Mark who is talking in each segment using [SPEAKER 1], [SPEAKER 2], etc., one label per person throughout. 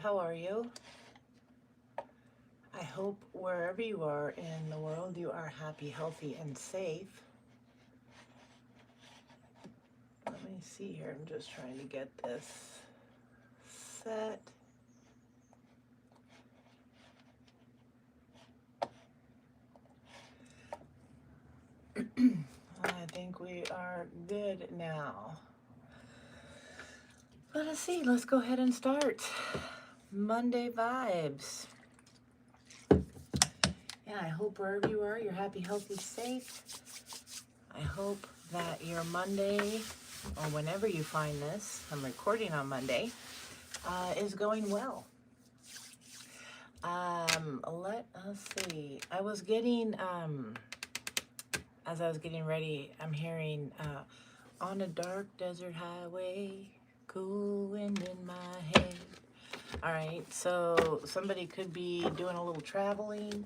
[SPEAKER 1] How are you? I hope wherever you are in the world, you are happy, healthy, and safe. Let me see here. I'm just trying to get this set. I think we are good now. Let us see. Let's go ahead and start. Monday vibes. Yeah, I hope wherever you are, you're happy, healthy, safe. I hope that your Monday, or whenever you find this, I'm recording on Monday, is going well. Let us see. I was getting, as I was getting ready, I'm hearing, on a dark desert highway, cool wind in my hair. All right, so somebody could be doing a little traveling.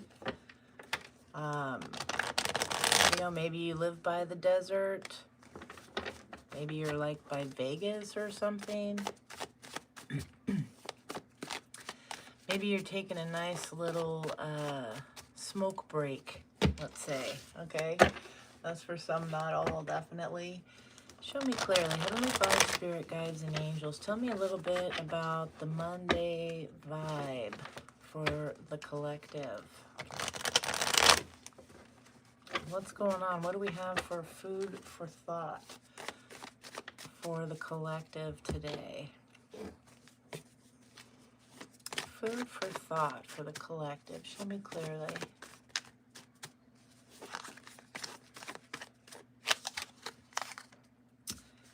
[SPEAKER 1] Maybe you live by the desert. Maybe you're like by Vegas or something. Maybe you're taking a nice little smoke break, let's say, okay? That's for some, not all, definitely. Show me clearly, Heavenly Father, Spirit, Guides, and Angels, tell me a little bit about the Monday vibe for the collective. What's going on? What do we have for food for thought for the collective today? Food for thought for the collective. Show me clearly.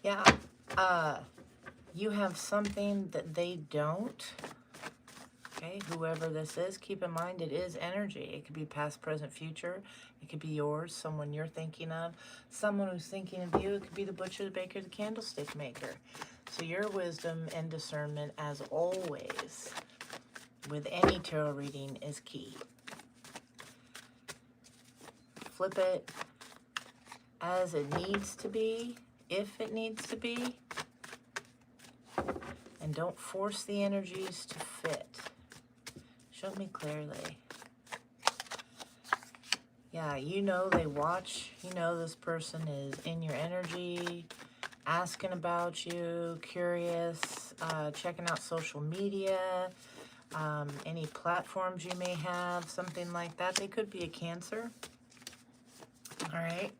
[SPEAKER 1] Yeah, you have something that they don't. Okay, whoever this is, keep in mind it is energy. It could be past, present, future. It could be yours, someone you're thinking of, someone who's thinking of you. It could be the butcher, the baker, the candlestick maker. So your wisdom and discernment, as always, with any tarot reading, is key. Flip it as it needs to be, if it needs to be, and don't force the energies to fit. Show me clearly. Yeah, they watch. This person is in your energy, asking about you, curious, checking out social media, any platforms you may have, something like that. They could be a Cancer. All right.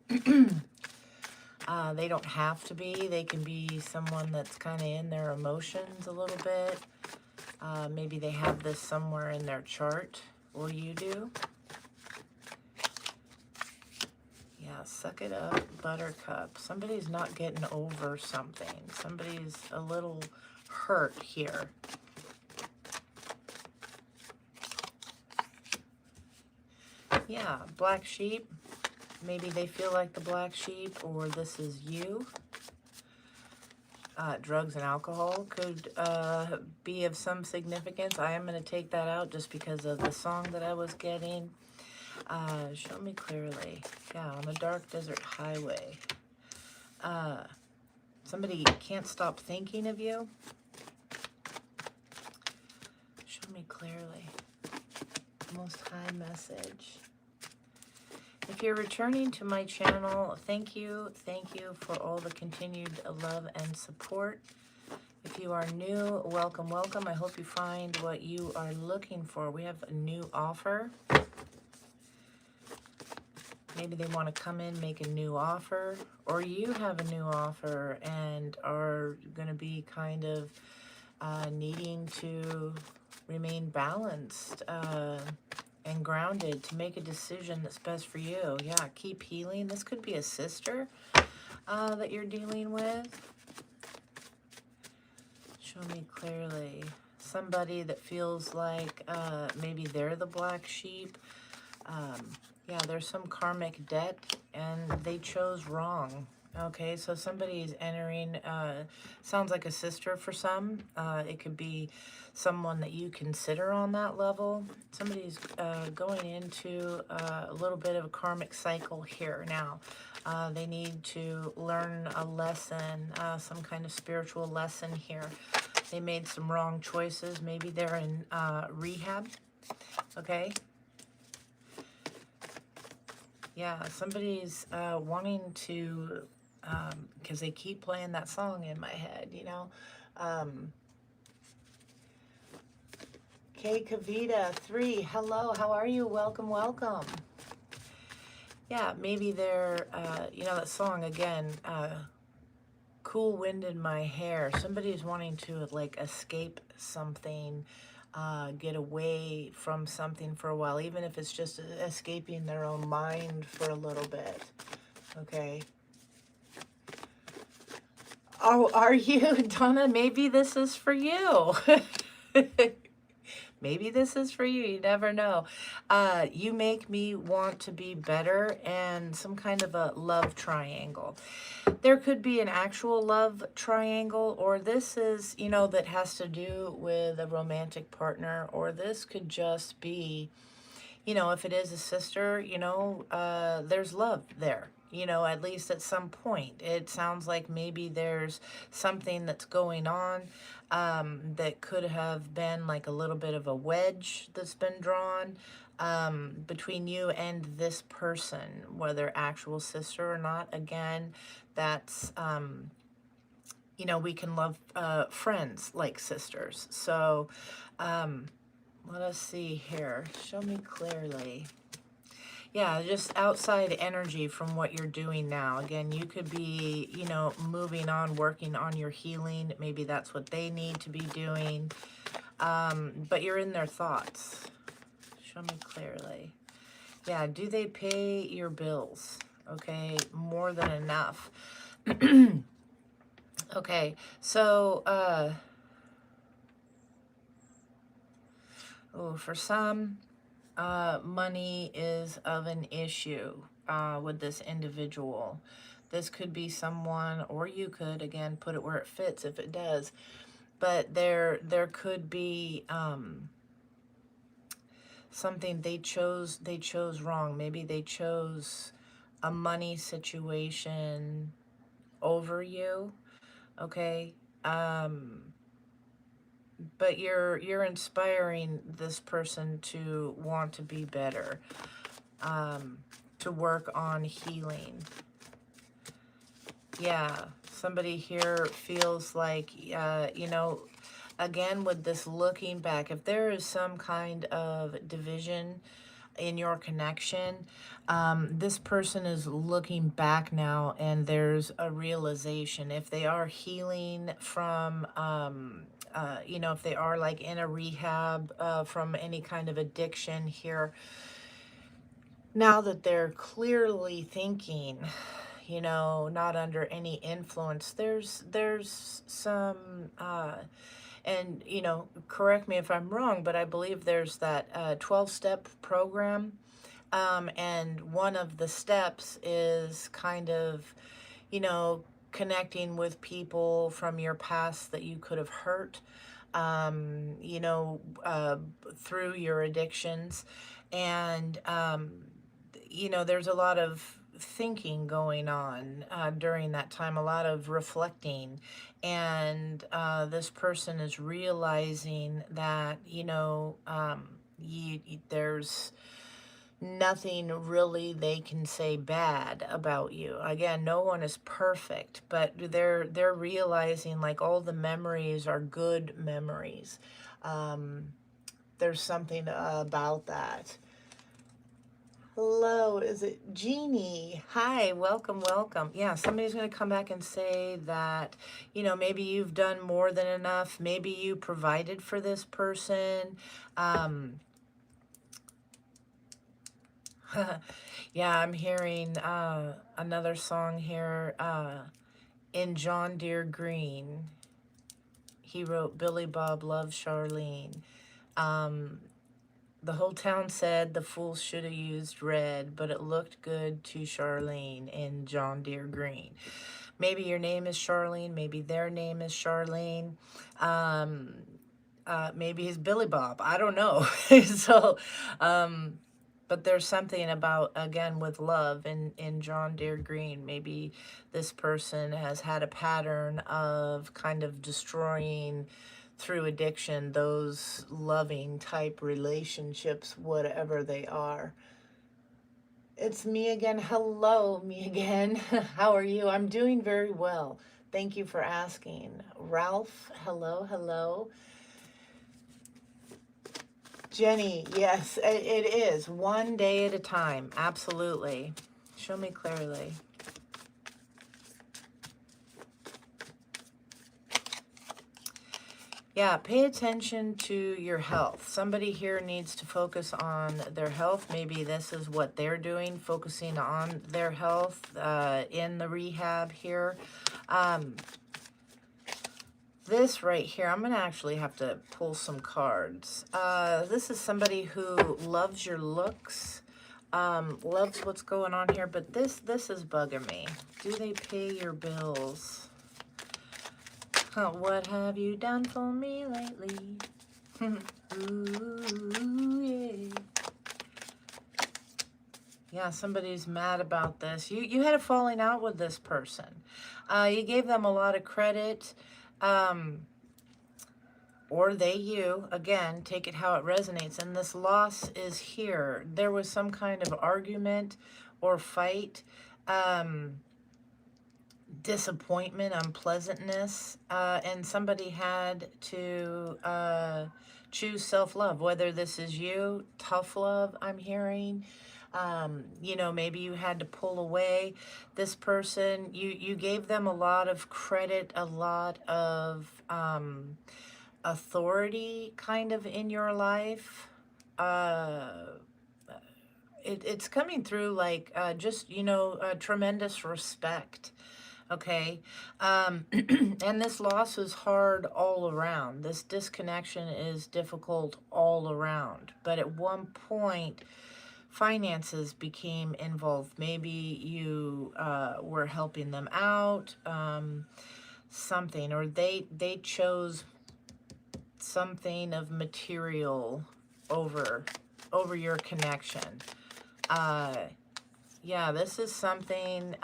[SPEAKER 1] They don't have to be. They can be someone that's kind of in their emotions a little bit. Maybe they have this somewhere in their chart, or you do. Yeah, suck it up, buttercup. Somebody's not getting over something. Somebody's a little hurt here. Yeah, black sheep. Maybe they feel like the black sheep, or this is you. Drugs and alcohol could be of some significance. I am going to take that out just because of the song that I was getting. Show me clearly. Yeah, on a dark desert highway. Somebody can't stop thinking of you. Show me clearly. Most High message. If you're returning to my channel, thank you for all the continued love and support. If you are new, welcome, welcome. I hope you find what you are looking for. We have a new offer. Maybe they want to come in, make a new offer, or you have a new offer and are going to be kind of needing to remain balanced and grounded to make a decision that's best for you. Yeah, keep healing. This could be a sister that you're dealing with. Show me clearly. Somebody that feels like maybe they're the black sheep. Yeah, there's some karmic debt and they chose wrong. Okay, so somebody's entering, sounds like a sister for some. It could be someone that you consider on that level. Somebody's going into a little bit of a karmic cycle here now. They need to learn a lesson, some kind of spiritual lesson here. They made some wrong choices. Maybe they're in rehab. Okay. Yeah, somebody's wanting to, because they keep playing that song in my head, you know. K Kavita 3, hello, how are you? Welcome, welcome. Yeah, maybe they're, you know, that song again, Cool Wind in My Hair. Somebody's wanting to like escape something, get away from something for a while, even if it's just escaping their own mind for a little bit. Okay. Oh, are you, Donna? Maybe this is for you. Maybe this is for you. You never know. You make me want to be better, and some kind of a love triangle. There could be an actual love triangle, or this is, you know, that has to do with a romantic partner, or this could just be, you know, if it is a sister, you know, there's love there. You know, at least at some point. It sounds like maybe there's something that's going on that could have been like a little bit of a wedge that's been drawn between you and this person, whether actual sister or not. Again, that's, you know, we can love friends like sisters. So let us see here. Show me clearly. Yeah, just outside energy from what you're doing now. Again, you could be, you know, moving on, working on your healing. Maybe that's what they need to be doing. But you're in their thoughts. Show me clearly. Yeah, do they pay your bills? Okay, more than enough. Okay, so, oh, for some, money is of an issue with this individual. This could be someone, or you could, again, put it where it fits if it does. But there could be something they chose wrong. Maybe they chose a money situation over you. Okay. But you're inspiring this person to want to be better, to work on healing. Yeah, somebody here feels like, you know, again, with this looking back, if there is some kind of division in your connection, this person is looking back now, and there's a realization. If they are healing from, you know, if they are like in a rehab from any kind of addiction here, now that they're clearly thinking, you know, not under any influence, there's some, and, you know, correct me if I'm wrong, but I believe there's that 12-step program. And one of the steps is kind of, you know, connecting with people from your past that you could have hurt, you know, through your addictions. And, you know, there's a lot of thinking going on during that time, a lot of reflecting. And this person is realizing that, you know, there's nothing really they can say bad about you. Again, no one is perfect, but they're realizing like all the memories are good memories. There's something about that. Hello, is it Jeannie? Hi, welcome, welcome. Yeah, somebody's going to come back and say that, you know, maybe you've done more than enough. Maybe you provided for this person. Yeah, I'm hearing another song here in John Deere Green. He wrote Billy Bob Loves Charlene. The whole town said the fools should have used red, but it looked good to Charlene in John Deere Green. Maybe your name is Charlene. Maybe their name is Charlene. Maybe he's Billy Bob. I don't know. So, but there's something about, again, with love in John Deere Green. Maybe this person has had a pattern of kind of destroying through addiction, those loving type relationships, whatever they are. It's me again. Hello, me again. How are you? I'm doing very well. Thank you for asking. Ralph, hello, hello. Jenny, yes, it is. One day at a time. Absolutely. Show me clearly. Yeah, pay attention to your health. Somebody here needs to focus on their health. Maybe this is what they're doing, focusing on their health in the rehab here. This right here, I'm going to actually have to pull some cards. This is somebody who loves your looks, loves what's going on here, but this is bugging me. Do they pay your bills? What have you done for me lately? Ooh, yeah. Yeah, somebody's mad about this. You had a falling out with this person. You gave them a lot of credit. Or they, you, again, take it how it resonates. And this loss is here. There was some kind of argument or fight. Disappointment, unpleasantness, and somebody had to choose self-love, whether this is you, tough love, I'm hearing. You know, maybe you had to pull away. This person, you gave them a lot of credit, a lot of authority kind of in your life. It's coming through like just, you know, tremendous respect. Okay, and this loss is hard all around. This disconnection is difficult all around. But at one point, finances became involved. Maybe you were helping them out, something, or they chose something of material over your connection. Yeah, this is something.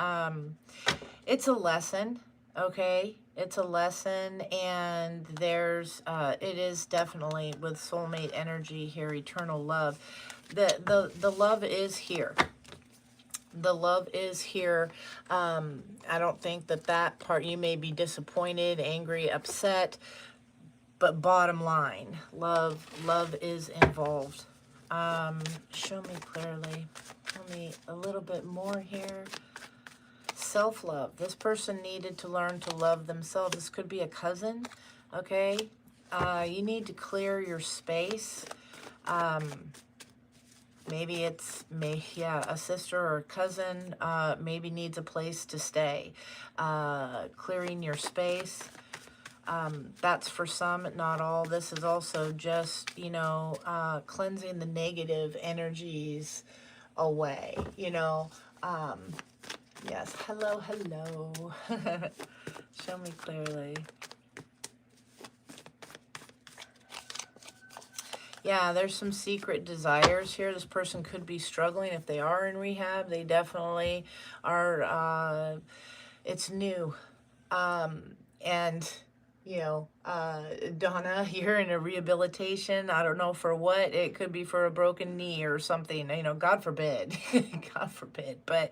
[SPEAKER 1] It's a lesson, okay? It's a lesson, and there's, it is definitely with soulmate energy here, eternal love. The love is here. The love is here. I don't think that part, you may be disappointed, angry, upset, but bottom line, love is involved. Show me clearly. Tell me a little bit more here. Self-love. This person needed to learn to love themselves. This could be a cousin, okay? You need to clear your space. Maybe it's, a sister or a cousin maybe needs a place to stay. Clearing your space. That's for some, not all. This is also just, you know, cleansing the negative energies away, you know. Yes, hello, hello. Show me clearly. Yeah, there's some secret desires here. This person could be struggling. If they are in rehab, they definitely are, it's new. And, you know, Donna, you're in a rehabilitation. I don't know for what. It could be for a broken knee or something, you know, God forbid. God forbid. But,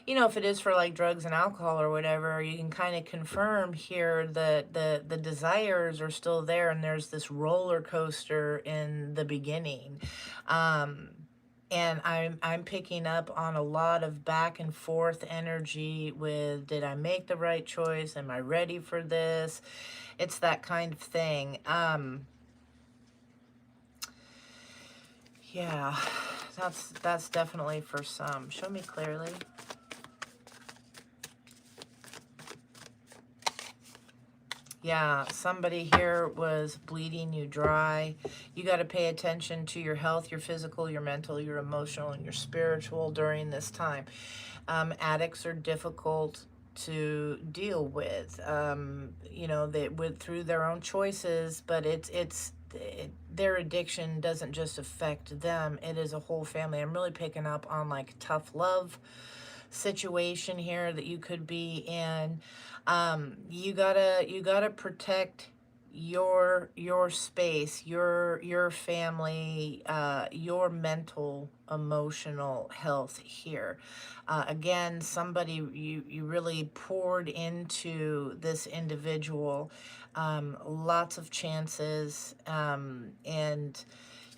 [SPEAKER 1] you know, if it is for like drugs and alcohol or whatever, you can kind of confirm here that the desires are still there, and there's this roller coaster in the beginning. And I'm picking up on a lot of back and forth energy with, did I make the right choice? Am I ready for this? It's that kind of thing. Yeah, that's definitely for some. Show me clearly. Yeah, somebody here was bleeding you dry. You got to pay attention to your health, your physical, your mental, your emotional, and your spiritual during this time. Addicts are difficult to deal with. You know, they went through their own choices, but their addiction doesn't just affect them. It is a whole family. I'm really picking up on like tough love situation here that you could be in. You gotta protect your space, your family, your mental, emotional health here. Again, somebody you really poured into this individual, lots of chances, and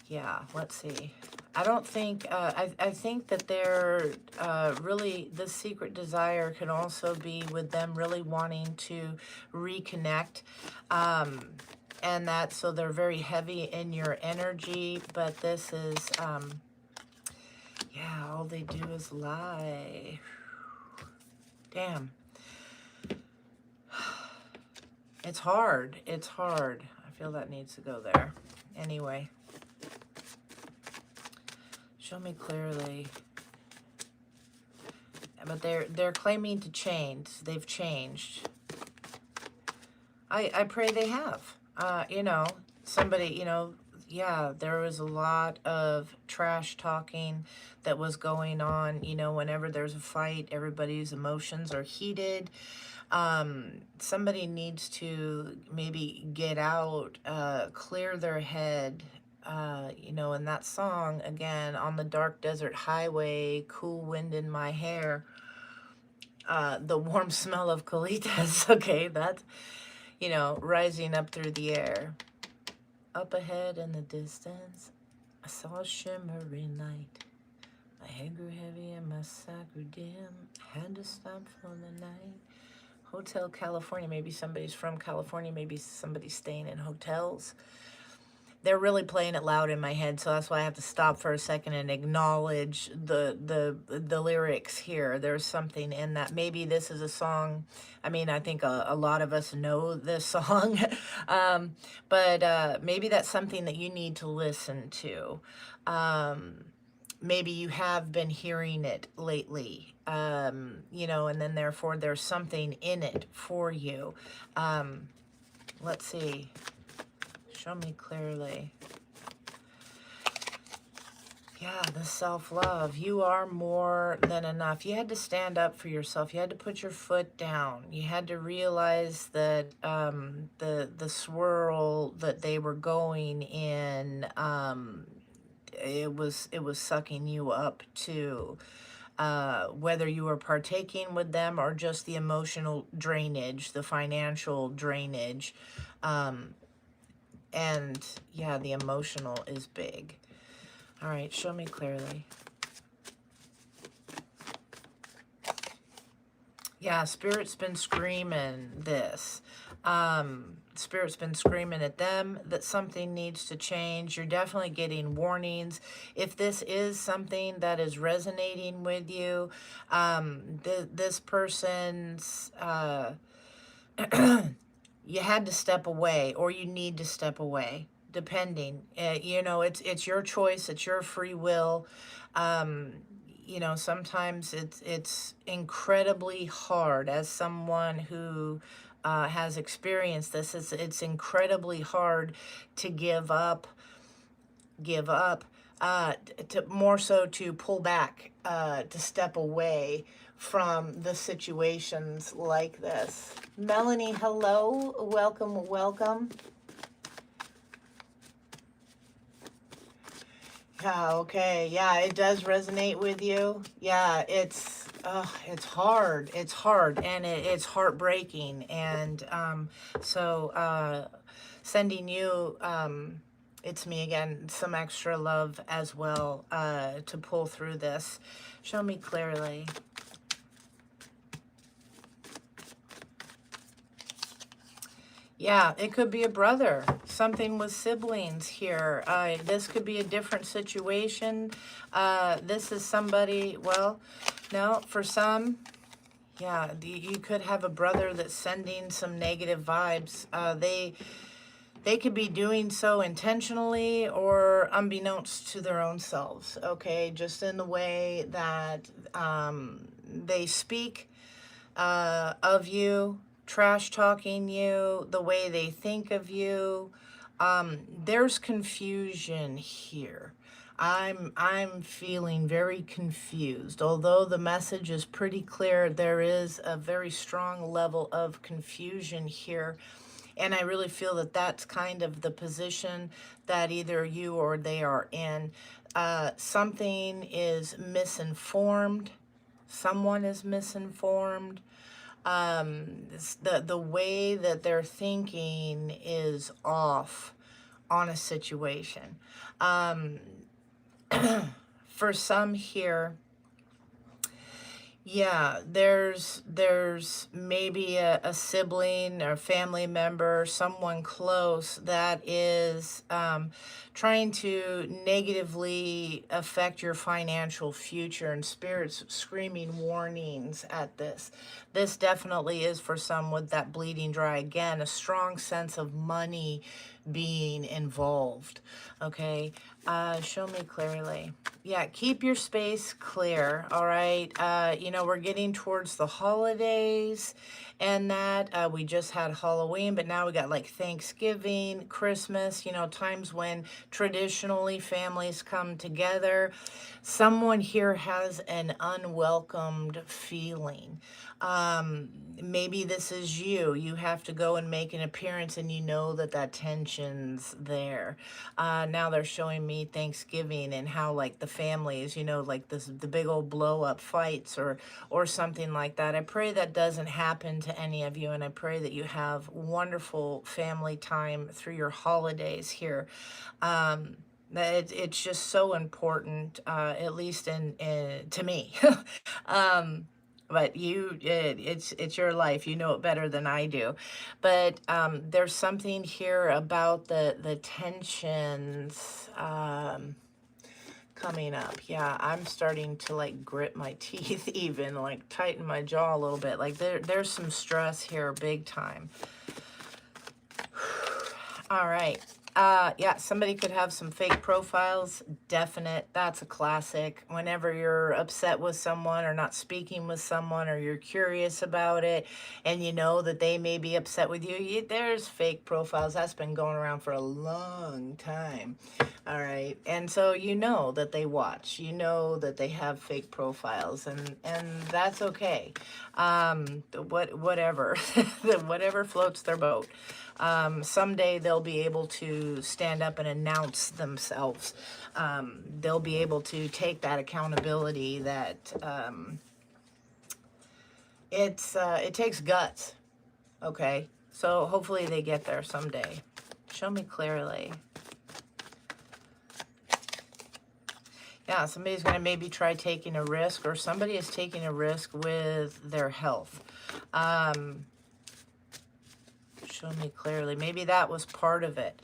[SPEAKER 1] yeah, let's see. I don't think, I think that they're really, the secret desire can also be with them really wanting to reconnect. And that, so they're very heavy in your energy, but this is, yeah, all they do is lie. Damn. It's hard. It's hard. I feel that needs to go there. Anyway. Show me clearly. But they're claiming to change. They've changed. I pray they have. You know, somebody, you know, yeah, there was a lot of trash talking that was going on. You know, whenever there's a fight, everybody's emotions are heated. Somebody needs to maybe get out, clear their head. You know, in that song, again, on the dark desert highway, cool wind in my hair, the warm smell of colitas. Okay, that's, you know, rising up through the air. Up ahead in the distance, I saw a shimmering light. My head grew heavy and my side grew dim. Had to stop for the night. Hotel California. Maybe somebody's from California. Maybe somebody's staying in hotels. They're really playing it loud in my head, so that's why I have to stop for a second and acknowledge the lyrics here. There's something in that. Maybe this is a song. I mean, I think a lot of us know this song, but maybe that's something that you need to listen to. Maybe you have been hearing it lately, you know, and then therefore there's something in it for you. Let's see. Show me clearly. Yeah, the self-love. You are more than enough. You had to stand up for yourself. You had to put your foot down. You had to realize that the swirl that they were going in, it was sucking you up too. Whether you were partaking with them or just the emotional drainage, the financial drainage. And yeah, the emotional is big. All right, show me clearly. Yeah, Spirit's been screaming this. Spirit's been screaming at them that something needs to change. You're definitely getting warnings. If this is something that is resonating with you, this person's... you had to step away, or you need to step away, depending. You know, it's your choice, it's your free will. You know, sometimes it's incredibly hard. As someone who has experienced this, it's incredibly hard to give up, to more so to pull back, to step away from the situations like this. Melanie, hello, welcome, welcome. Yeah, okay, yeah, it does resonate with you. Yeah, it's hard, and it's heartbreaking, and so sending you, it's me again, some extra love as well, to pull through this. Show me clearly. Yeah, it could be a brother, something with siblings here. This could be a different situation. This is somebody, well, no, for some, yeah, you could have a brother that's sending some negative vibes. They could be doing so intentionally or unbeknownst to their own selves, okay? Just in the way that they speak of you, trash talking you, the way they think of you. There's confusion here. I'm feeling very confused. Although the message is pretty clear, there is a very strong level of confusion here. And I really feel that that's kind of the position that either you or they are in. Something is misinformed. Someone is misinformed. The way that they're thinking is off on a situation. Um, for some here, yeah, there's maybe a sibling or family member, someone close that is trying to negatively affect your financial future, and spirits screaming warnings at this. This definitely is for some with that bleeding dry. Again, a strong sense of money being involved. Okay, show me clearly. Yeah, keep your space clear, all right? You know, we're getting towards the holidays, and that we just had Halloween, but now we got like Thanksgiving, Christmas, you know, times when traditionally families come together. Someone here has an unwelcomed feeling. Maybe this is you. You have to go and make an appearance, and you know that that tension's there. Now they're showing me Thanksgiving and how like the families, you know, like the big old blow up fights or something like that. I pray that doesn't happen to any of you, and I pray that you have wonderful family time through your holidays here. It's just so important, at least in to me. But it's your life. You know it better than I do. But there's something here about the tensions coming up. Yeah, I'm starting to like grit my teeth, even like tighten my jaw a little bit. Like there's some stress here, big time. All right. Yeah, somebody could have some fake profiles. Definite. That's a classic. Whenever you're upset with someone or not speaking with someone, or you're curious about it and you know that they may be upset with you, there's fake profiles. That's been going around for a long time. All right. And so you know that they watch. You know that they have fake profiles, and that's okay. Whatever. Whatever floats their boat. Someday they'll be able to stand up and announce themselves. They'll be able to take that accountability that it takes guts. Okay, so hopefully they get there someday. Show me clearly. Yeah, somebody's going to maybe try taking a risk, or somebody is taking a risk with their health. Show me clearly. Maybe that was part of it.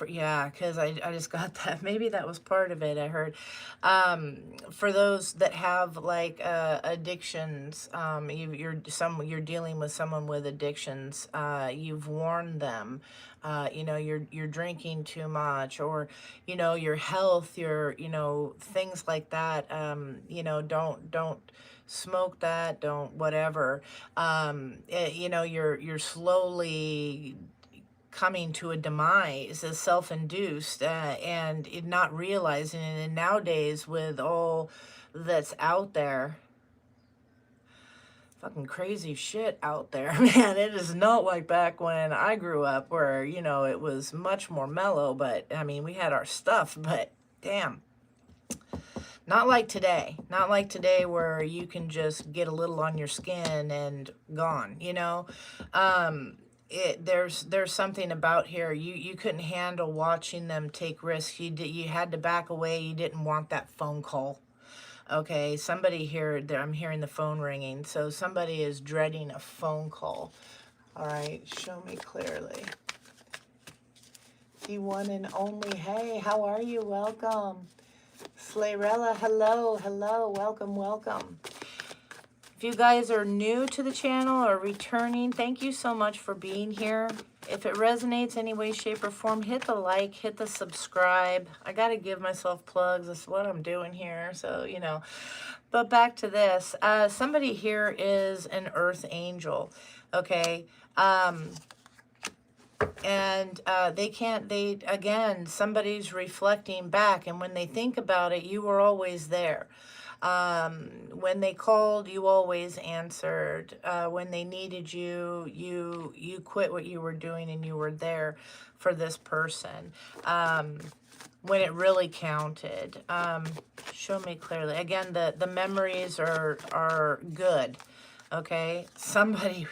[SPEAKER 1] Yeah, because I just got that. Maybe that was part of it, I heard. For those that have like addictions, you're dealing with someone with addictions. You've warned them. You know, you're drinking too much, or you know, your health, you know, things like that. You know, don't smoke that, don't whatever. You know, you're slowly coming to a demise, is self-induced, and not realizing it. And nowadays, with all that's out there, fucking crazy shit out there, man, it is not like back when I grew up, where, you know, it was much more mellow. But I mean, we had our stuff, but damn, not like today. Not like today, where you can just get a little on your skin and gone, you know. There's something about here. You couldn't handle watching them take risks. You had to back away. You didn't want that phone call. Okay, somebody here, I'm hearing the phone ringing. So somebody is dreading a phone call. All right, show me clearly. The one and only. Hey, how are you? Welcome. Slayerella, hello, welcome, welcome. If you guys are new to the channel or returning, thank you so much for being here. If it resonates any way, shape, or form, hit the like, hit the subscribe. I got to give myself plugs. That's what I'm doing here, so, you know. But back to this. Somebody here is an earth angel, okay? And again, somebody's reflecting back, and when they think about it, you were always there. When they called, you always answered. When they needed you, you quit what you were doing and you were there for this person. When it really counted. Show me clearly. Again, the memories are good. Okay, somebody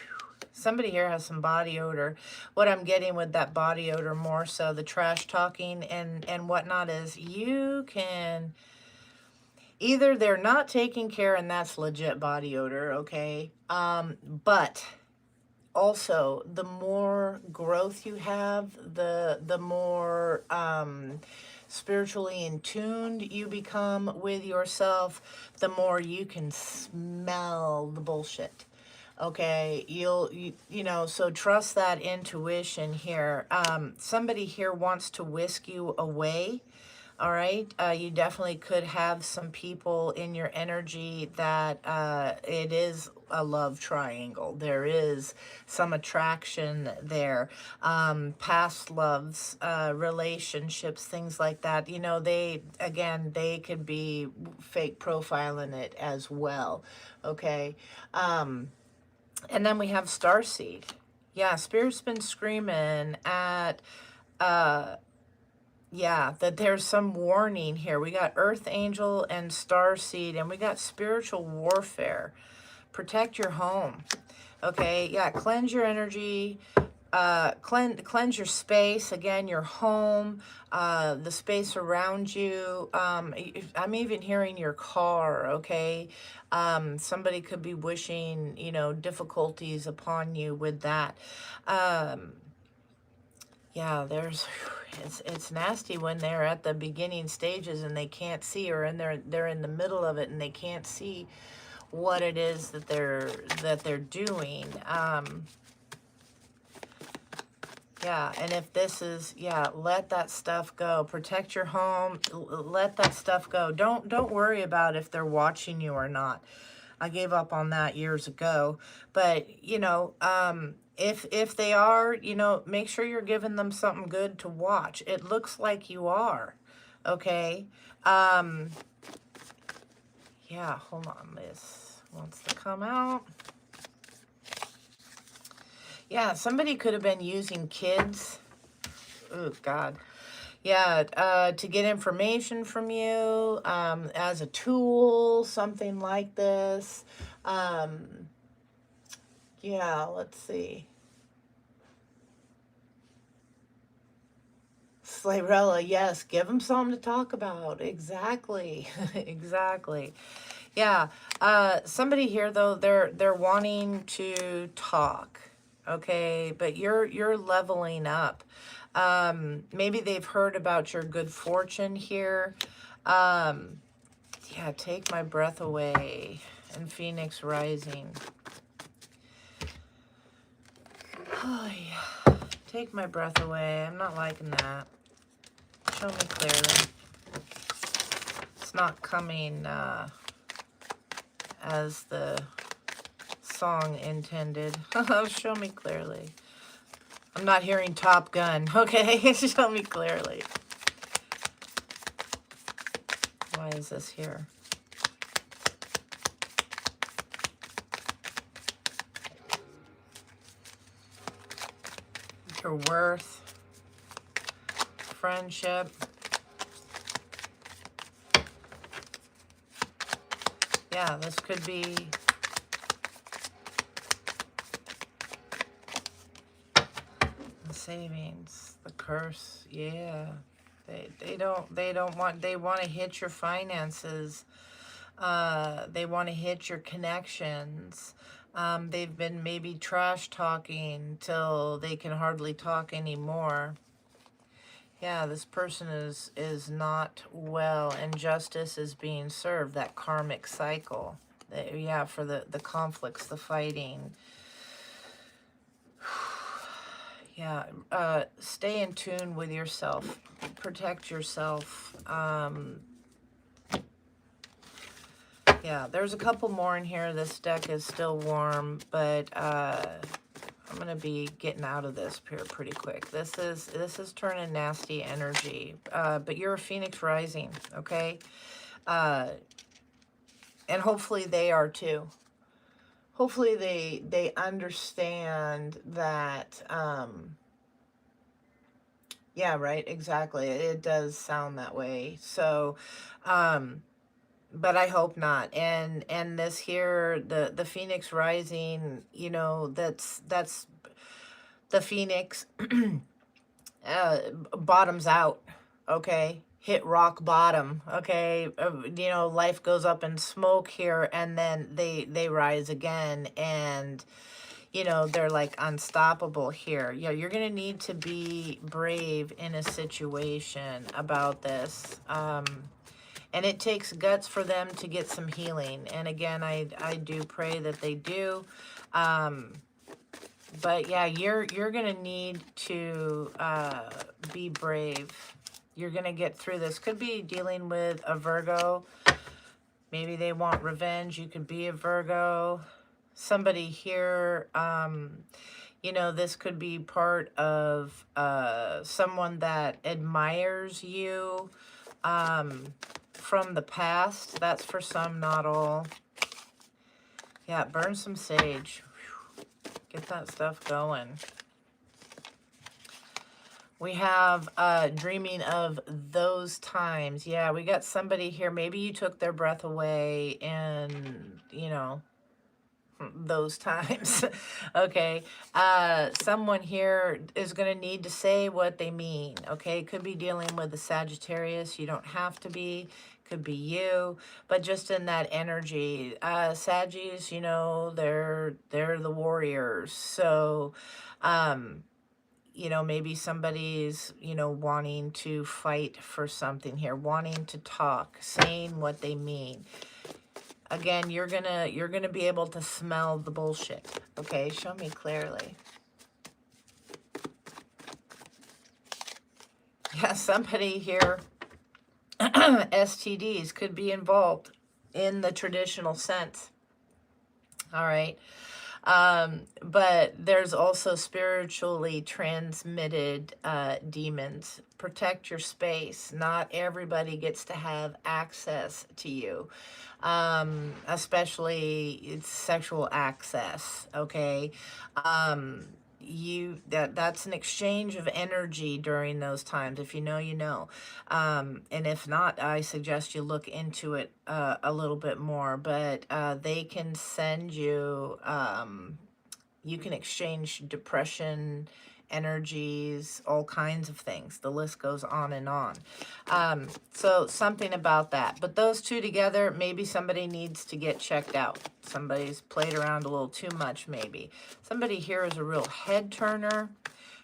[SPEAKER 1] here has some body odor. What I'm getting with that body odor, more so the trash talking and whatnot, is you can either they're not taking care, and that's legit body odor, okay? But also, the more growth you have, the more spiritually in tuned you become with yourself, the more you can smell the bullshit. Okay, you know, so trust that intuition here. Somebody here wants to whisk you away. All right, you definitely could have some people in your energy that it is a love triangle. There is some attraction there. Past loves, relationships, things like that. You know, they could be fake profiling it as well. Okay. And then we have Starseed. Yeah, Spirit's been screaming at, yeah, that there's some warning here. We got Earth Angel and Starseed, and we got spiritual warfare. Protect your home. Okay, yeah, cleanse your energy. Cleanse your space, again, your home, the space around you. I'm even hearing your car, okay? Somebody could be wishing, you know, difficulties upon you with that. Yeah, it's nasty when they're at the beginning stages and they can't see, or they're in the middle of it and they can't see what it is that they're doing. Yeah, and if this is, yeah, let that stuff go. Protect your home. Let that stuff go. Don't worry about if they're watching you or not. I gave up on that years ago. But, you know, if they are, you know, make sure you're giving them something good to watch. It looks like you are. Okay? Yeah, hold on. This wants to come out. Yeah, somebody could have been using kids. Oh, God. Yeah, to get information from you as a tool, something like this. Yeah, let's see. Slarella, yes, give them something to talk about. Exactly. Exactly. Yeah, somebody here, though, they're wanting to talk. Okay, but you're leveling up. Maybe they've heard about your good fortune here. Yeah, take my breath away. And Phoenix Rising. Oh, yeah. Take my breath away. I'm not liking that. Show me clearly. It's not coming as the song intended. Show me clearly. I'm not hearing Top Gun. Okay, show me clearly. Why is this here? Your worth. Friendship. Yeah, this could be the savings, the curse. Yeah, they want to hit your finances. They want to hit your connections. They've been maybe trash talking till they can hardly talk anymore. Yeah, this person is not well, and justice is being served, that karmic cycle. Yeah, for the conflicts, the fighting. Yeah, stay in tune with yourself. Protect yourself. Yeah, there's a couple more in here. This deck is still warm, but I'm going to be getting out of this here pretty quick. This is turning nasty energy. But you're a Phoenix Rising, okay? And hopefully they are too. Hopefully they understand that, yeah, right, exactly. It does sound that way. So, but I hope not. And this here, the Phoenix rising, you know, that's the Phoenix uh, bottoms out, okay? Hit rock bottom, okay? You know, life goes up in smoke here, and then they rise again, and you know, they're like unstoppable here. Yeah, you're gonna need to be brave in a situation about this. And it takes guts for them to get some healing. And again, I do pray that they do. But yeah, you're gonna need to be brave. You're gonna get through this. Could be dealing with a Virgo. Maybe they want revenge. You could be a Virgo. Somebody here, you know, this could be part of someone that admires you from the past. That's for some, not all. Yeah, burn some sage. Whew. Get that stuff going. We have dreaming of those times. Yeah, we got somebody here. Maybe you took their breath away and, you know, those times. Okay. Someone here is going to need to say what they mean. Okay. Could be dealing with a Sagittarius. You don't have to be. Could be you, but just in that energy. Saggies, you know, they're the warriors. So, you know, maybe somebody's, you know, wanting to fight for something here, wanting to talk, saying what they mean. Again, you're gonna be able to smell the bullshit. Okay, show me clearly. Yeah, somebody here, STDs could be involved in the traditional sense. All right. But there's also spiritually transmitted demons. Protect your space. Not everybody gets to have access to you, especially it's sexual access. Okay. That's an exchange of energy during those times. If you know, you know. And if not, I suggest you look into it a little bit more. But they can send you, you can exchange depression energies, all kinds of things. The list goes on and on. So something about that. But those two together, maybe somebody needs to get checked out. Somebody's played around a little too much, maybe. Somebody here is a real head turner.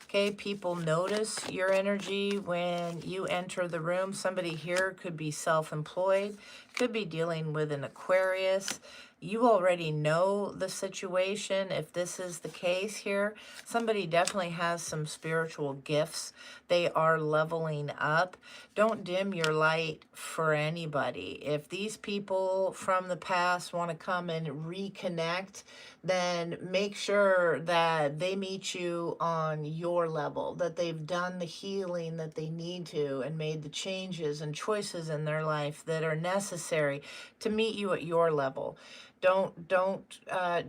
[SPEAKER 1] Okay, people notice your energy when you enter the room. Somebody here could be self-employed, could be dealing with an Aquarius. You already know the situation. If this is the case here, somebody definitely has some spiritual gifts. They are leveling up. Don't dim your light for anybody. If these people from the past want to come and reconnect, then make sure that they meet you on your level, that they've done the healing that they need to and made the changes and choices in their life that are necessary to meet you at your level. Don't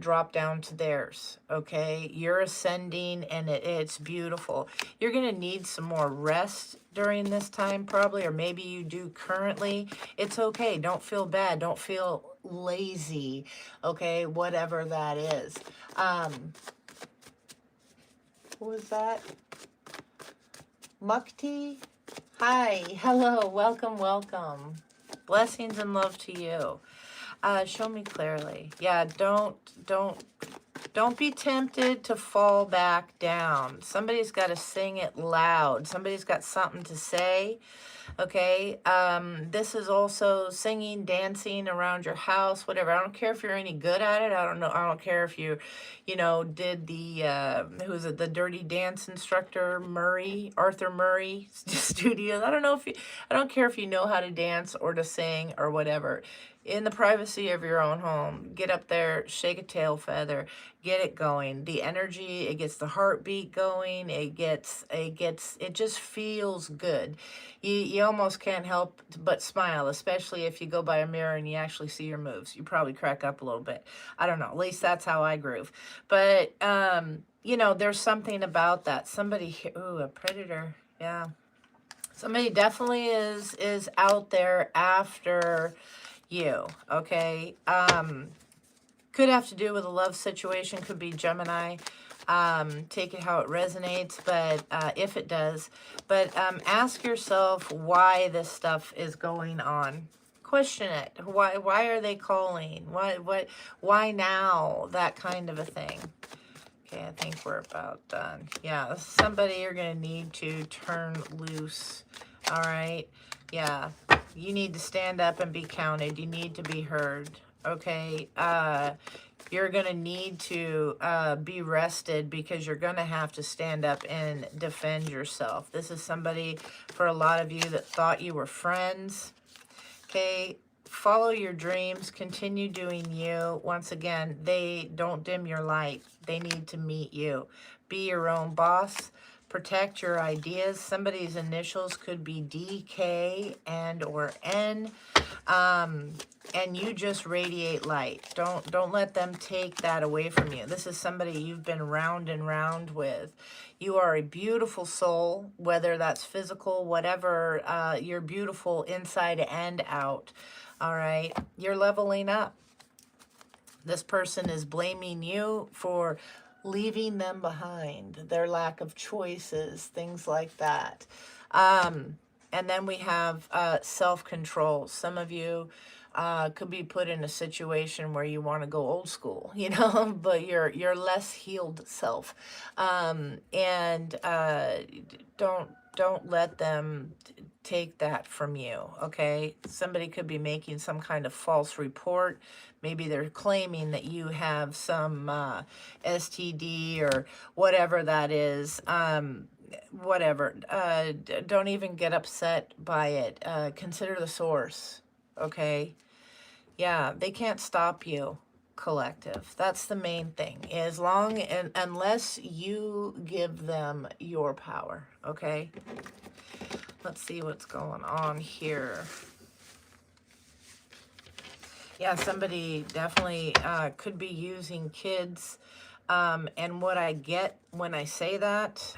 [SPEAKER 1] drop down to theirs, okay? You're ascending, and it's beautiful. You're going to need some more rest during this time, probably, or maybe you do currently. It's okay. Don't feel bad. Don't feel lazy, okay? Whatever that is. What was that? Mukti? Hi. Hello. Welcome, welcome. Blessings and love to you. Show me clearly. Yeah, don't be tempted to fall back down. Somebody's got to sing it loud. Somebody's got something to say. Okay, this is also singing, dancing around your house, whatever. I don't care if you're any good at it. I don't know. I don't care if you know, did the, who is it, the Dirty Dance instructor, Arthur Murray Studios. I don't care if you know how to dance or to sing or whatever. in the privacy of your own home. Get up there, shake a tail feather, get it going. The energy, it gets the heartbeat going. It just feels good. You almost can't help but smile, especially if you go by a mirror and you actually see your moves. You probably crack up a little bit. I don't know. At least that's how I groove. But, you know, there's something about that. Somebody, ooh, a predator. Yeah. Somebody definitely is out there after you, okay? Could have to do with a love situation, could be Gemini. Take it how it resonates, but if it does. But ask yourself why this stuff is going on. Question it. Why are they calling? Why now? That kind of a thing. Okay, I think we're about done. Yeah, somebody you're going to need to turn loose. All right? Yeah, you need to stand up and be counted. You need to be heard. Okay? You're going to need to be rested because you're going to have to stand up and defend yourself. This is somebody, for a lot of you, that thought you were friends. Okay? Follow your dreams. Continue doing you. Once again, they don't dim your light. They need to meet you. Be your own boss. Protect your ideas. Somebody's initials could be DK and or N. And you just radiate light. Don't let them take that away from you. This is somebody you've been round and round with. You are a beautiful soul, whether that's physical, whatever. You're beautiful inside and out. All right, you're leveling up. This person is blaming you for leaving them behind, their lack of choices, things like that. And then we have self-control. Some of you could be put in a situation where you want to go old school, you know, but you're less healed self. And don't let them take that from you, okay? Somebody could be making some kind of false report. Maybe they're claiming that you have some STD or whatever that is. Whatever. Don't even get upset by it. Consider the source, okay? Yeah, they can't stop you, collective. That's the main thing. As long and unless you give them your power, okay? Let's see what's going on here. Yeah, somebody definitely could be using kids. And what I get when I say that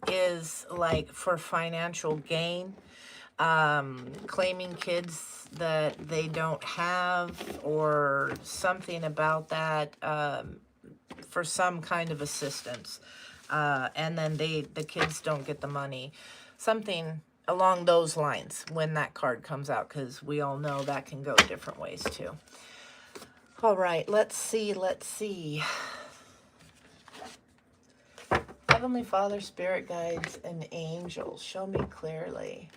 [SPEAKER 1] is like for financial gain. Claiming kids that they don't have or something about that for some kind of assistance. And then the kids don't get the money. Something along those lines when that card comes out, because we all know that can go different ways too. All right, let's see. Heavenly Father, Spirit Guides, and Angels, show me clearly.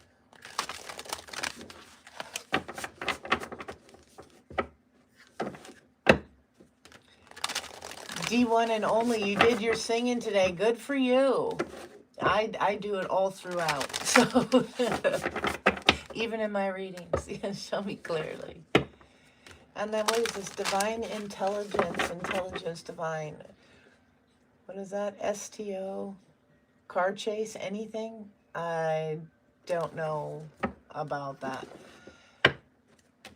[SPEAKER 1] D1 and only, you did your singing today. Good for you. I do it all throughout. So even in my readings, show me clearly. And then what is this? Divine intelligence divine. What is that? STO? Card chase? Anything? I don't know about that.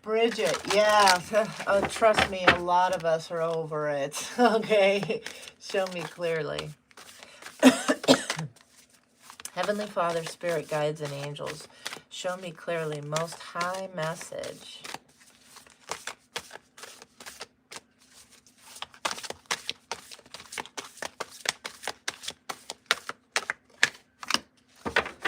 [SPEAKER 1] Bridget, yeah. Oh, trust me, a lot of us are over it. Okay, show me clearly. Heavenly Father, Spirit Guides, and Angels, show me clearly. Most High message.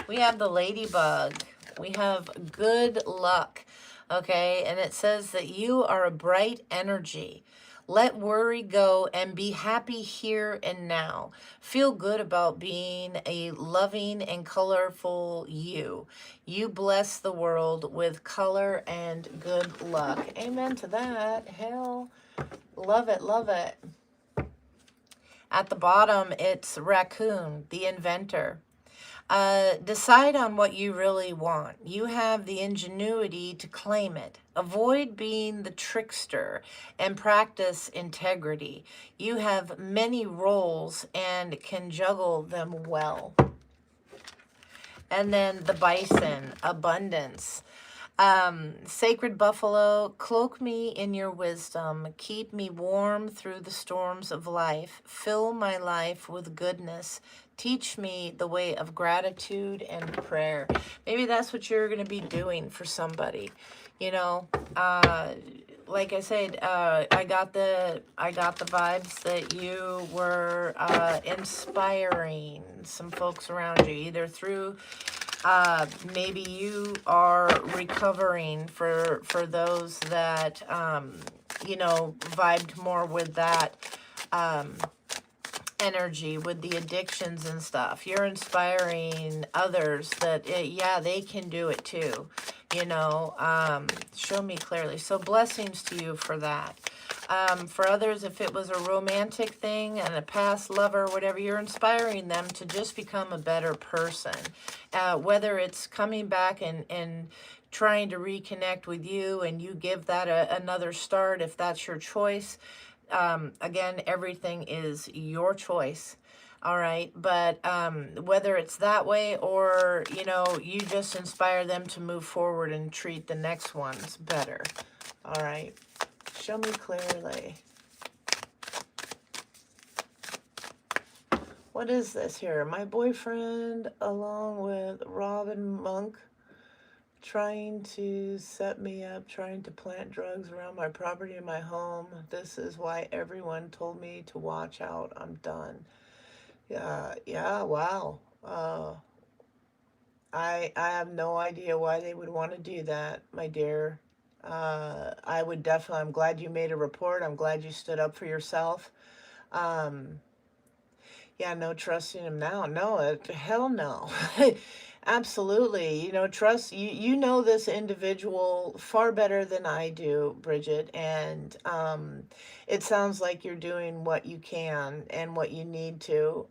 [SPEAKER 1] We have the ladybug. We have good luck. Okay, and it says that you are a bright energy. Let worry go and be happy here and now. Feel good about being a loving and colorful you. You bless the world with color and good luck. Amen to that. Hell, love it, love it. At the bottom, it's Raccoon, the inventor. Decide on what you really want. You have the ingenuity to claim it. Avoid being the trickster and practice integrity. You have many roles and can juggle them well. And then the bison, abundance. Sacred buffalo, cloak me in your wisdom. Keep me warm through the storms of life. Fill my life with goodness. Teach me the way of gratitude and prayer. Maybe that's what you're going to be doing for somebody. You know, like I said, I got the vibes that you were inspiring some folks around you, either through maybe you are recovering for those that you know, vibed more with that energy, with the addictions and stuff. You're inspiring others that yeah, they can do it too, you know. Show me clearly. So blessings to you for that. For others, if it was a romantic thing and a past lover, whatever, you're inspiring them to just become a better person. Whether it's coming back and trying to reconnect with you, and you give that another start if that's your choice. Again, everything is your choice. All right. But whether it's that way, or, you know, you just inspire them to move forward and treat the next ones better. All right. Show me clearly. What is this here? My boyfriend, along with Robin Monk, trying to set me up, trying to plant drugs around my property and my home. This is why everyone told me to watch out. I'm done. Yeah, wow. I have no idea why they would want to do that, my dear. I would definitely, I'm glad you made a report. I'm glad you stood up for yourself. Yeah, no trusting him now. No, hell no. Absolutely. You know, trust, you know this individual far better than I do, Bridget. And it sounds like you're doing what you can and what you need to.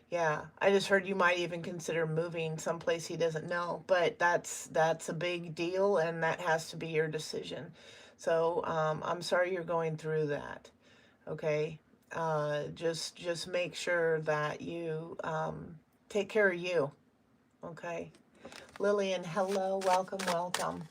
[SPEAKER 1] Yeah, I just heard you might even consider moving someplace he doesn't know, but that's a big deal, and that has to be your decision. So I'm sorry you're going through that. Okay, just make sure that you take care of you. Okay, Lillian, hello, welcome, welcome.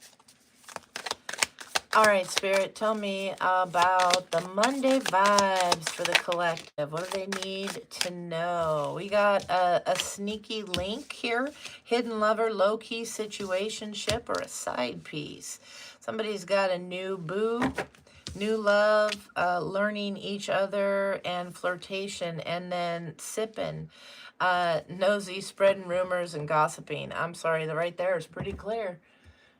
[SPEAKER 1] All right, Spirit, tell me about the Monday vibes for the collective. What do they need to know? We got a sneaky link here. Hidden lover, low-key situationship, or a side piece. Somebody's got a new boo, new love, learning each other, and flirtation, and then sipping. Nosy, spreading rumors and gossiping. I'm sorry, the right there is pretty clear.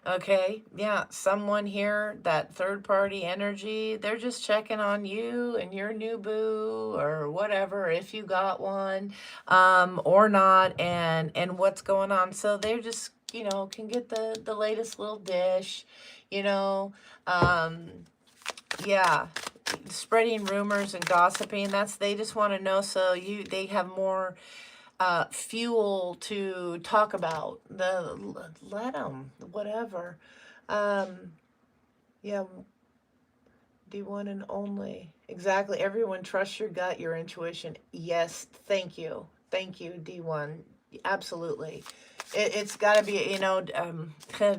[SPEAKER 1] Okay, yeah, someone here, that third-party energy, they're just checking on you and your new boo or whatever, if you got one, or not, and what's going on. So they're just, you know, can get the latest little dish, you know, yeah, spreading rumors and gossiping. They just want to know, so they have more fuel to talk about. Let them, whatever. Yeah, D1 and only. Exactly. Everyone trusts your gut, your intuition. Yes, thank you. Thank you, D1. Absolutely. It's got to be, you know,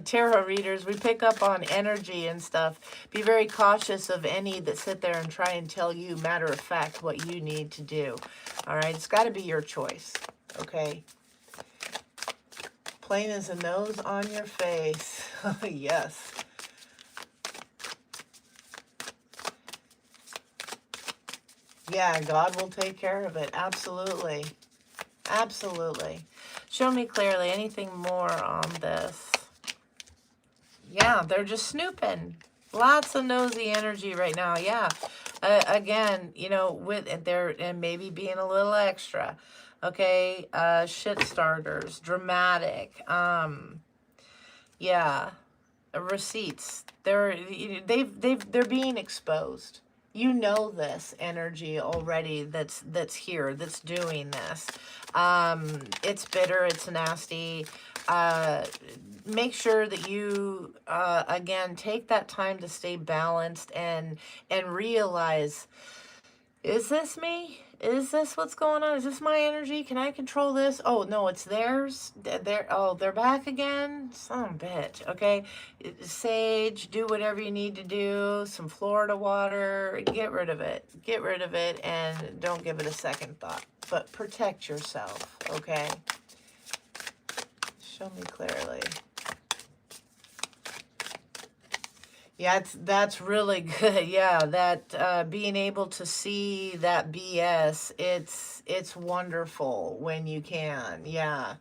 [SPEAKER 1] tarot readers, we pick up on energy and stuff. Be very cautious of any that sit there and try and tell you, matter of fact, what you need to do. All right, it's got to be your choice, okay? Plain as a nose on your face. Yes. Yeah, God will take care of it. Absolutely. Absolutely. Show me clearly anything more on this. Yeah, they're just snooping. Lots of nosy energy right now. Yeah. Again, you know, with they're and maybe being a little extra. Okay, shit starters, dramatic. Yeah, receipts. They're being exposed. You know this energy already that's here, that's doing this. It's bitter, it's nasty. Make sure that you, again, take that time to stay balanced and realize, is this me? Is this what's going on? Is this my energy? Can I control this? Oh, no, it's theirs. They're back again? Son of a bitch, okay? Sage, do whatever you need to do. Some Florida water. Get rid of it. Get rid of it and don't give it a second thought. But protect yourself, okay? Show me clearly. Yeah, that's really good. Yeah, that being able to see that BS, it's wonderful when you can. Yeah.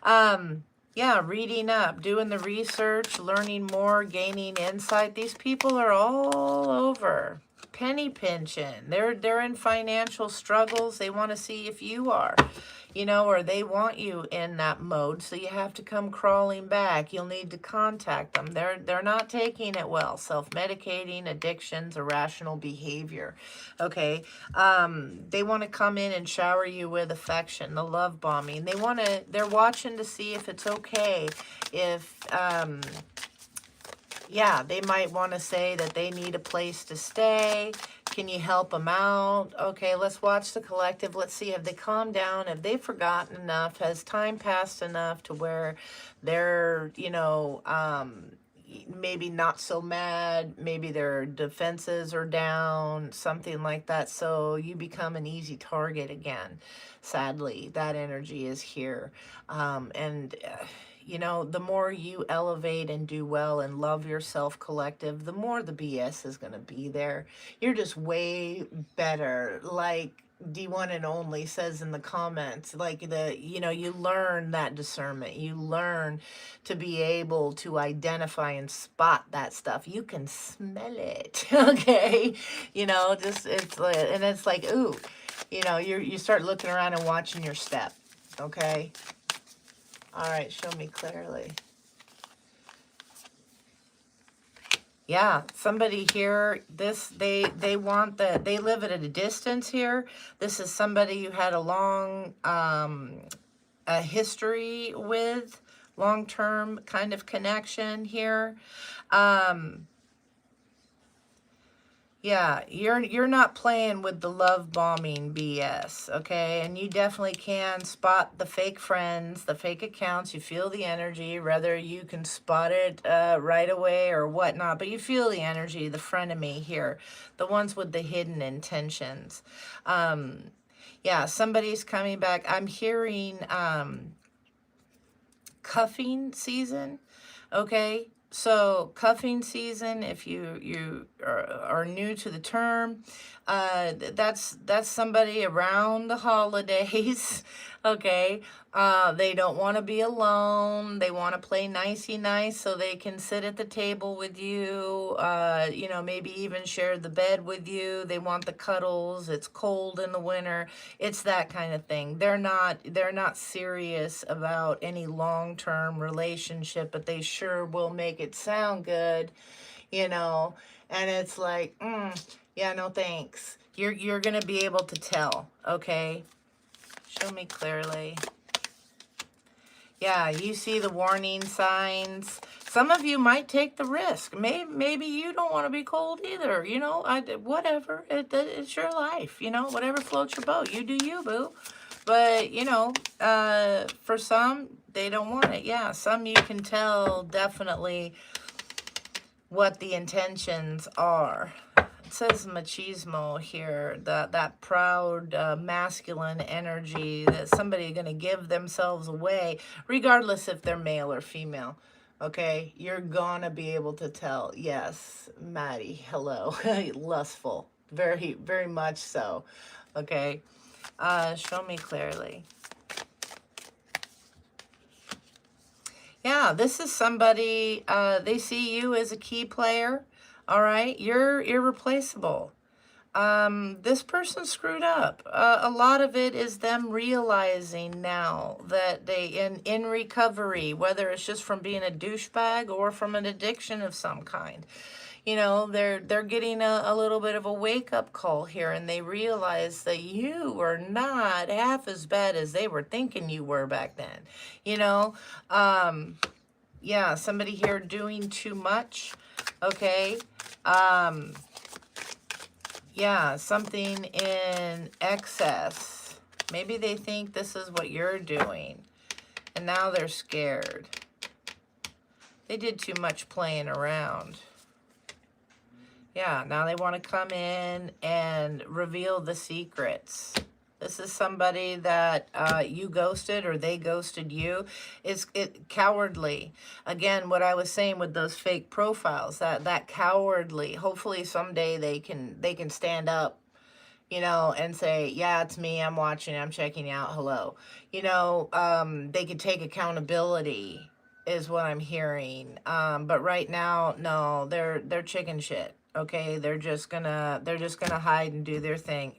[SPEAKER 1] Yeah, reading up, doing the research, learning more, gaining insight. These people are all over. Penny pinching. They're in financial struggles. They want to see if you are, or they want you in that mode. So you have to come crawling back. You'll need to contact them. They're not taking it well. Self-medicating, addictions, irrational behavior. Okay. They want to come in and shower you with affection, the love bombing. They're watching to see if it's okay if yeah, they might want to say that they need a place to stay. Can you help them out? Okay, let's watch the collective. Let's see, have they calmed down? Have they forgotten enough? Has time passed enough to where they're, maybe not so mad? Maybe their defenses are down, something like that. So you become an easy target again. Sadly, that energy is here. The more you elevate and do well and love yourself, collective, the more the BS is going to be there. You're just way better. Like D1 and Only says in the comments, like you learn that discernment. You learn to be able to identify and spot that stuff. You can smell it. Okay. It's like, ooh, you start looking around and watching your step. Okay. All right, show me clearly. Yeah, somebody here, they want that, they live at a distance here. This is somebody you had a long a history with, long-term kind of connection here. Yeah, you're not playing with the love bombing BS, okay? And you definitely can spot the fake friends, the fake accounts. You feel the energy, whether you can spot it right away or whatnot, but you feel the energy, the frenemy here, the ones with the hidden intentions. Yeah, somebody's coming back. I'm hearing cuffing season, okay? So cuffing season, if you are new to the term, that's somebody around the holidays, okay? They don't want to be alone. They want to play nicey nice so they can sit at the table with you, maybe even share the bed with you. They want the cuddles. It's cold in the winter. It's that kind of thing. They're not serious about any long-term relationship, but they sure will make it sound good, and it's like, yeah, no thanks. You're gonna be able to tell, okay? Show me clearly. Yeah, you see the warning signs. Some of you might take the risk. Maybe you don't want to be cold either. Whatever. It's your life. Whatever floats your boat. You do you, boo. But, for some, they don't want it. Yeah, some you can tell definitely what the intentions are. It says machismo here, that proud masculine energy, that somebody going to give themselves away, regardless if they're male or female. Okay, you're going to be able to tell. Yes, Maddie, hello. Lustful, very, very much so. Okay, show me clearly. Yeah, this is somebody, they see you as a key player. All right, you're irreplaceable. This person screwed up. A lot of it is them realizing now that they, in recovery, whether it's just from being a douchebag or from an addiction of some kind, You know, they're getting a little bit of a wake-up call here, and they realize that you are not half as bad as they were thinking you were back then. You know, yeah, somebody here doing too much, okay? Yeah, something in excess. Maybe they think this is what you're doing, and now they're scared. They did too much playing around. Yeah, now they want to come in and reveal the secrets. This is somebody that you ghosted or they ghosted you. It's cowardly. Again, what I was saying with those fake profiles, that cowardly. Hopefully someday they can stand up, you know, and say, yeah, it's me, I'm watching, I'm checking out, hello. You know, they could take accountability is what I'm hearing. But right now, no, they're chicken shit. Okay, they're just gonna hide and do their thing.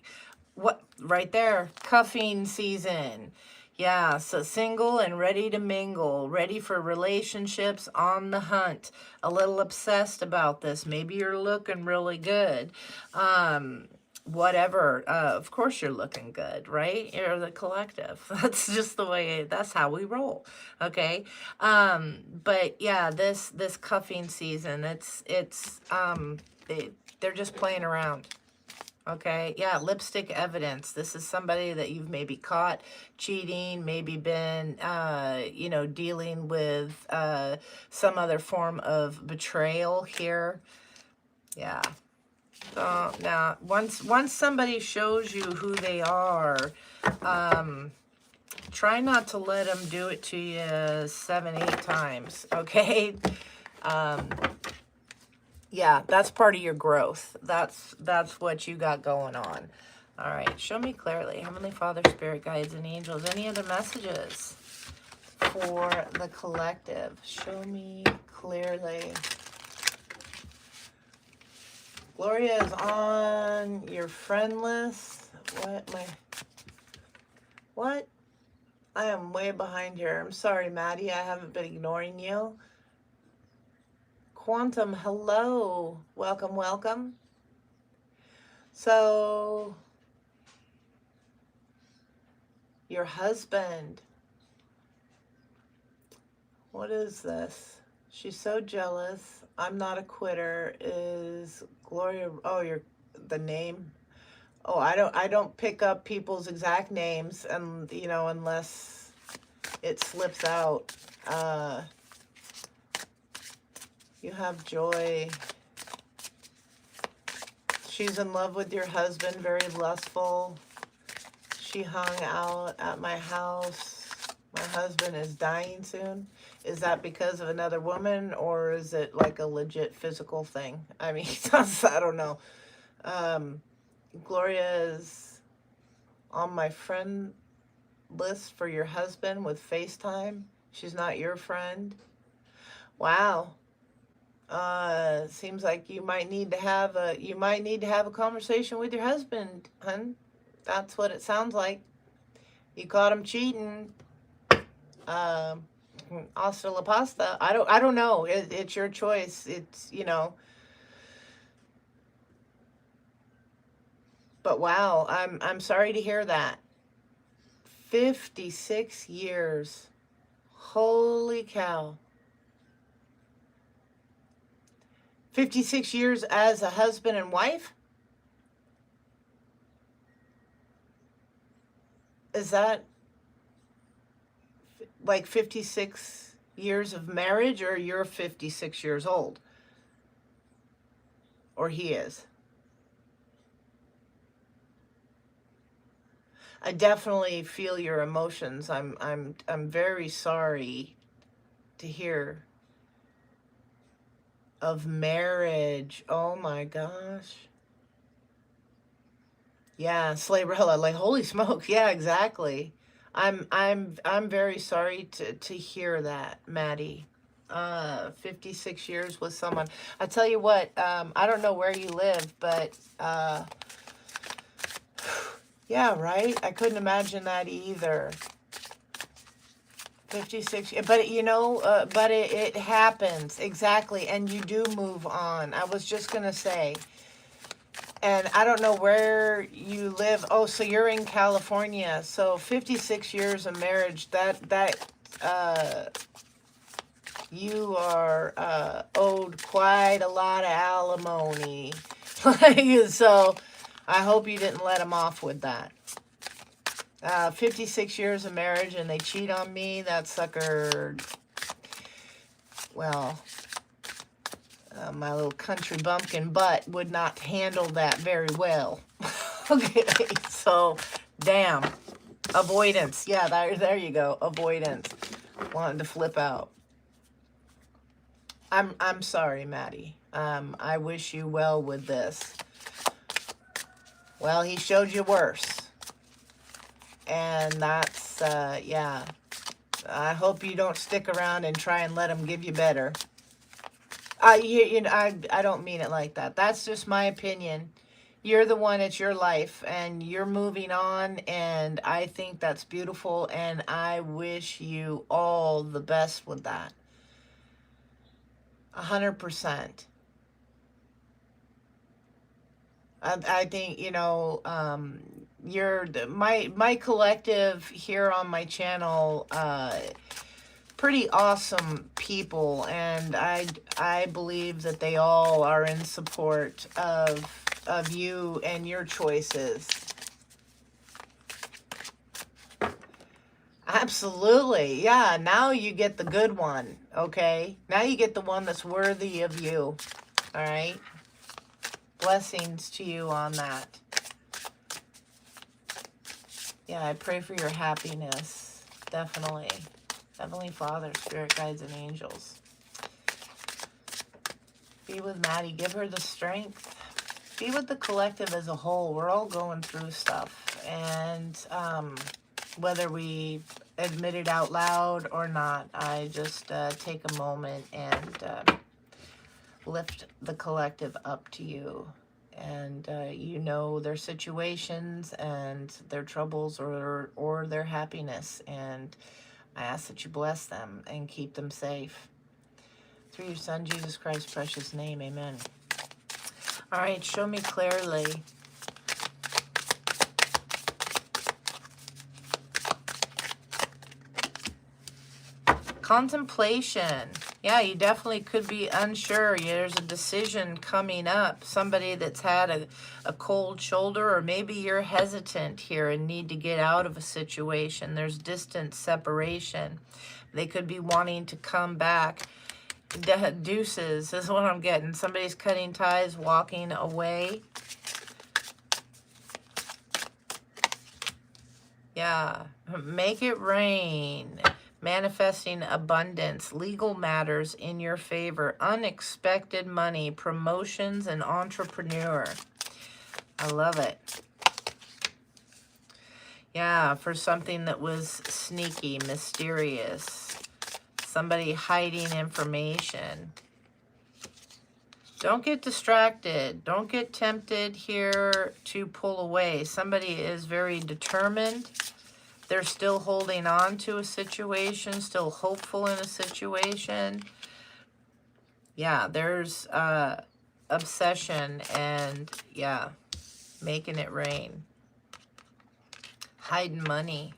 [SPEAKER 1] What, right there, cuffing season. Yeah, so single and ready to mingle, ready for relationships, on the hunt, a little obsessed about this. Maybe you're looking really good. Whatever, of course you're looking good, right? You're the collective. That's just the way, that's how we roll, okay? But yeah, this cuffing season, they're just playing around. Okay, yeah, lipstick evidence. This is somebody that you've maybe caught cheating, maybe been, you know, dealing with some other form of betrayal here. Yeah. So now, once somebody shows you who they are, try not to let them do it to you 7, 8 times, okay? Yeah, that's part of your growth. That's what you got going on. All right, show me clearly. Heavenly Father, Spirit Guides, and Angels. Any other messages for the collective? Show me clearly. Gloria is on your friend list. What? I am way behind here. I'm sorry, Maddie. I haven't been ignoring you. Quantum, hello. Welcome, welcome. So, your husband. What is this? She's so jealous. I'm not a quitter. Is Gloria? Oh, the name. Oh, I don't pick up people's exact names, and you know, unless it slips out. You have joy. She's in love with your husband, very lustful. She hung out at my house. My husband is dying soon. Is that because of another woman, or is it like a legit physical thing? I mean, I don't know. Gloria is on my friend list for your husband with FaceTime. She's not your friend. Wow. Seems like you might need to have a conversation with your husband, hun. That's what it sounds like. You caught him cheating. Hasta la pasta. I don't know. It's your choice. It's, you know. But wow, I'm sorry to hear that. 56 years. Holy cow. 56 years as a husband and wife? Is that like 56 years of marriage, or you're 56 years old? Or he is? I definitely feel your emotions. I'm very sorry to hear of marriage. Oh my gosh. Yeah, Slaybrella, like holy smoke. Yeah, exactly. I'm very sorry to hear that, Maddie. 56 years with someone. I tell you what, I don't know where you live, but yeah, right? I couldn't imagine that either. 56, but you know, but it happens, exactly, and you do move on. I was just gonna say, and I don't know where you live. Oh, so you're in California. So 56 years of marriage, you are owed quite a lot of alimony. So I hope you didn't let him off with that. 56 years of marriage and they cheat on me. That sucker, well, my little country bumpkin butt would not handle that very well. Okay, so damn. Avoidance. Yeah, there you go. Avoidance. Wanting to flip out. I'm sorry, Maddie. I wish you well with this. Well, he showed you worse. And that's, yeah. I hope you don't stick around and try and let him give you better. You know, I don't mean it like that. That's just my opinion. You're the one, it's your life, and you're moving on, and I think that's beautiful, and I wish you all the best with that. 100%. I think, you know, you're my collective here on my channel, pretty awesome people, and I believe that they all are in support of you and your choices. Absolutely. Yeah, now you get the good one, okay? Now you get the one that's worthy of you. All right? Blessings to you on that. Yeah, I pray for your happiness. Definitely. Heavenly Father, Spirit Guides, and Angels. Be with Maddie. Give her the strength. Be with the collective as a whole. We're all going through stuff. And whether we admit it out loud or not, I just take a moment and lift the collective up to you. And you know their situations and their troubles or their happiness. And I ask that you bless them and keep them safe. Through your Son, Jesus Christ's precious name, amen. All right, show me clearly. Contemplation. Yeah, you definitely could be unsure. There's a decision coming up. Somebody that's had a cold shoulder, or maybe you're hesitant here and need to get out of a situation. There's distance, separation. They could be wanting to come back. Deuces is what I'm getting. Somebody's cutting ties, walking away. Yeah, make it rain. Manifesting abundance, legal matters in your favor, unexpected money, promotions, and entrepreneur. I love it. Yeah, for something that was sneaky, mysterious. Somebody hiding information. Don't get distracted. Don't get tempted here to pull away. Somebody is very determined. They're still holding on to a situation, still hopeful in a situation. Yeah, there's obsession and, yeah, making it rain. Hiding money.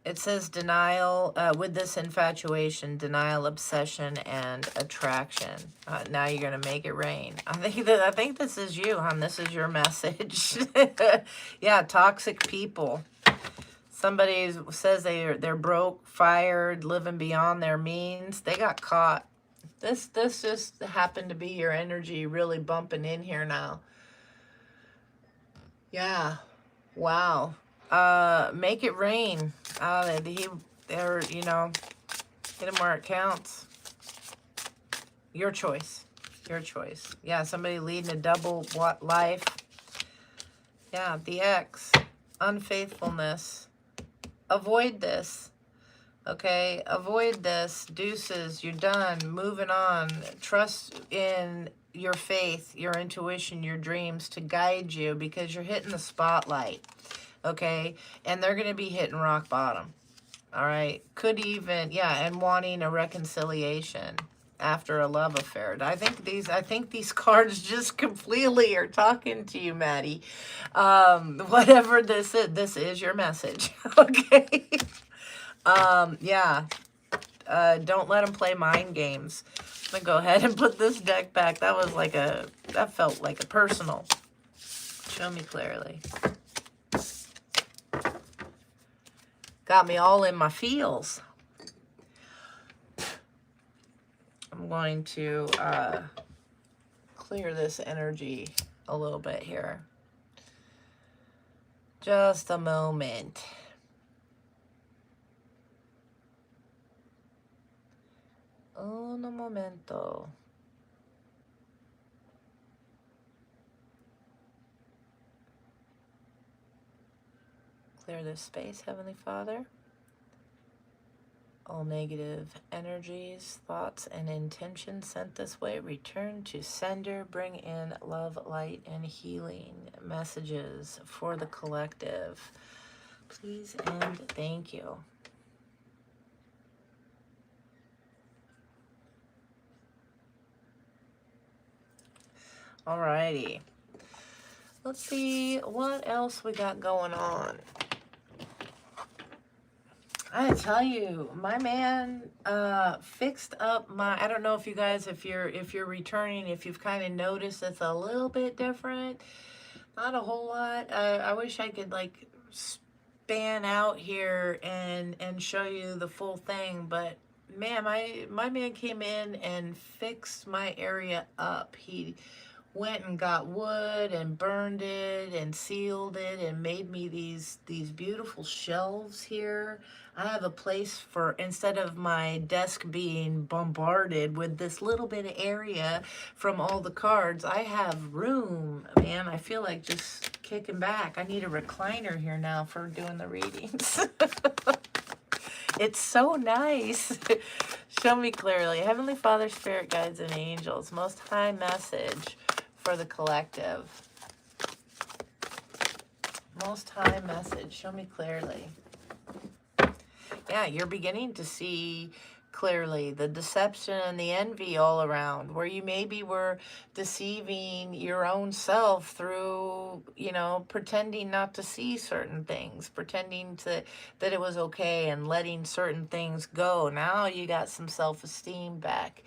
[SPEAKER 1] It says denial, with this infatuation, denial, obsession, and attraction. Now you're going to make it rain. I think this is you, hon. This is your message. Yeah, toxic people. Somebody says they're broke, fired, living beyond their means. They got caught. This just happened to be your energy really bumping in here now. Yeah. Wow. Make it rain. They're, you know, hit them where it counts. Your choice. Your choice. Yeah, somebody leading a double life. Yeah, the ex. Unfaithfulness. Avoid this. Okay, avoid this. Deuces, you're done. Moving on. Trust in your faith, your intuition, your dreams to guide you, because you're hitting the spotlight. okay? And they're going to be hitting rock bottom, all right? Could even, yeah, and wanting a reconciliation after a love affair. I think these cards just completely are talking to you, Maddie. Whatever this is your message, okay? Yeah. Don't let them play mind games. I'm gonna go ahead and put this deck back. That felt like a personal. Show me clearly. Got me all in my feels. I'm going to clear this energy a little bit here. Just a moment. Un momento. Clear this space, Heavenly Father. All negative energies, thoughts, and intentions sent this way return to sender. Bring in love, light, and healing messages for the collective. Please and thank you. Alrighty. Let's see what else we got going on. I tell you, my man fixed up my, I don't know if you guys, if you're returning, if you've kind of noticed it's a little bit different. Not a whole lot. I wish I could like span out here and show you the full thing, but man, my man came in and fixed my area up. He went and got wood and burned it and sealed it and made me these beautiful shelves here. I have a place for, instead of my desk being bombarded with this little bit of area from all the cards, I have room, man. I feel like just kicking back. I need a recliner here now for doing the readings. It's so nice. Show me clearly. Heavenly Father, Spirit Guides, and Angels, Most High message for the collective. Most High message. Show me clearly. Yeah, you're beginning to see clearly the deception and the envy all around, where you maybe were deceiving your own self through, you know, pretending not to see certain things, pretending that it was okay and letting certain things go. Now you got some self-esteem back.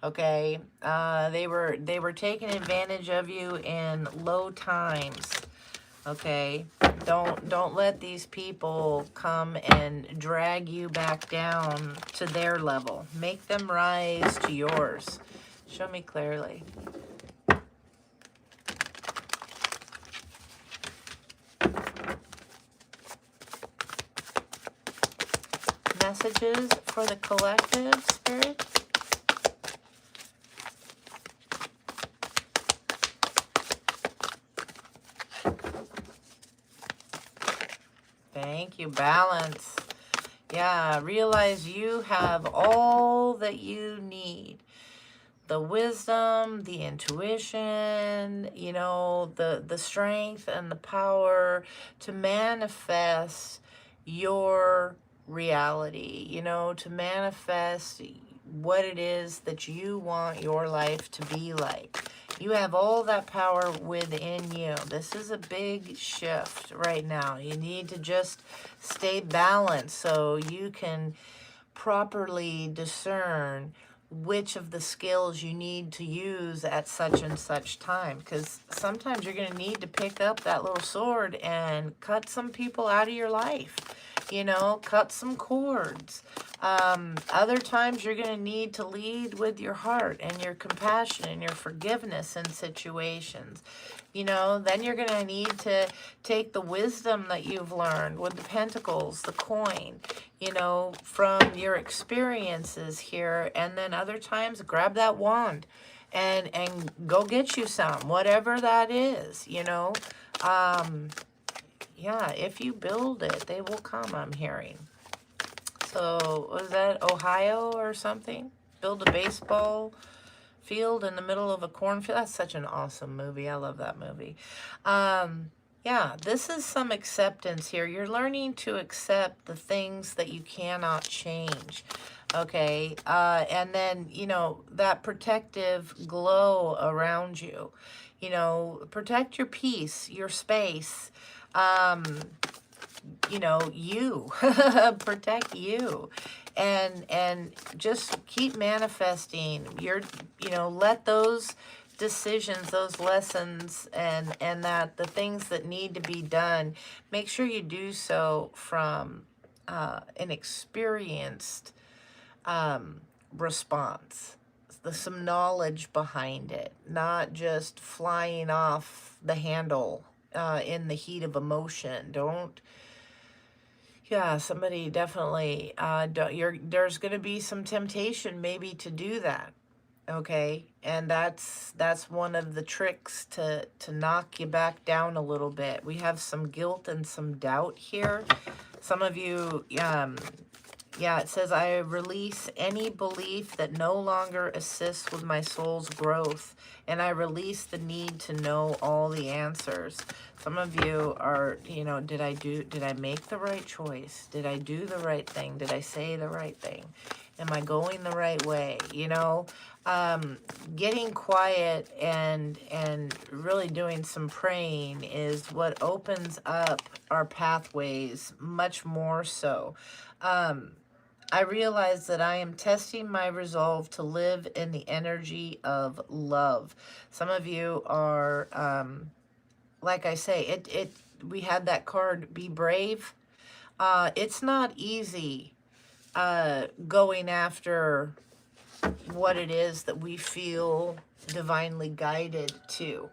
[SPEAKER 1] Okay, they were taking advantage of you in low times. Okay, don't let these people come and drag you back down to their level. Make them rise to yours. Show me clearly. Messages for the collective, Spirit. Thank you, balance. Yeah, realize you have all that you need. The wisdom, the intuition, you know, the strength and the power to manifest your reality, you know, to manifest what it is that you want your life to be like. You have all that power within you. This is a big shift right now. You need to just stay balanced so you can properly discern which of the skills you need to use at such and such time. Because sometimes you're going to need to pick up that little sword and cut some people out of your life. You know, cut some cords. Other times you're going to need to lead with your heart and your compassion and your forgiveness in situations. You know, then you're going to need to take the wisdom that you've learned with the pentacles, the coin, you know, from your experiences here. And then other times grab that wand and go get you some, whatever that is, you know. Yeah, if you build it, they will come, I'm hearing. So, was that Ohio or something? Build a baseball field in the middle of a cornfield. That's such an awesome movie. I love that movie. Yeah, this is some acceptance here. You're learning to accept the things that you cannot change. Okay. And then, you know, that protective glow around you. You know, protect your peace, your space. Um, you know, you. Protect you. And just keep manifesting your, you know, let those decisions, those lessons, and that the things that need to be done, make sure you do so from an experienced response, some knowledge behind it, not just flying off the handle in the heat of emotion. Don't. Yeah, somebody definitely. There's going to be some temptation, maybe, to do that. Okay, and that's one of the tricks to knock you back down a little bit. We have some guilt and some doubt here. Some of you, yeah, it says, I release any belief that no longer assists with my soul's growth, and I release the need to know all the answers. Some of you are, you know, did I make the right choice? Did I do the right thing? Did I say the right thing? Am I going the right way? You know, getting quiet and really doing some praying is what opens up our pathways much more so. I realize that I am testing my resolve to live in the energy of love. Some of you are, like I say, we had that card, be brave. It's not easy going after what it is that we feel divinely guided to.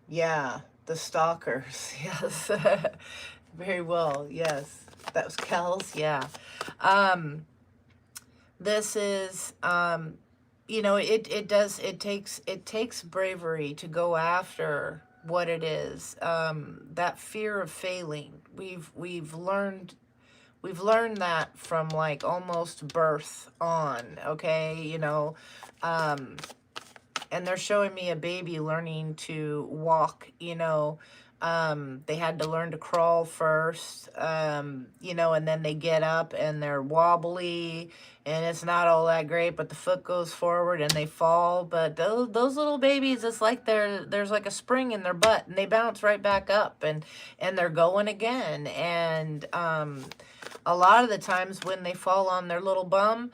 [SPEAKER 1] Yeah, the stalkers. Yes. Very well. Yes. That was Kel's. Yeah. This is, you know, it takes bravery to go after what it is. That fear of failing. We've learned that from like almost birth on, okay? You know, and they're showing me a baby learning to walk, you know. They had to learn to crawl first, you know, and then they get up and they're wobbly and it's not all that great, but the foot goes forward and they fall. But those little babies, it's like there's like a spring in their butt and they bounce right back up and they're going again. And a lot of the times when they fall on their little bum,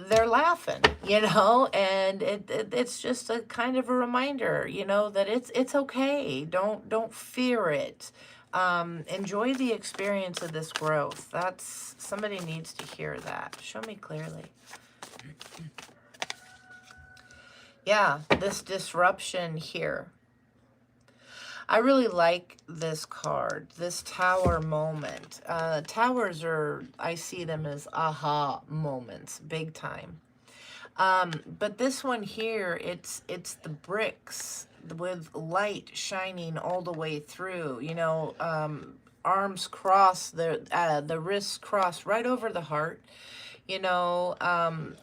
[SPEAKER 1] they're laughing, you know, and it's just a kind of a reminder, you know, that it's okay. Don't fear it. Enjoy the experience of this growth. That's, somebody needs to hear that. Show me clearly. Yeah, this disruption here. I really like this card, this tower moment. Towers are, I see them as aha moments, big time. But this one here, it's the bricks with light shining all the way through, you know, arms cross, the wrists cross right over the heart, you know,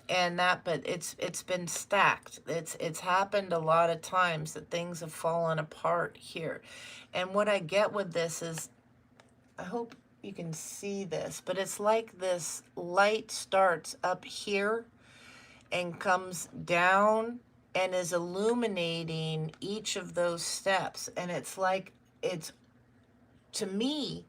[SPEAKER 1] and that, but it's been stacked. It's happened a lot of times that things have fallen apart here. And what I get with this is, I hope you can see this, but it's like this light starts up here and comes down and is illuminating each of those steps. And it's like, it's, to me,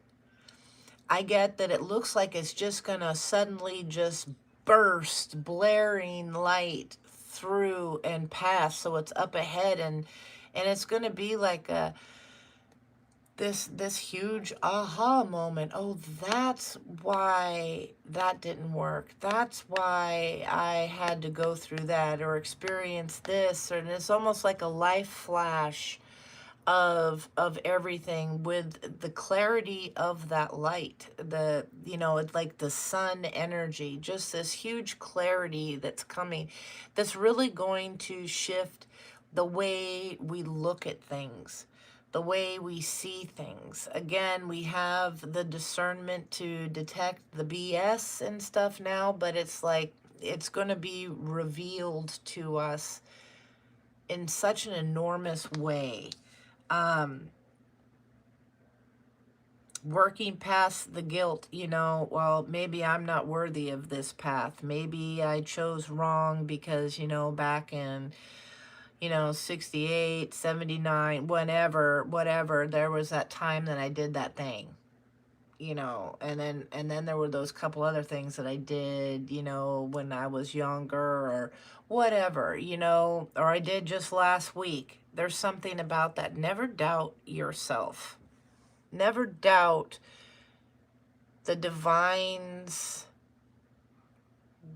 [SPEAKER 1] I get that it looks like it's just gonna suddenly just burst blaring light through and pass. So it's up ahead and it's gonna be like a this huge aha moment. Oh, that's why that didn't work. That's why I had to go through that or experience this. And it's almost like a life flash of everything with the clarity of that light. The, you know, it's like the sun energy, just this huge clarity that's coming, that's really going to shift the way we look at things, the way we see things. Again, we have the discernment to detect the BS and stuff now, but it's like, it's going to be revealed to us in such an enormous way. Working past the guilt, you know, well, maybe I'm not worthy of this path. Maybe I chose wrong because, you know, back in, you know, 68, 79, whatever, there was that time that I did that thing, you know, and then there were those couple other things that I did, you know, when I was younger or whatever, you know, or I did just last week. There's something about that. Never doubt yourself. Never doubt the divine's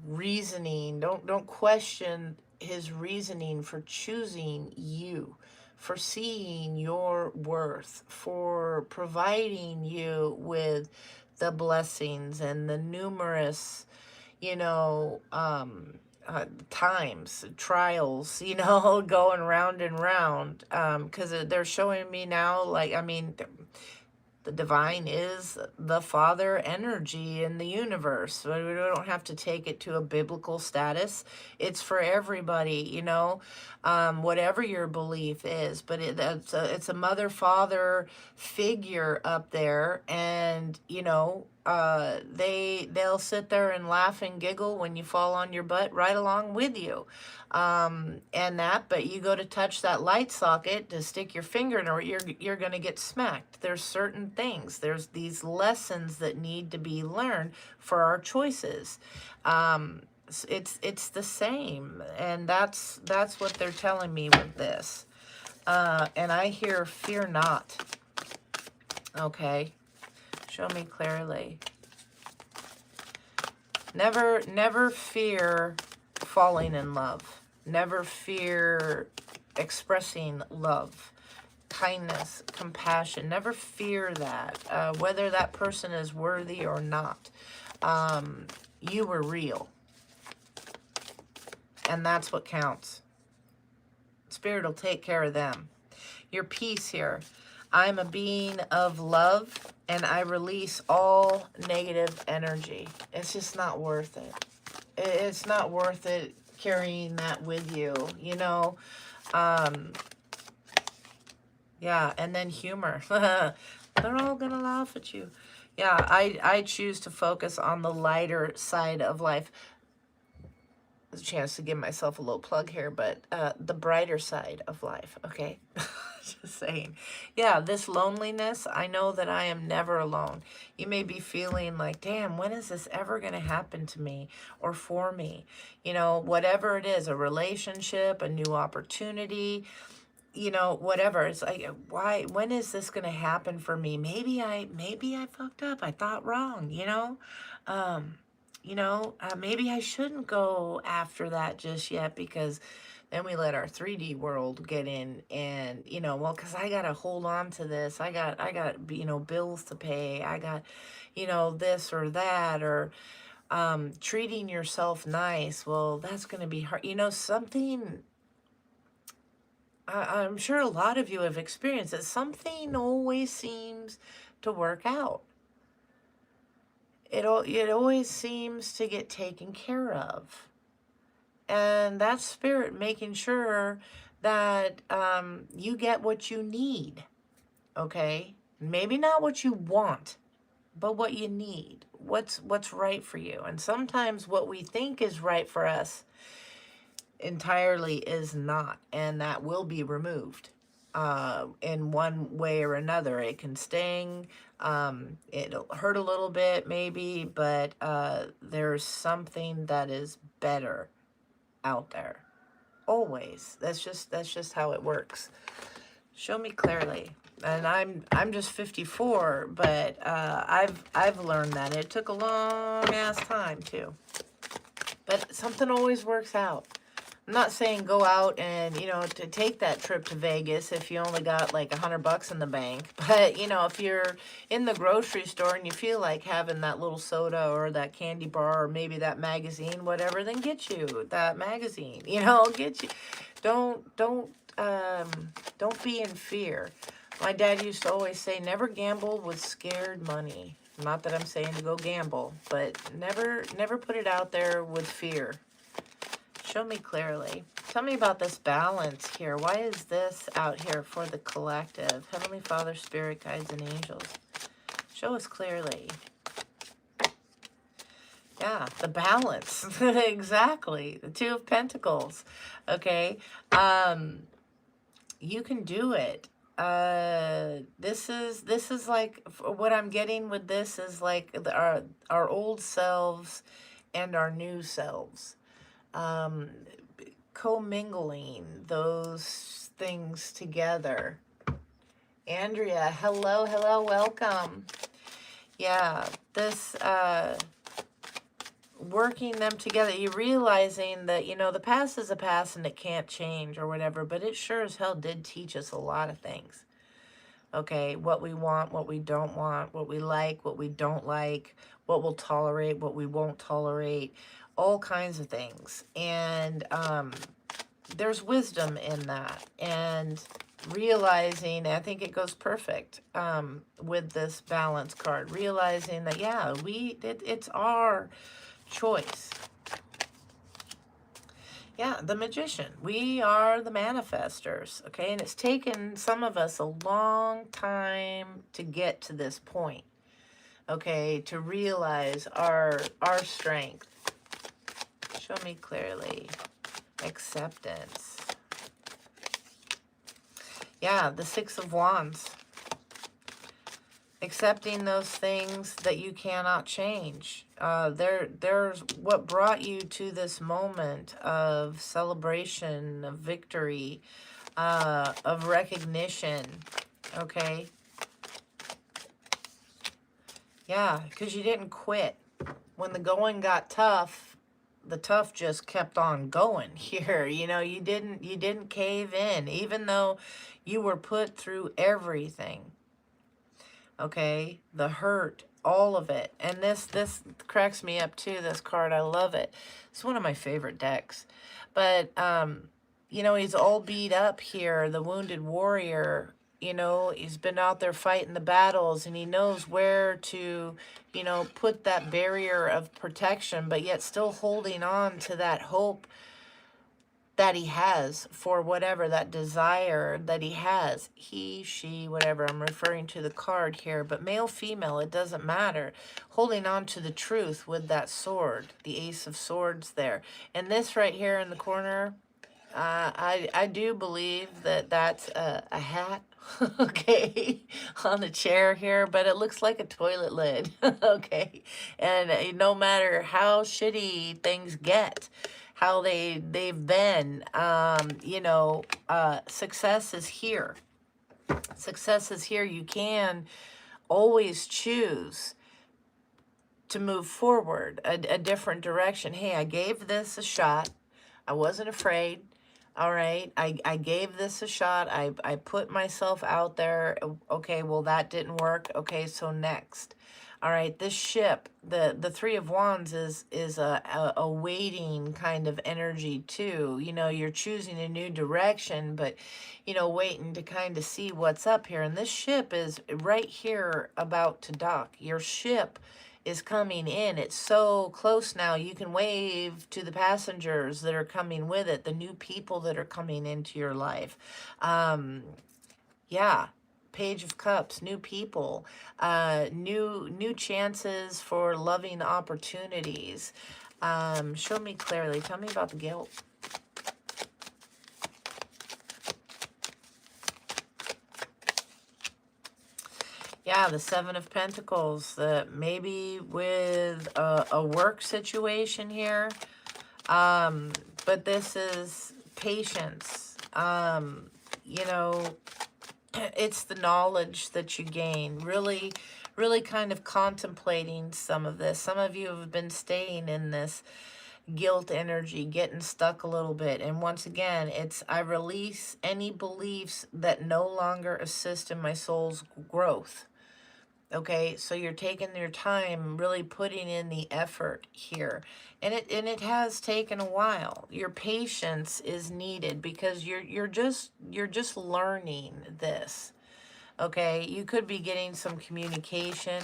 [SPEAKER 1] reasoning. Don't question his reasoning for choosing you, for seeing your worth, for providing you with the blessings and the numerous, you know, times, trials, you know, going round and round. Because they're showing me now, like, I mean, the divine is the father energy in the universe. We don't have to take it to a biblical status. It's for everybody, you know, whatever your belief is. But it's a mother father figure up there, and you know, they'll sit there and laugh and giggle when you fall on your butt right along with you. But you go to touch that light socket to stick your finger in it, you're going to get smacked. There's certain things. There's these lessons that need to be learned for our choices. It's the same, and that's what they're telling me with this. And I hear fear not. Okay, show me clearly. Never fear falling in love. Never fear expressing love, kindness, compassion. Never fear that, whether that person is worthy or not. You were real. And that's what counts. Spirit will take care of them. Your peace here. I'm a being of love, and I release all negative energy. It's just not worth it. It's not worth it carrying that with you, you know. Yeah, and then humor. They're all gonna laugh at you. Yeah, I choose to focus on the lighter side of life. There's a chance to give myself a little plug here, but the brighter side of life, okay? Just saying. Yeah, this loneliness, I know that I am never alone. You may be feeling like, damn, when is this ever going to happen to me or for me? You know, whatever it is, a relationship, a new opportunity, you know, whatever. It's like, when is this going to happen for me? Maybe I fucked up. I thought wrong, you know? Maybe I shouldn't go after that just yet, because then we let our 3D world get in, and, you know, well, because I got to hold on to this. I got, you know, bills to pay. I got, you know, this or that, or treating yourself nice. Well, that's going to be hard. You know, something, I'm sure a lot of you have experienced it. Something always seems to work out. It always seems to get taken care of. And that's spirit making sure that you get what you need, okay? Maybe not what you want, but what you need, what's right for you. And sometimes what we think is right for us entirely is not, and that will be removed in one way or another. It can sting, it'll hurt a little bit maybe, but there's something that is better out there. Always. That's just how it works. Show me clearly. And I'm just 54, but I've learned that. It took a long ass time too. But something always works out. I'm not saying go out and, you know, to take that trip to Vegas if you only got like $100 in the bank. But, you know, if you're in the grocery store and you feel like having that little soda or that candy bar or maybe that magazine, whatever, then get you that magazine, you know, get you. Don't be in fear. My dad used to always say, never gamble with scared money. Not that I'm saying to go gamble, but never put it out there with fear. Show me clearly. Tell me about this balance here. Why is this out here for the collective? Heavenly Father, Spirit, Guides, and Angels. Show us clearly. Yeah, the balance. Exactly. The Two of Pentacles. Okay. You can do it. This is like, what I'm getting with this is like our old selves and our new selves. Commingling those things together. Andrea, hello, hello, welcome. Yeah, this, working them together, you realizing that, you know, the past is a past and it can't change or whatever, but it sure as hell did teach us a lot of things. Okay, what we want, what we don't want, what we like, what we don't like, what we'll tolerate, what we won't tolerate, all kinds of things. And there's wisdom in that. And realizing, I think it goes perfect with this balance card, realizing that, yeah, it's our choice. Yeah, the Magician. We are the manifestors, okay? And it's taken some of us a long time to get to this point, okay? To realize our strength. Show me clearly. Acceptance. Yeah, the Six of Wands. Accepting those things that you cannot change. There's what brought you to this moment of celebration, of victory, of recognition, okay? Yeah, because you didn't quit. When the going got tough, the tough just kept on going here. You know, you didn't cave in, even though you were put through everything. Okay, the hurt, all of it. And this cracks me up too, this card. I love it. It's one of my favorite decks. But you know, he's all beat up here, the wounded warrior. You know, he's been out there fighting the battles, and he knows where to, you know, put that barrier of protection, but yet still holding on to that hope that he has for whatever, that desire that he has. He, she, whatever. I'm referring to the card here, but male, female, it doesn't matter. Holding on to the truth with that sword, the Ace of Swords there. And this right here in the corner, I do believe that that's a hat, okay, on the chair here, but it looks like a toilet lid, okay? And no matter how shitty things get, how they've been, you know, success is here. Success is here. You can always choose to move forward, a different direction. Hey, I gave this a shot. I wasn't afraid. All right, I gave this a shot. I put myself out there. Okay, well, that didn't work. Okay, so next. All right, this ship, the Three of Wands is a waiting kind of energy too. You know, you're choosing a new direction, but, you know, waiting to kind of see what's up here. And this ship is right here about to dock. Your ship is coming in. It's so close now. You can wave to the passengers that are coming with it, the new people that are coming into your life. Yeah. Page of Cups, new people, new chances for loving opportunities. Show me clearly. Tell me about the guilt. Yeah, the Seven of Pentacles, maybe with a work situation here. But this is patience. You know, it's the knowledge that you gain. Really, really kind of contemplating some of this. Some of you have been staying in this guilt energy, getting stuck a little bit. And once again, it's I release any beliefs that no longer assist in my soul's growth. Okay, so you're taking your time, really putting in the effort here. And it has taken a while. Your patience is needed because you're just learning this. Okay, you could be getting some communication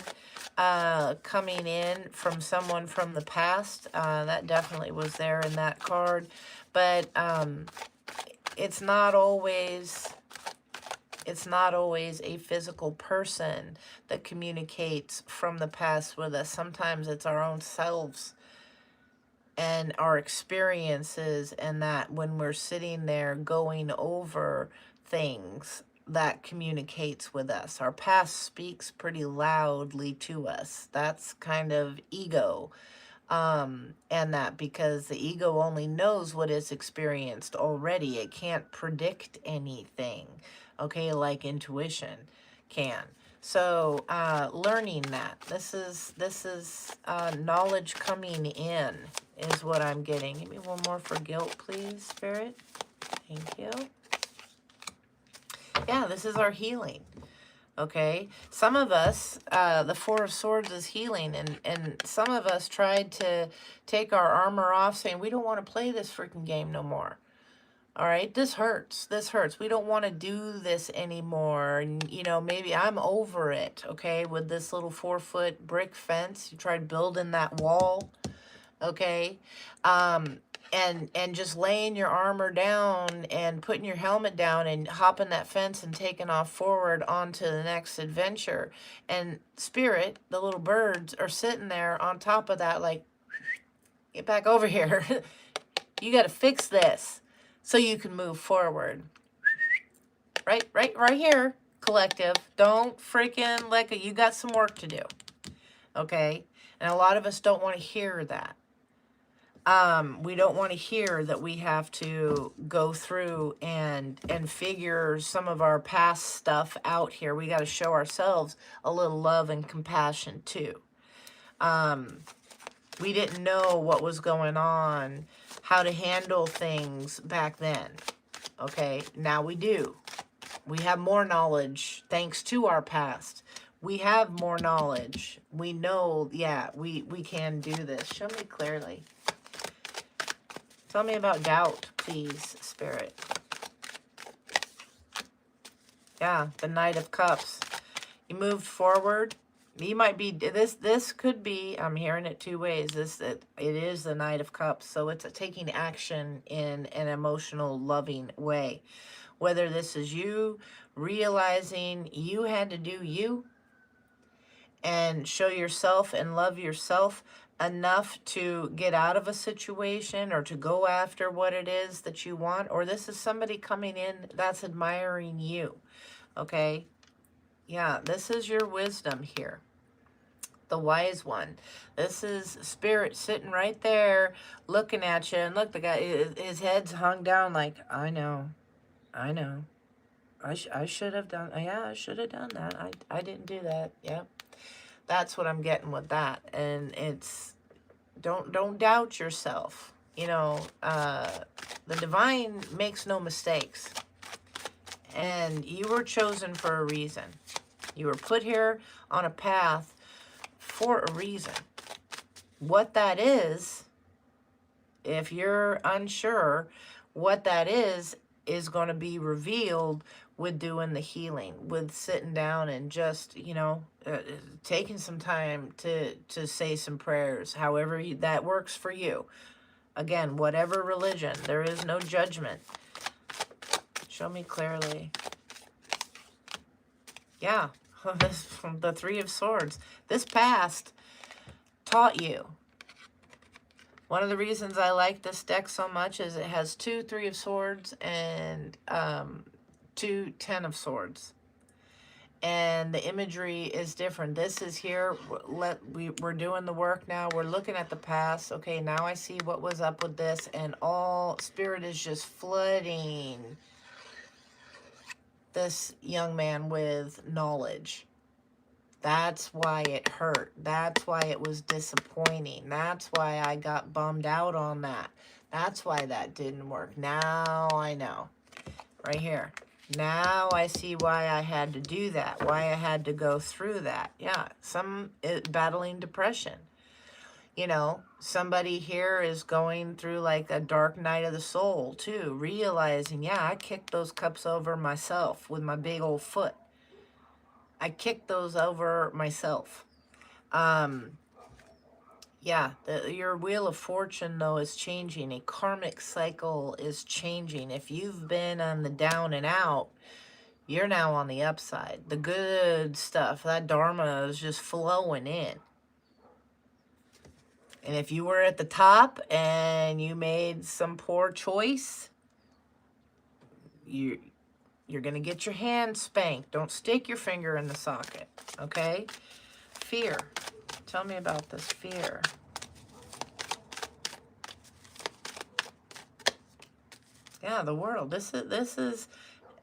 [SPEAKER 1] coming in from someone from the past. That definitely was there in that card. But it's not always a physical person that communicates from the past with us. Sometimes it's our own selves and our experiences, and that when we're sitting there going over things, that communicates with us. Our past speaks pretty loudly to us. That's kind of ego. And that because the ego only knows what it's experienced already. It can't predict anything, okay, like intuition can. So learning that. This is knowledge coming in is what I'm getting. Give me one more for guilt, please, Spirit. Thank you. Yeah, this is our healing. Okay, some of us, the Four of Swords is healing, and some of us tried to take our armor off saying, we don't want to play this freaking game no more. All right, this hurts. This hurts. We don't want to do this anymore. And, you know, maybe I'm over it, okay, with this little 4-foot brick fence. You tried building that wall, okay? And just laying your armor down and putting your helmet down and hopping that fence and taking off forward onto the next adventure. And Spirit, the little birds, are sitting there on top of that like, get back over here. You got to fix this so you can move forward. Right here, collective. Don't freaking let go. You got some work to do. Okay? And a lot of us don't want to hear that. We don't want to hear that we have to go through and figure some of our past stuff out here. We got to show ourselves a little love and compassion too. We didn't know what was going on, how to handle things back then. Okay, now we do. We have more knowledge thanks to our past. We have more knowledge. We know, yeah, we can do this. Show me clearly. Tell me about doubt, please, Spirit. Yeah, the Knight of Cups. You moved forward. You might be, this could be, I'm hearing it two ways. It is the Knight of Cups, so it's taking action in an emotional, loving way. Whether this is you realizing you had to do you and show yourself and love yourself enough to get out of a situation or to go after what it is that you want, or this is somebody coming in that's admiring you, okay? Yeah, this is your wisdom here, the wise one. This is Spirit sitting right there looking at you, and look, the guy, his head's hung down like, I know, I should have done, yeah, I should have done that, I didn't do that, yep. That's what I'm getting with that. And it's, don't doubt yourself. You know, the divine makes no mistakes. And you were chosen for a reason. You were put here on a path for a reason. What that is, if you're unsure what that is going to be revealed with doing the healing, with sitting down and just, you know, taking some time to say some prayers, however that works for you. Again, whatever religion, there is no judgment. Show me clearly. Yeah, this, the Three of Swords. This past taught you. One of the reasons I like this deck so much is it has 2 Three of Swords and 2 Ten of Swords. And the imagery is different. This is here, we're doing the work now. We're looking at the past. Okay, now I see what was up with this, and all Spirit is just flooding this young man with knowledge. That's why it hurt. That's why it was disappointing. That's why I got bummed out on that. That's why that didn't work. Now I know. Right here. Now I see why I had to do that. Why I had to go through that. Yeah, battling depression. You know, somebody here is going through like a dark night of the soul too. Realizing, yeah, I kicked those cups over myself with my big old foot. I kicked those over myself. Yeah, your wheel of fortune, though, is changing. A karmic cycle is changing. If you've been on the down and out, you're now on the upside. The good stuff, that dharma is just flowing in. And if you were at the top and you made some poor choice, you're going to get your hand spanked. Don't stick your finger in the socket, okay? Fear. Tell me about this fear. Yeah, the world. This is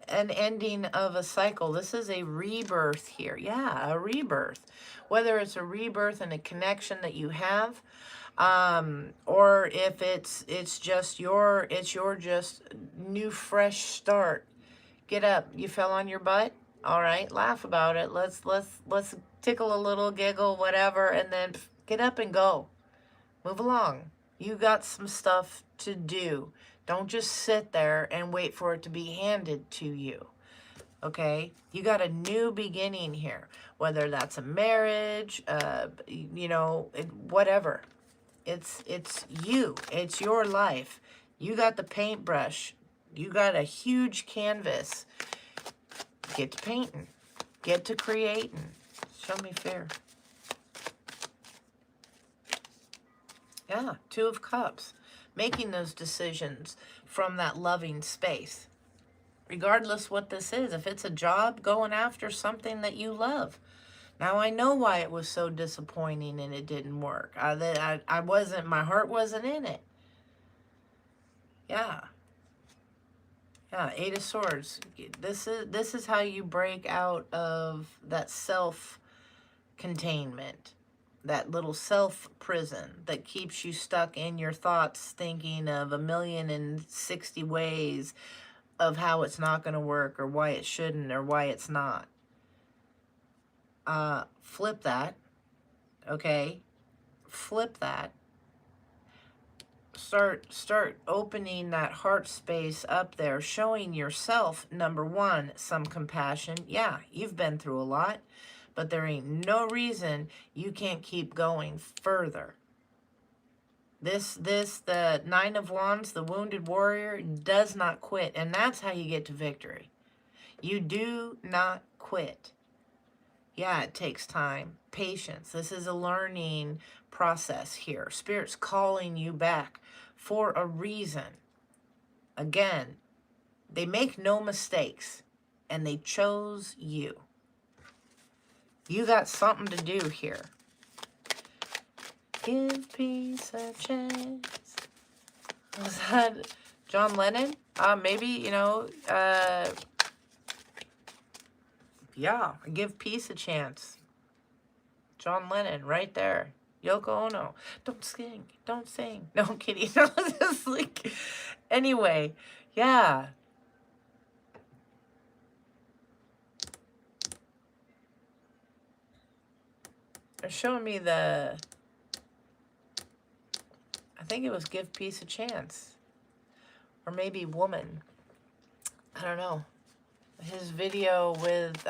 [SPEAKER 1] an ending of a cycle. This is a rebirth here. Yeah, a rebirth. Whether it's a rebirth in a connection that you have, or if it's just your just new fresh start. Get up. You fell on your butt. All right, laugh about it. Let's tickle a little, giggle, whatever, and then get up and go. Move along. You got some stuff to do. Don't just sit there and wait for it to be handed to you. Okay? You got a new beginning here. Whether that's a marriage, you know, whatever. It's you. It's your life. You got the paintbrush. You got a huge canvas. Get to painting. Get to creating. Show me fear. Yeah, Two of Cups. Making those decisions from that loving space. Regardless what this is. If it's a job, going after something that you love. Now I know why it was so disappointing and it didn't work. I wasn't, my heart wasn't in it. Yeah. Yeah, Eight of Swords. This is how you break out of that self-containment. That little self-prison that keeps you stuck in your thoughts thinking of 1,060 ways of how it's not going to work or why it shouldn't or why it's not. Flip that, okay? Flip that. Start opening that heart space up there, showing yourself, number one, some compassion. Yeah, you've been through a lot, but there ain't no reason you can't keep going further. The Nine of Wands, the wounded warrior, does not quit, and that's how you get to victory. You do not quit. Yeah, it takes time, patience. This is a learning process here. Spirit's calling you back for a reason. Again, they make no mistakes, and they chose you. You got something to do here. Give peace a chance. Was that John Lennon? Maybe, you know, yeah, give peace a chance. John Lennon, right there. Yoko Ono. Don't sing. Don't sing. No, I'm kidding. Just like, anyway, yeah. They're showing me I think it was give peace a chance. Or maybe woman. I don't know. His video with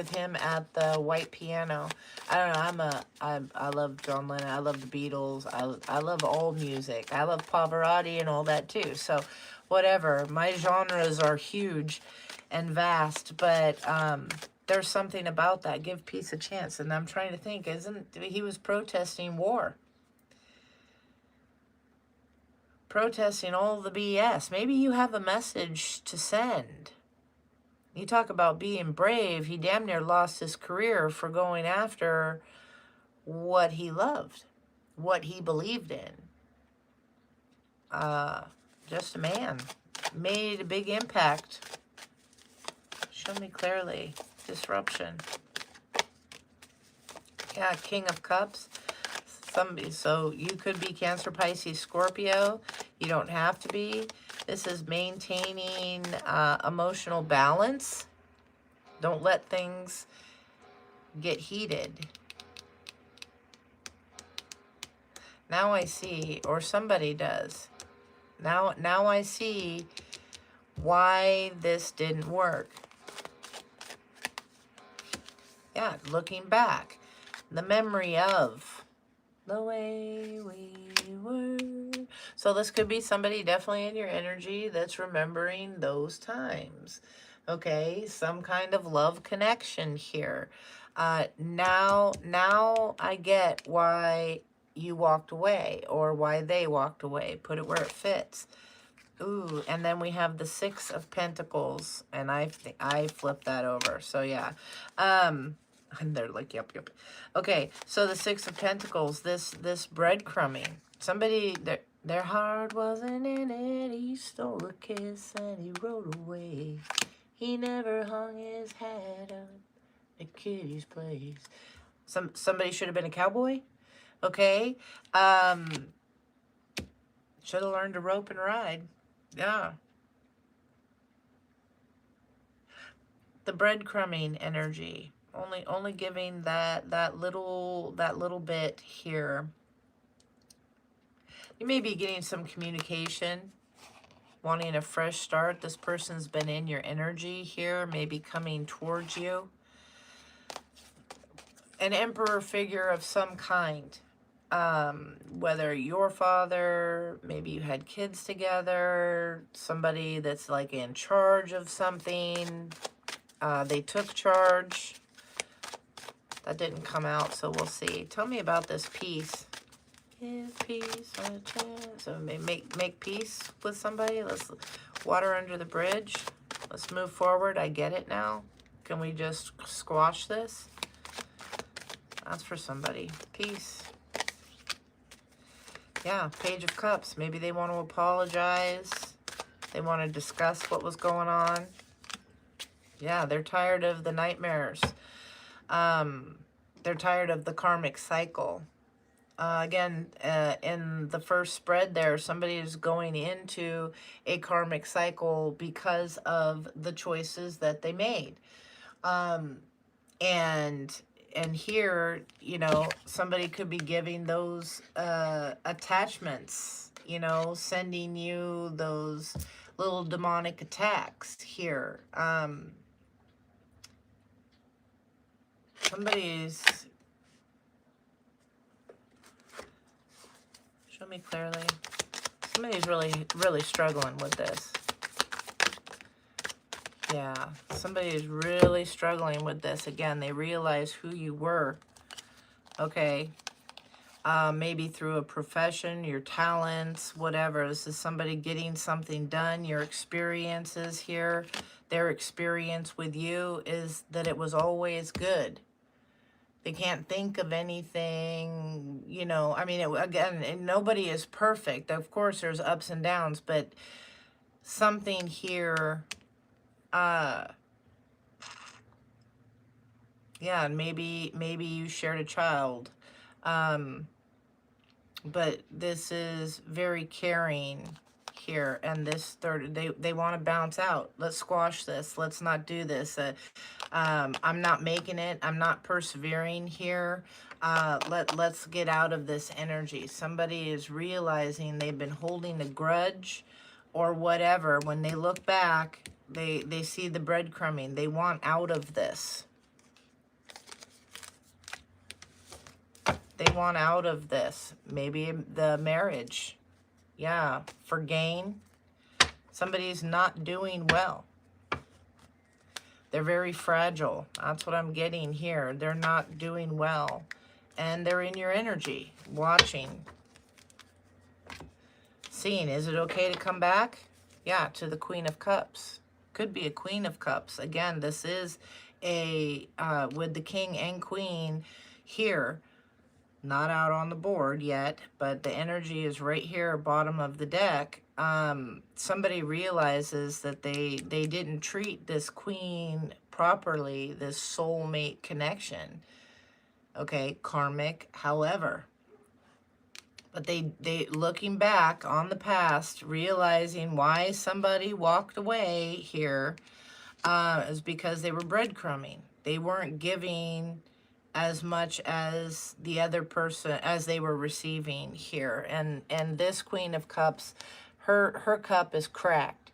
[SPEAKER 1] him at the white piano. I don't know. I love John Lennon. I love the Beatles. I love all music. I love Pavarotti and all that too. So whatever. My genres are huge and vast, but there's something about that. Give peace a chance. And I'm trying to think, he was protesting war. Protesting all the BS. Maybe you have a message to send. You talk about being brave. He damn near lost his career for going after what he loved, what he believed in. Just a man. Made a big impact. Show me clearly. Disruption. Yeah, King of Cups. So you could be Cancer, Pisces, Scorpio. You don't have to be. This is maintaining emotional balance. Don't let things get heated. Now I see, or somebody does. Now I see why this didn't work. Yeah, looking back. The memory of the way we were. So this could be somebody definitely in your energy that's remembering those times. Okay, some kind of love connection here. Now I get why you walked away or why they walked away. Put it where it fits. Ooh, and then we have the Six of Pentacles, and I flipped that over. So yeah, and they're like, yep. Okay, so the Six of Pentacles, this breadcrumbing. Somebody, their heart wasn't in it. He stole a kiss and he rode away. He never hung his hat up at Kitty's place. Somebody should have been a cowboy. Okay, should have learned to rope and ride. Yeah. The breadcrumbing energy. Only giving that little bit here. You may be getting some communication, wanting a fresh start. This person's been in your energy here, maybe coming towards you. An emperor figure of some kind. Whether your father, maybe you had kids together, somebody that's like in charge of something. They took charge. That didn't come out, so we'll see. Tell me about this peace. Give peace a chance. So make peace with somebody. Let's water under the bridge. Let's move forward. I get it now. Can we just squash this? That's for somebody. Peace. Yeah, Page of Cups. Maybe they want to apologize. They want to discuss what was going on. Yeah, they're tired of the nightmares. They're tired of the karmic cycle. Again, in the first spread there, somebody is going into a karmic cycle because of the choices that they made. And here, you know, somebody could be giving those attachments, you know, sending you those little demonic attacks here. Somebody's... Show me clearly. Somebody's really struggling with this. Yeah, somebody is really struggling with this. Again, they realize who you were. Okay. Maybe through a profession, your talents, whatever. This is somebody getting something done. Your experiences here, their experience with you is that it was always good. They can't think of anything, you know. I mean, again, nobody is perfect. Of course, there's ups and downs, but something here, yeah, and maybe you shared a child, but this is very caring here, and this third, they want to bounce out. Let's squash this. Let's not do this. I'm not making it. I'm not persevering here. Let's get out of this energy. Somebody is realizing they've been holding a grudge or whatever. When they look back, they see the breadcrumbing. They want out of this. They want out of this. Maybe the marriage. Yeah, for gain. Somebody's not doing well. They're very fragile. That's what I'm getting here. They're not doing well. And they're in your energy, watching. Seeing, is it okay to come back? Yeah, to the Queen of Cups. Could be a Queen of Cups. Again, this is a, with the King and Queen here. Not out on the board yet, but the energy is right here, bottom of the deck. Somebody realizes that they didn't treat this queen properly, this soulmate connection. Okay, karmic, however. But they looking back on the past, realizing why somebody walked away here, is because they were breadcrumbing. They weren't giving as much as the other person, as they were receiving here. And this Queen of Cups, her cup is cracked.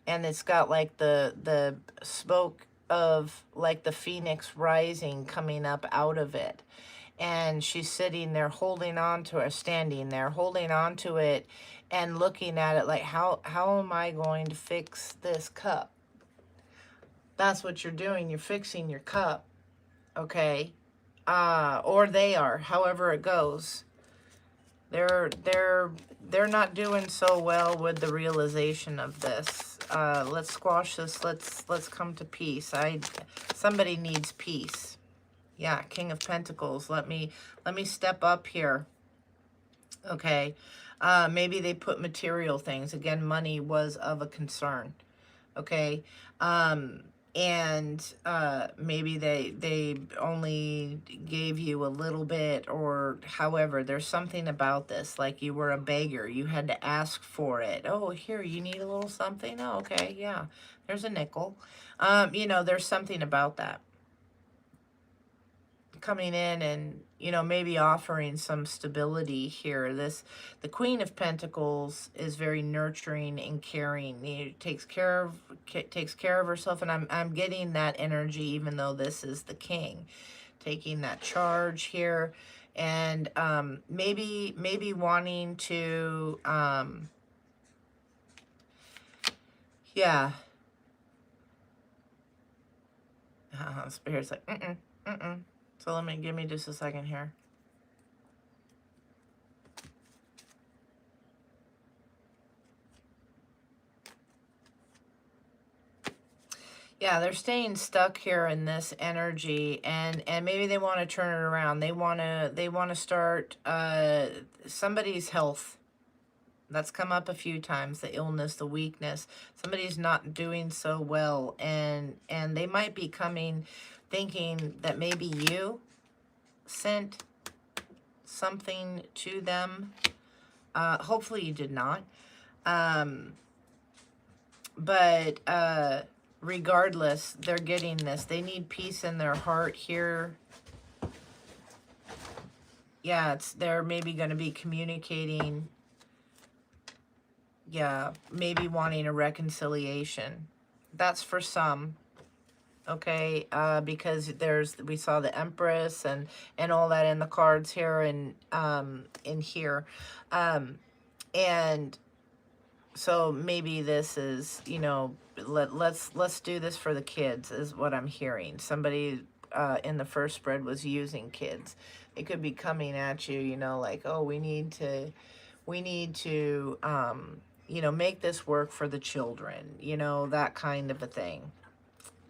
[SPEAKER 1] And it's got like the smoke of like the phoenix rising coming up out of it. And she's sitting there holding on to it, standing there holding on to it and looking at it like, how am I going to fix this cup? That's what you're doing. You're fixing your cup, okay? Or they are, however it goes. They're not doing so well with the realization of this. Let's squash this. Let's come to peace. Somebody needs peace. Yeah, King of Pentacles. Let me step up here. Okay. Maybe they put material things. Again, money was of a concern. Okay. And maybe they only gave you a little bit, or however, there's something about this, like you were a beggar, you had to ask for it. Oh, here, you need a little something. Oh, okay, yeah, there's a nickel. You know, there's something about that coming in, and you know, maybe offering some stability here. The Queen of Pentacles is very nurturing and caring. Takes care of herself, and I'm getting that energy, even though this is the King taking that charge here. And maybe wanting to yeah, Spirit's like So give me just a second here. Yeah, they're staying stuck here in this energy, and maybe they want to turn it around. They want to start somebody's health. That's come up a few times, the illness, the weakness. Somebody's not doing so well, and they might be thinking that maybe you sent something to them. Hopefully you did not. But regardless, they're getting this. They need peace in their heart here. Yeah, they're maybe going to be communicating. Yeah, maybe wanting a reconciliation. That's for some. Okay, because we saw the Empress and all that in the cards here and in here, and so maybe this is, you know, let's do this for the kids is what I'm hearing. Somebody in the first spread was using kids. It could be coming at you, you know, like, oh, we need to you know, make this work for the children, you know, that kind of a thing.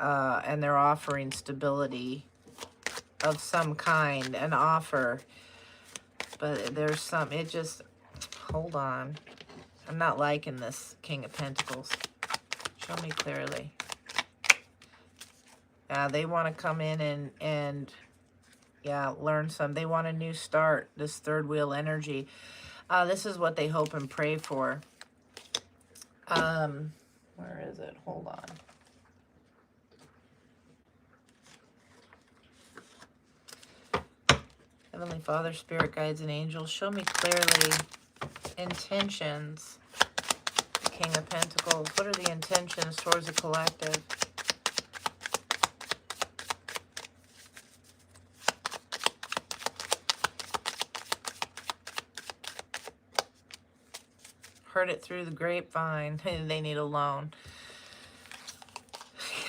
[SPEAKER 1] And they're offering stability of some kind, an offer. But there's some, hold on. I'm not liking this King of Pentacles. Show me clearly. Yeah, they want to come in and yeah, learn some. They want a new start, this third wheel energy. This is what they hope and pray for. Where is it? Hold on. Heavenly Father, Spirit Guides, and Angels, show me clearly intentions. King of Pentacles. What are the intentions towards the collective? Heard it through the grapevine. They need a loan.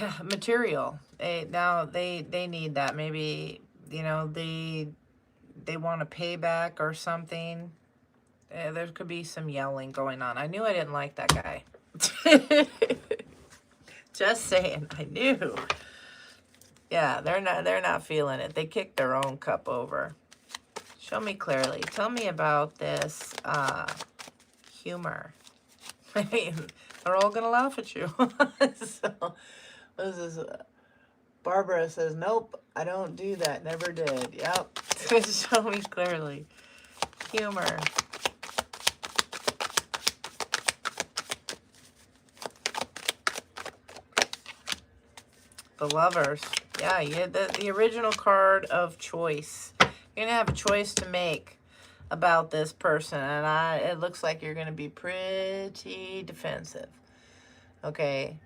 [SPEAKER 1] Yeah, material. They need that. Maybe, you know, they want a payback or something. There could be some yelling going on. I knew I didn't like that guy. Just saying, I knew. Yeah, they're not feeling it. They kicked their own cup over. Show me clearly. Tell me about this humor. I mean, they're all gonna laugh at you. So this is Barbara says, nope, I don't do that. Never did. Yep. Show me clearly. Humor. The Lovers. Yeah, the original card of choice. You're going to have a choice to make about this person. And it looks like you're going to be pretty defensive. Okay.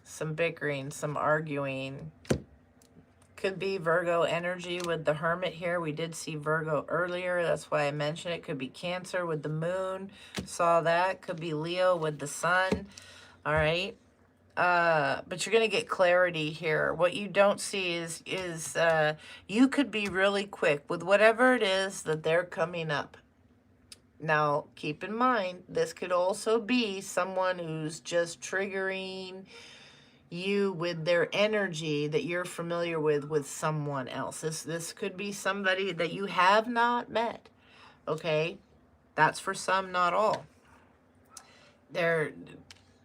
[SPEAKER 1] some bickering, some arguing. Could be Virgo energy with the Hermit here. We did see Virgo earlier. That's why I mentioned it. Could be Cancer with the Moon. Saw that. Could be Leo with the Sun. All right. But you're going to get clarity here. What you don't see is you could be really quick with whatever it is that they're coming up. Now, keep in mind, this could also be someone who's just triggering you with their energy that you're familiar with someone else. This could be somebody that you have not met. Okay? That's for some, not all. They're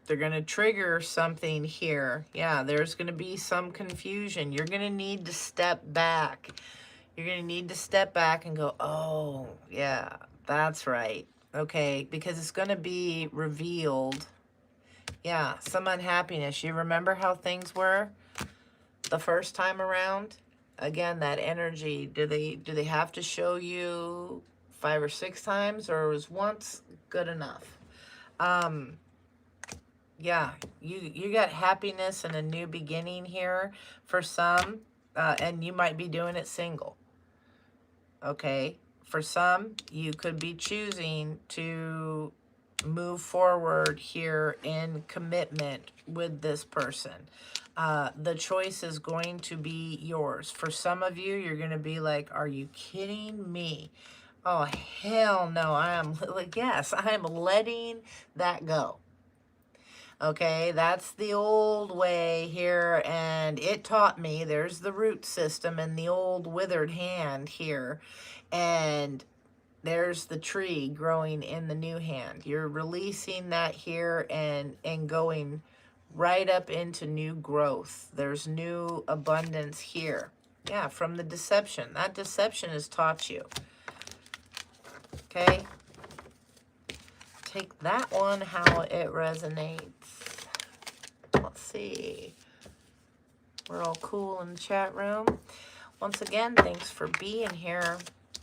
[SPEAKER 1] going to trigger something here. Yeah, there's going to be some confusion. You're going to need to step back. You're going to need to step back and go, oh, yeah, that's right. Okay, because it's going to be revealed. Yeah, some unhappiness. You remember how things were the first time around? Again, that energy. Do they have to show you 5 or 6 times, or was once good enough? Yeah, you got happiness and a new beginning here for some, and you might be doing it single. Okay, for some, you could be choosing to move forward here in commitment with this person. The choice is going to be yours. For some of you, you're going to be like, are you kidding me? Oh, hell no. I am like, yes, I am letting that go. Okay, that's the old way here, and it taught me, there's the root system and the old withered hand here, and there's the tree growing in the new hand. You're releasing that here and going right up into new growth. There's new abundance here. Yeah, from the deception. That deception has taught you. Okay? Take that one how it resonates. Let's see. We're all cool in the chat room. Once again, thanks for being here.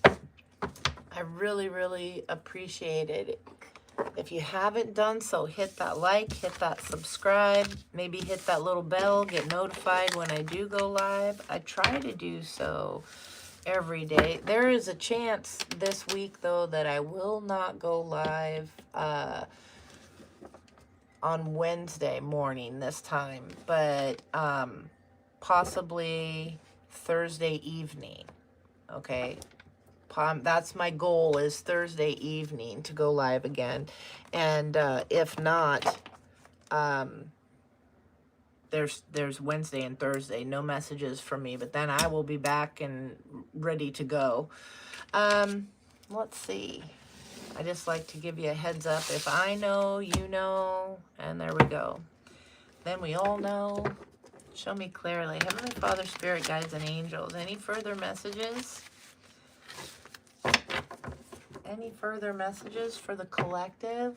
[SPEAKER 1] I really, really appreciate it. If you haven't done so, hit that like, hit that subscribe, maybe hit that little bell, get notified when I do go live. I try to do so every day. There is a chance this week, though, that I will not go live on Wednesday morning this time, but possibly Thursday evening. Okay, that's my goal, is Thursday evening to go live again. And if not, there's Wednesday and Thursday, no messages from me, but then I will be back and ready to go. Let's see. I just like to give you a heads up. If I know, you know, and there we go. Then we all know. Show me clearly. Heavenly Father, Spirit, Guides, and Angels. Any further messages? Any further messages for the collective?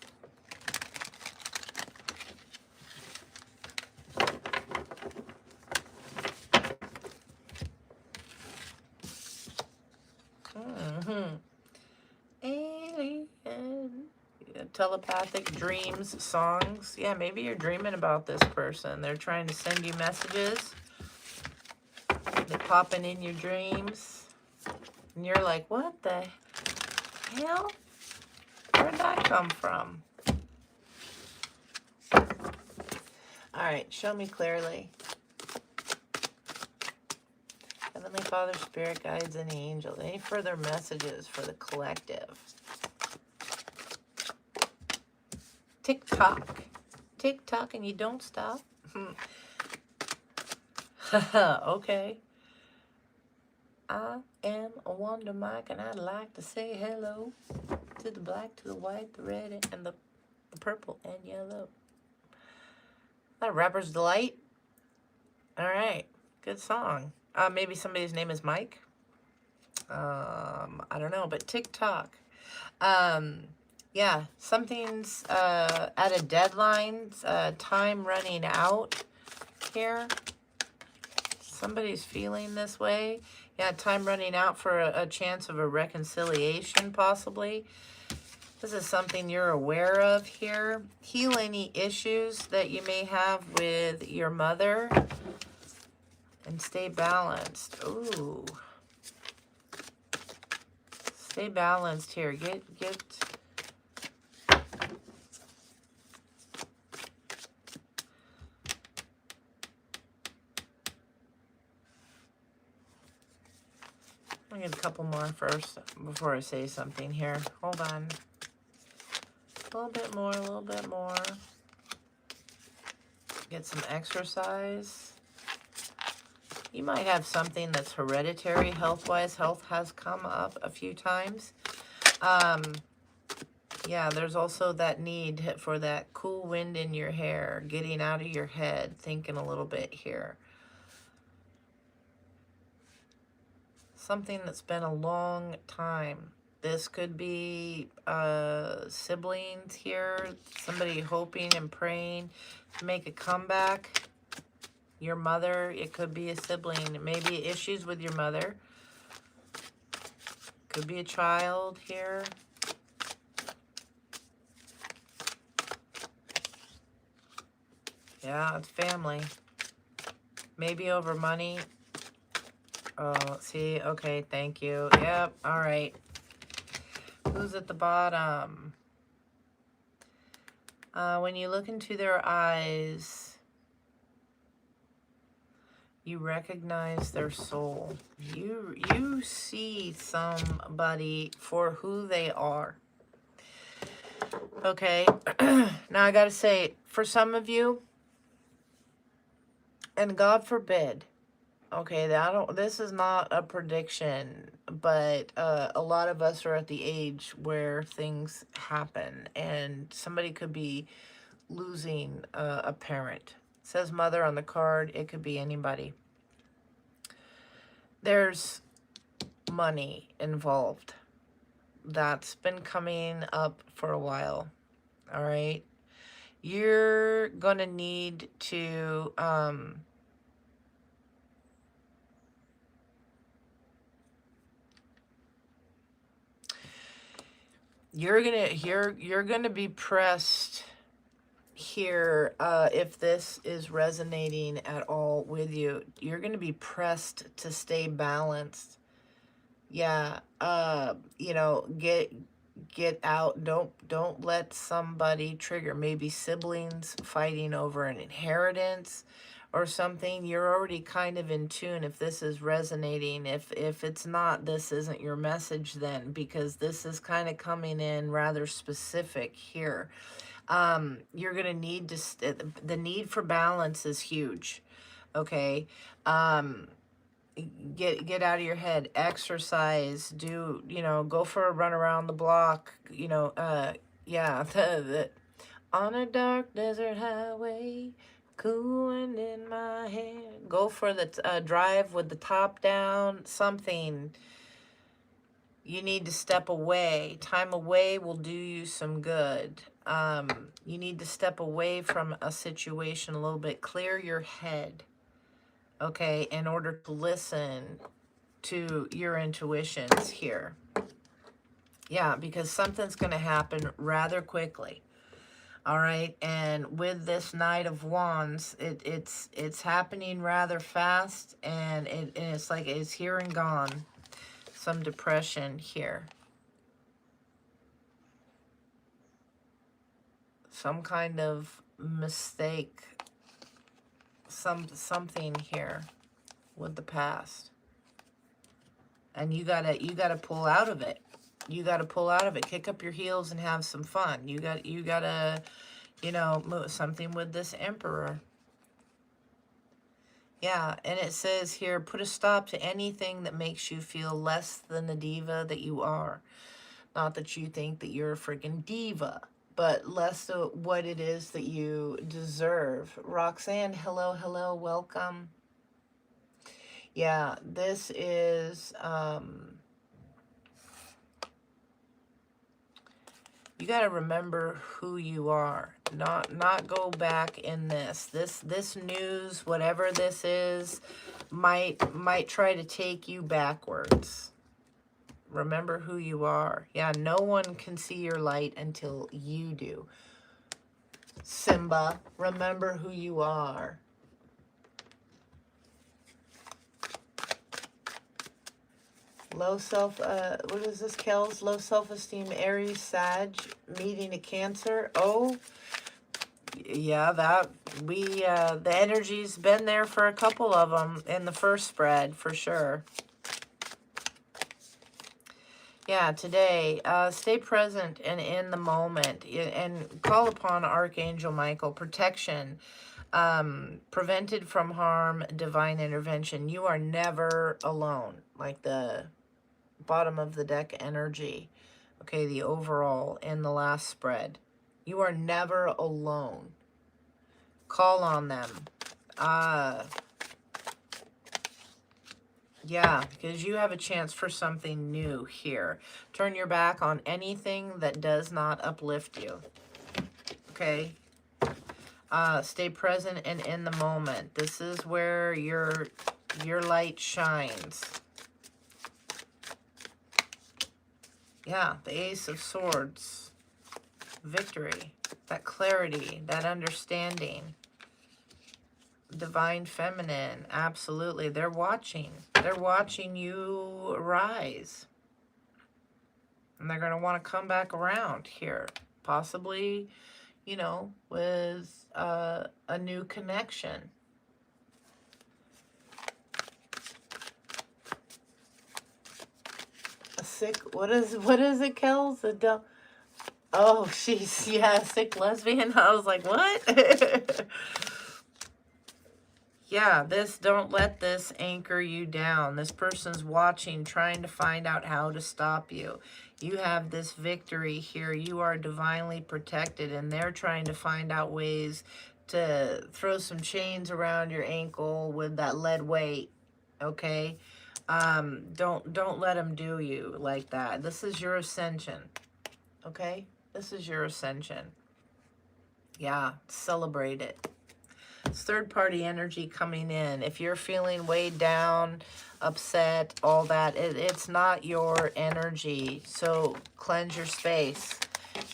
[SPEAKER 1] Alien. Telepathic dreams, songs. Yeah, maybe you're dreaming about this person. They're trying to send you messages. They're popping in your dreams. And you're like, what the hell? Where'd that come from? All right, show me clearly. Heavenly Father, Spirit, Guides, and Angels. Any further messages for the collective? Tick-tock. Tick-tock, and you don't stop? Okay. I am a Wonder Mike, and I'd like to say hello to the black, to the white, the red, and the purple and yellow. That Rapper's Delight. All right. Good song. Maybe somebody's name is Mike. I don't know, but TikTok. Yeah, something's at a deadline, time running out here. Somebody's feeling this way. Yeah, time running out for a chance of a reconciliation, possibly. This is something you're aware of here. Heal any issues that you may have with your mother. And stay balanced. Ooh. Stay balanced here. Get I'll get a couple more first before I say something here. Hold on. A little bit more, a little bit more. Get some exercise. You might have something that's hereditary health-wise. Health has come up a few times. Yeah, there's also that need for that cool wind in your hair, getting out of your head, thinking a little bit here. Something that's been a long time. This could be siblings here, somebody hoping and praying to make a comeback. Your mother, it could be a sibling. Maybe issues with your mother. Could be a child here. Yeah, it's family. Maybe over money. Oh, see, okay, thank you. Yep, all right. Who's at the bottom? When you look into their eyes, you recognize their soul. You see somebody for who they are. Okay, now I gotta say, for some of you, and God forbid, okay, this is not a prediction, but a lot of us are at the age where things happen, and somebody could be losing a parent. It says mother on the card. It could be anybody. There's money involved. That's been coming up for a while. All right. You're going to need to you're going to be pressed here, if this is resonating at all with you. You're going to be pressed to stay balanced. Yeah, you know, get out. Don't let somebody trigger, maybe siblings fighting over an inheritance or something. You're already kind of in tune if this is resonating. If it's not, this isn't your message then, because this is kind of coming in rather specific here. You're going to need to, the need for balance is huge. Okay. Get out of your head, exercise, do, you know, go for a run around the block, you know, yeah, on a dark desert highway, cool wind in my hair, go for the drive with the top down, something. You need to step away. Time away will do you some good. You need to step away from a situation a little bit, clear your head. Okay, in order to listen to your intuitions here. Yeah, because something's going to happen rather quickly. All right, and with this Knight of Wands, it's happening rather fast, and it's like it's here and gone. Some depression here. Some kind of mistake. Something here with the past, and you gotta pull out of it. You gotta pull out of it. Kick up your heels and have some fun. You gotta, you know, move something with this Emperor. Yeah, and it says here, put a stop to anything that makes you feel less than the diva that you are. Not that you think that you're a freaking diva, but less to what it is that you deserve. Roxanne, hello, hello, welcome. Yeah, this is, you got to remember who you are. Not go back in this. This news, whatever this is, might try to take you backwards. Remember who you are. Yeah, no one can see your light until you do. Simba, remember who you are. Low self, what is this, Kels? Low self-esteem, Aries, Sag, meeting a Cancer. Oh, yeah, the energy's been there for a couple of them in the first spread, for sure. Yeah, today, stay present and in the moment, and call upon Archangel Michael, protection, prevented from harm, divine intervention. You are never alone, like the bottom of the deck energy, okay, the overall in the last spread. You are never alone. Call on them. Yeah, because you have a chance for something new here. Turn your back on anything that does not uplift you. Okay? Stay present and in the moment. This is where your light shines. Yeah, the Ace of Swords. Victory. That clarity, that understanding. Divine Feminine, absolutely. They're watching. They're watching you rise. And they're going to want to come back around here. Possibly, you know, with a new connection. A sick, what is it, Kels? Oh, she's, yeah, sick lesbian. I was like, what? Yeah, don't let this anchor you down. This person's watching, trying to find out how to stop you. You have this victory here. You are divinely protected, and they're trying to find out ways to throw some chains around your ankle with that lead weight, okay? Don't let them do you like that. This is your ascension, okay? This is your ascension. Yeah, celebrate it. It's third-party energy coming in. If you're feeling weighed down, upset, all that, it's not your energy. So cleanse your space.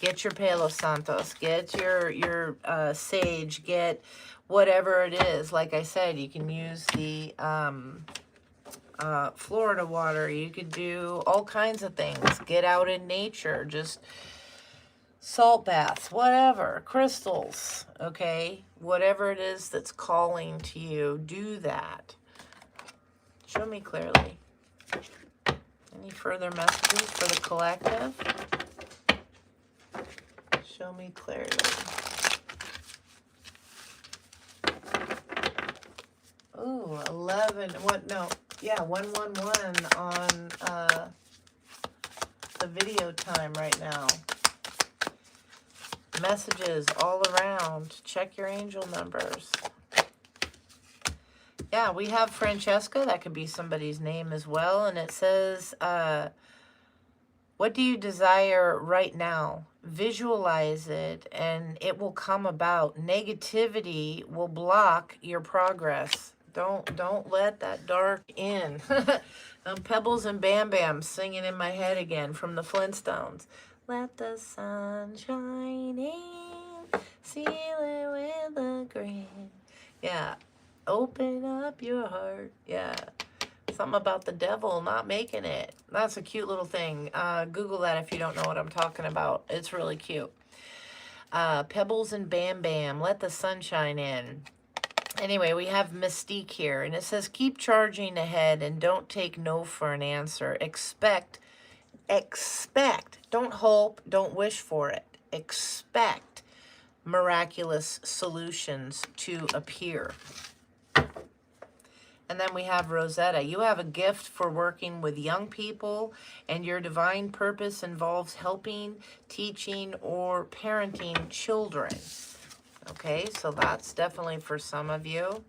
[SPEAKER 1] Get your Palo Santos. Get your sage. Get whatever it is. Like I said, you can use the Florida water. You could do all kinds of things. Get out in nature. Just salt baths, whatever, crystals, okay? Whatever it is that's calling to you, do that. Show me clearly. Any further messages for the collective? Show me clearly. Ooh, 11, what, no, yeah, 111 on the video time right now. Messages all around. Check your angel numbers. Yeah, we have Francesca. That could be somebody's name as well. And it says, what do you desire right now? Visualize it and it will come about. Negativity will block your progress. Don't let that dark in. Pebbles and Bam Bam singing in my head again from the Flintstones. Let the sun shine in, seal it with a grin. Yeah, open up your heart. Yeah, something about the devil not making it. That's a cute little thing. Google that if you don't know what I'm talking about. It's really cute. Pebbles and Bam Bam, let the sun shine in. Anyway, we have Mystique here, and it says, keep charging ahead and don't take no for an answer. Expect, don't hope, don't wish for it. Expect miraculous solutions to appear. And then we have Rosetta. You have a gift for working with young people, and your divine purpose involves helping, teaching, or parenting children. Okay, so that's definitely for some of you.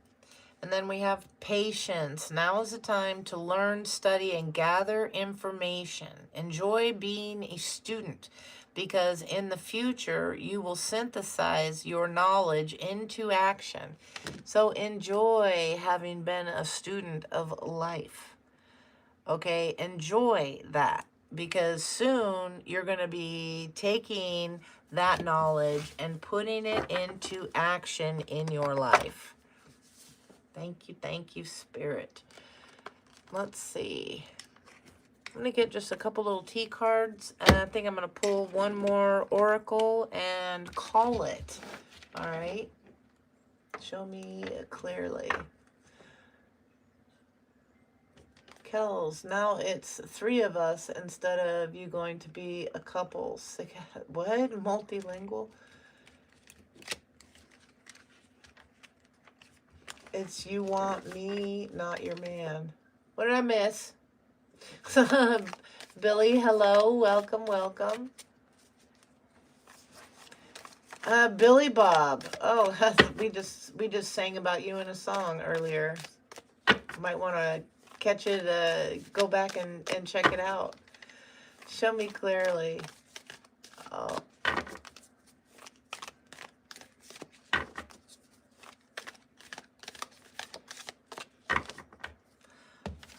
[SPEAKER 1] And then we have patience. Now is the time to learn, study, and gather information. Enjoy being a student, because in the future, you will synthesize your knowledge into action. So enjoy having been a student of life. Okay, enjoy that. because soon you're going to be taking that knowledge and putting it into action in your life. Thank you, Spirit. Let's see. I'm going to get just a couple little T cards, and I think I'm going to pull one more oracle and call it. All right. Show me clearly. Kells, now it's 3 of us instead of you going to be a couple. What? Multilingual? It's you want me, not your man. What did I miss? Billy, hello. Welcome, welcome. Billy Bob. Oh, we just sang about you in a song earlier. Might want to catch it, go back and check it out. Show me clearly. Oh.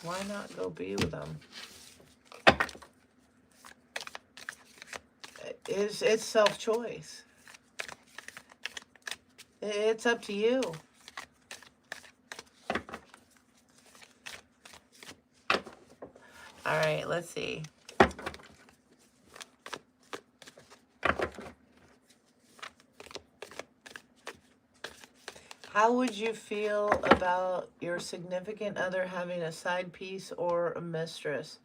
[SPEAKER 1] Why not go be with them? It's self-choice. It's up to you. All right, let's see. How would you feel about your significant other having a side piece or a mistress?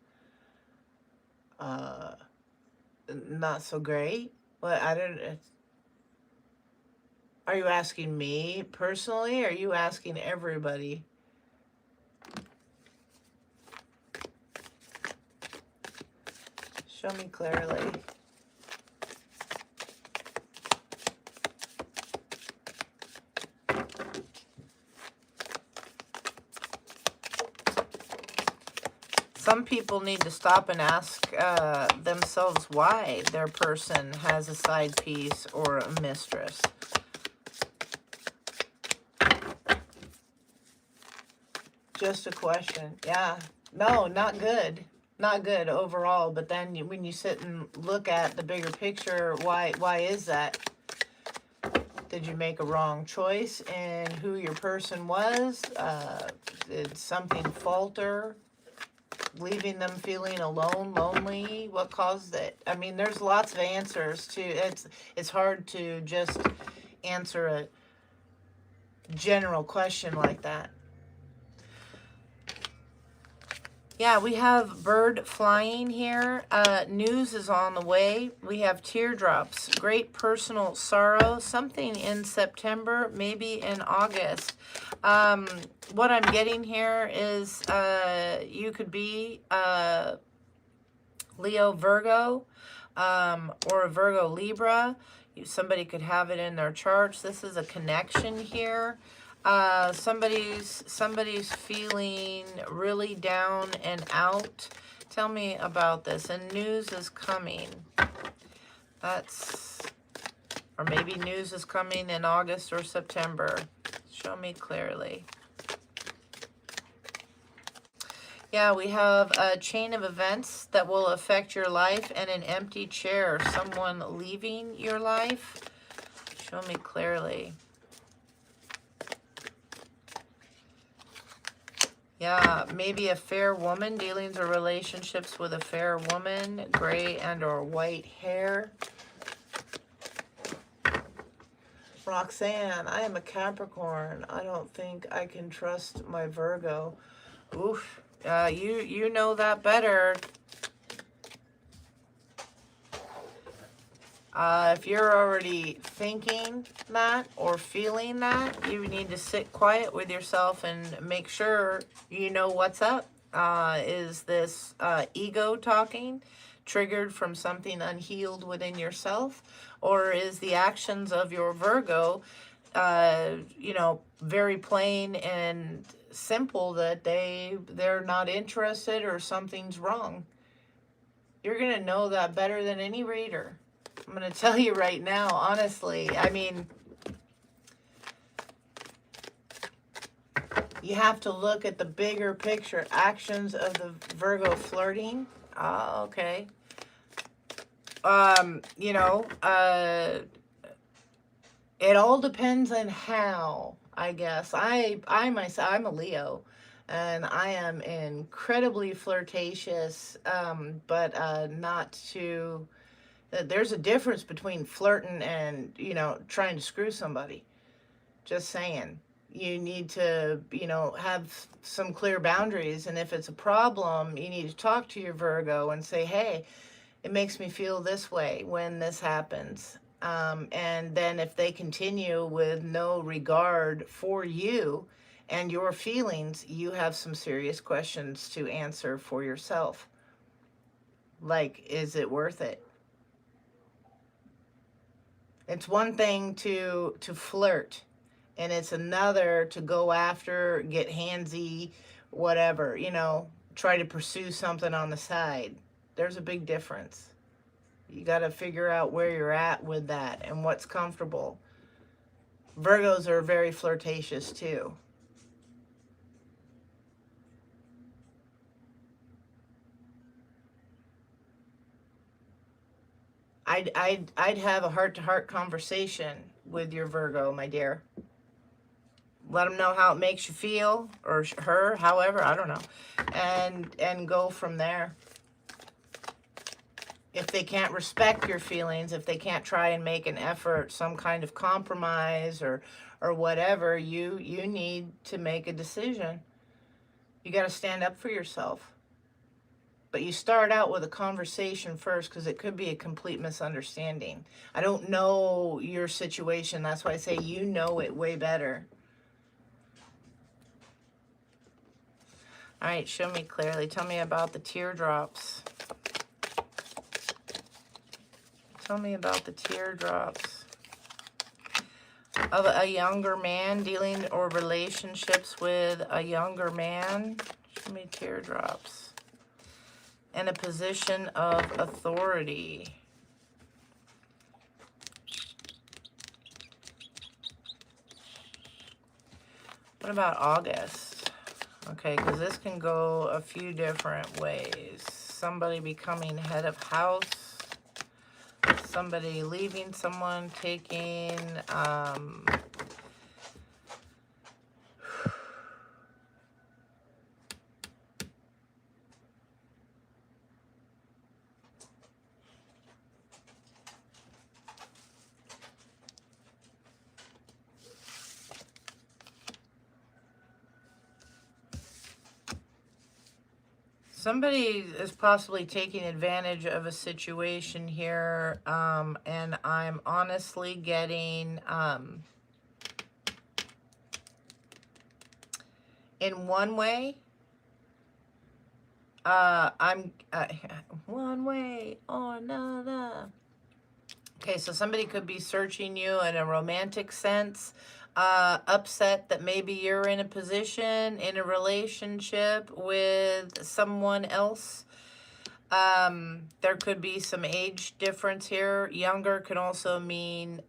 [SPEAKER 1] Not so great. Well, I don't. Are you asking me personally, or are you asking everybody? Show me clearly. Some people need to stop and ask themselves why their person has a side piece or a mistress. Just a question. Yeah. No, not good. Not good overall. But then when you sit and look at the bigger picture, why is that? Did you make a wrong choice in who your person was? Did something falter? Leaving them feeling alone, lonely? What caused it? I mean, there's lots of answers to it. It's hard to just answer a general question like that. Yeah, we have bird flying here. News is on the way. We have teardrops, great personal sorrow, something in September, maybe in August. What I'm getting here is you could be Leo Virgo or a Virgo Libra. Somebody could have it in their charts. This is a connection here. Somebody's feeling really down and out. Tell me about this. And news is coming. Or maybe news is coming in August or September. Show me clearly. Yeah, we have a chain of events that will affect your life and an empty chair. Someone leaving your life. Show me clearly. Yeah, maybe a fair woman, dealings or relationships with a fair woman, gray and or white hair. Roxanne, I am a Capricorn. I don't think I can trust my Virgo. Oof, you know that better. If you're already thinking that or feeling that, you need to sit quiet with yourself and make sure you know what's up. Is this ego talking, triggered from something unhealed within yourself? Or is the actions of your Virgo, very plain and simple that they're not interested or something's wrong? You're going to know that better than any reader. I'm going to tell you right now, honestly, I mean, you have to look at the bigger picture. Actions of the Virgo flirting. Okay. It all depends on how, I guess. I myself, I'm a Leo, and I am incredibly flirtatious, but not to. There's a difference between flirting and, trying to screw somebody. Just saying. You need to, have some clear boundaries, and if it's a problem, you need to talk to your Virgo and say, hey, it makes me feel this way when this happens. And then if they continue with no regard for you and your feelings, you have some serious questions to answer for yourself. Like, is it worth it? It's one thing to flirt, and it's another to go after, get handsy, whatever, try to pursue something on the side. There's a big difference. You got to figure out where you're at with that and what's comfortable. Virgos are very flirtatious too. I'd have a heart-to-heart conversation with your Virgo, my dear. Let them know how it makes you feel, or her, however, I don't know, and go from there. If they can't respect your feelings, if they can't try and make an effort, some kind of compromise or whatever, you need to make a decision. You got to stand up for yourself. But you start out with a conversation first, because it could be a complete misunderstanding. I don't know your situation. That's why I say you know it way better. All right, show me clearly. Tell me about the teardrops. Tell me about the teardrops. Of a younger man, dealing or relationships with a younger man. Show me teardrops. And a position of authority. What about August? Okay, because this can go a few different ways. Somebody becoming head of house. Somebody leaving someone, taking... somebody is possibly taking advantage of a situation here, and I'm honestly getting, in one way, one way or another. Okay, so somebody could be searching you in a romantic sense, upset that maybe you're in a position, in a relationship with someone else. There could be some age difference here. Younger can also mean,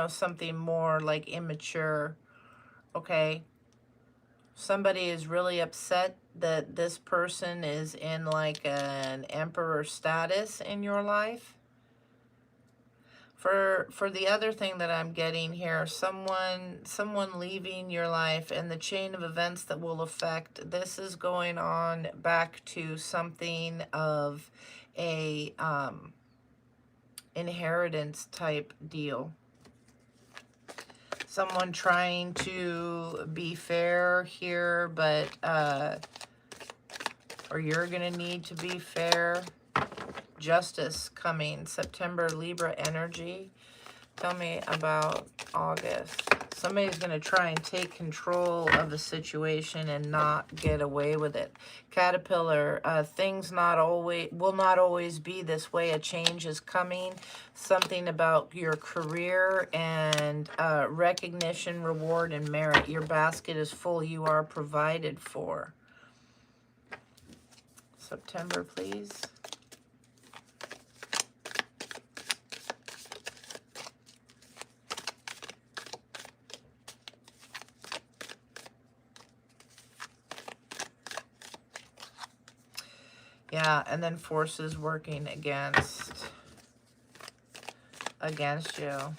[SPEAKER 1] something more like immature. Okay. Somebody is really upset that this person is in like an emperor status in your life. For the other thing that I'm getting here, someone leaving your life and the chain of events that will affect, this is going on back to something of a inheritance type deal. Someone trying to be fair here, but or you're gonna need to be fair. Justice coming, September, Libra energy. Tell me about August. Somebody's going to try and take control of the situation and not get away with it. Caterpillar, things will not always be this way. A change is coming. Something about your career and recognition, reward, and merit. Your basket is full. You are provided for. September, please. Yeah, and then forces working against you.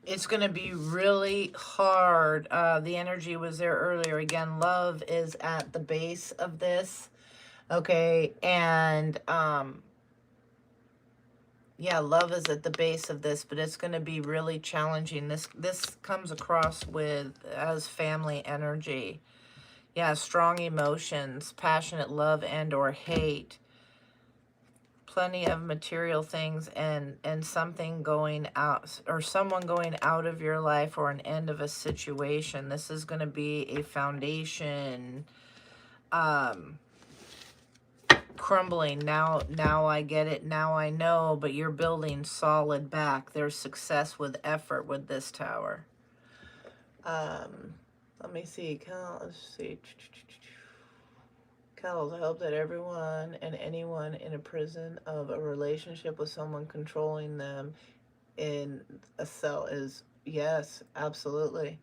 [SPEAKER 1] It's going to be really hard. The energy was there earlier. Again, love is at the base of this. Okay, and yeah, love is at the base of this, but it's going to be really challenging. This comes across with as family energy. Yeah, strong emotions, passionate love and or hate. Plenty of material things and something going out, or someone going out of your life, or an end of a situation. This is going to be a foundation crumbling. Now I get it, now I know, but you're building solid back. There's success with effort with this tower. Let me see, let's see. Kells, I hope that everyone and anyone in a prison of a relationship with someone controlling them in a cell is, yes, absolutely.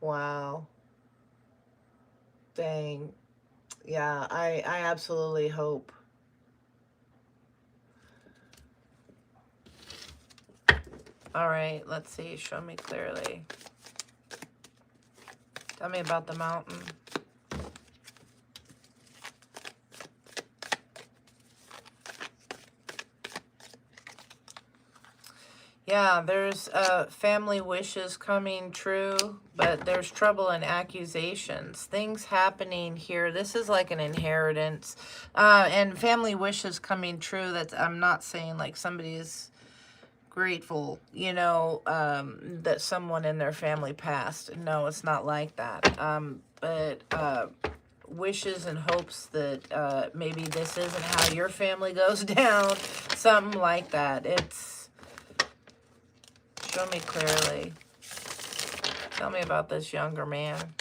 [SPEAKER 1] Wow. Dang. Yeah, I absolutely hope. All right, let's see. Show me clearly. Tell me about the mountain. Yeah, there's family wishes coming true, but there's trouble and accusations. Things happening here. This is like an inheritance. And family wishes coming true. That's, I'm not saying like somebody's grateful, you know, that someone in their family passed. No, it's not like that. But wishes and hopes that maybe this isn't how your family goes down. Something like that. It's, show me clearly. Tell me about this younger man.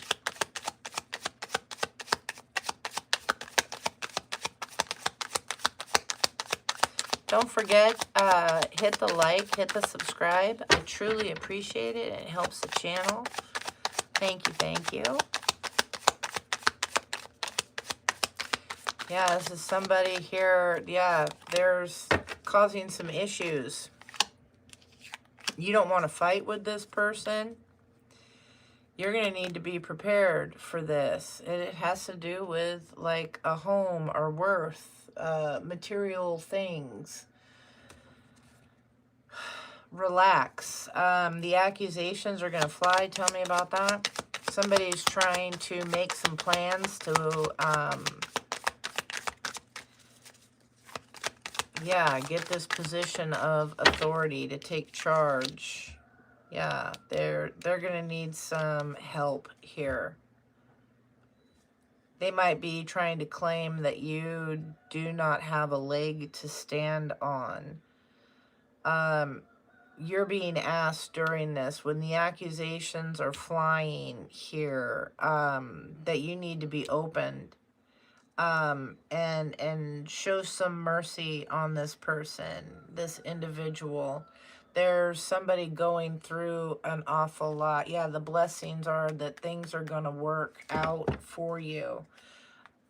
[SPEAKER 1] Don't forget, hit the like, hit the subscribe. I truly appreciate it. It helps the channel. Thank you, thank you. Yeah, this is somebody here. Yeah, there's causing some issues. You don't want to fight with this person. You're going to need to be prepared for this. And it has to do with like a home or worth. Material things. Relax. The accusations are going to fly. Tell me about that. Somebody's trying to make some plans to, yeah, get this position of authority to take charge. Yeah, they're going to need some help here. They might be trying to claim that you do not have a leg to stand on. You're being asked during this, when the accusations are flying here, that you need to be opened. And show some mercy on this person, this individual. There's somebody going through an awful lot. Yeah, the blessings are that things are going to work out for you.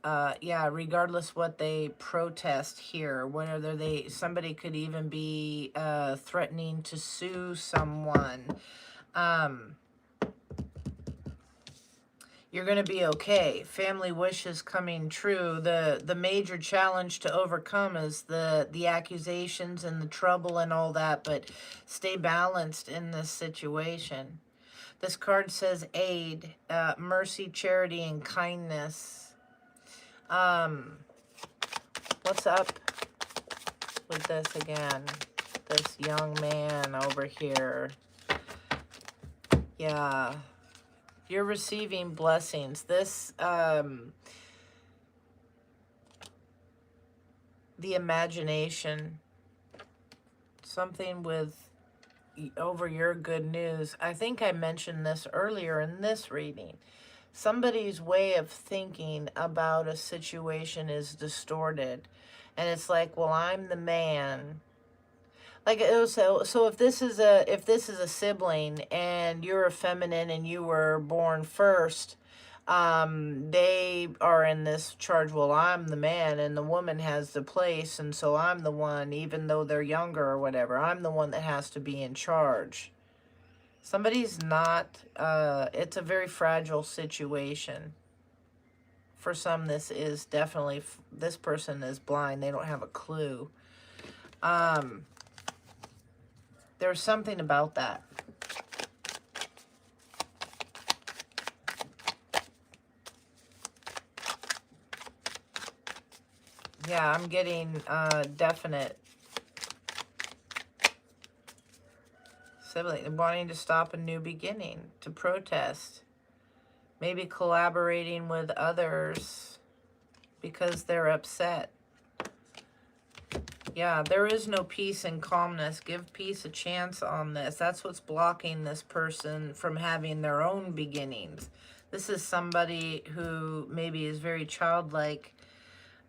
[SPEAKER 1] Yeah, regardless what they protest here, whether somebody could even be threatening to sue someone. You're going to be okay. Family wishes coming true. The major challenge to overcome is the accusations and the trouble and all that, but stay balanced in this situation. This card says aid, mercy, charity, and kindness. What's up with this again? This young man over here. Yeah. You're receiving blessings. This, the imagination, something with over your good news. I think I mentioned this earlier in this reading. Somebody's way of thinking about a situation is distorted, And it's like, well, I'm the man. Like, so if this is a sibling and you're a feminine and you were born first, they are in this charge, well, I'm the man and the woman has the place, and so I'm the one, even though they're younger or whatever, I'm the one that has to be in charge. Somebody's not, it's a very fragile situation. For some, this is definitely, this person is blind. They don't have a clue. There's something about that. Yeah, I'm getting definite sibling wanting to stop a new beginning, to protest, maybe collaborating with others because they're upset. Yeah, there is no peace and calmness. Give peace a chance on this. That's what's blocking this person from having their own beginnings. This is somebody who maybe is very childlike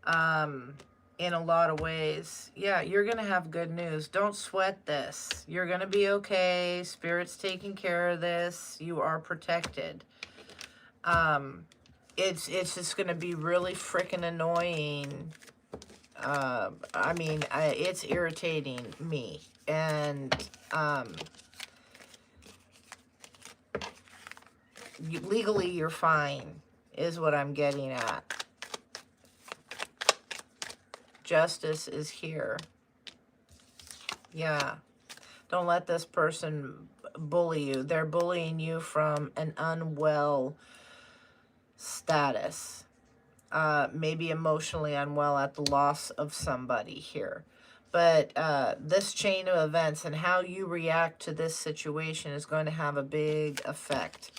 [SPEAKER 1] in a lot of ways. Yeah, you're going to have good news. Don't sweat this. You're going to be okay. Spirit's taking care of this. You are protected. It's just going to be really freaking annoying. I mean, it's irritating me. And legally, you're fine, is what I'm getting at. Justice is here. Yeah. Don't let this person bully you. They're bullying you from an unwell status. Maybe emotionally unwell at the loss of somebody here. But this chain of events and how you react to this situation is going to have a big effect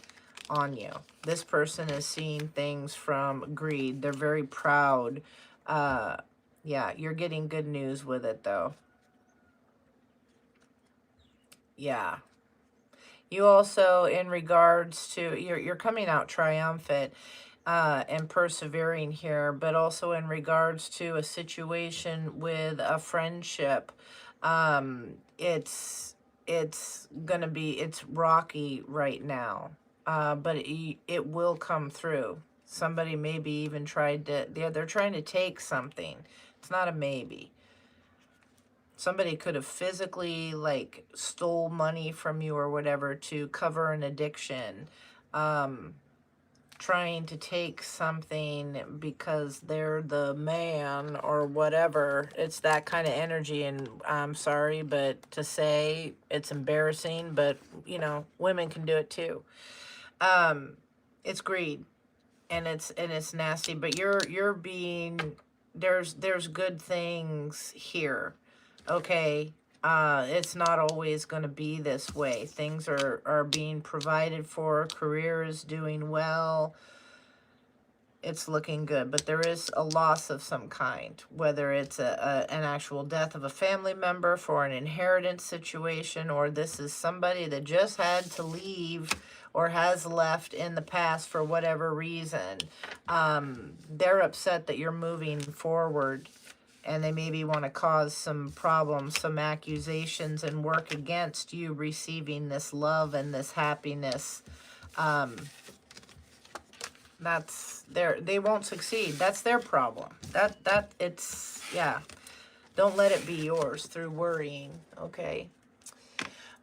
[SPEAKER 1] on you. This person is seeing things from greed. They're very proud. Yeah, you're getting good news with it, though. Yeah. You also, in regards to, you're coming out triumphant and persevering here, but also in regards to a situation with a friendship, it's gonna be, it's rocky right now, but it will come through. Somebody maybe even tried to, they're trying to take something. It's not a maybe. Somebody could have physically, like, stole money from you or whatever to cover an addiction. Trying to take something because they're the man or whatever. It's that kind of energy, and I'm sorry, but to say, it's embarrassing, but, you know, women can do it too. It's greed, and it's nasty, but you're being, there's good things here. Okay, it's not always going to be this way. Things are being provided for. Career is doing well. It's looking good, but there is a loss of some kind, whether it's an actual death of a family member for an inheritance situation, or this is somebody that just had to leave or has left in the past for whatever reason. They're upset that you're moving forward, and they maybe want to cause some problems, some accusations, and work against you receiving this love and this happiness. That's they won't succeed. That's their problem. It's, yeah. Don't let it be yours through worrying, okay?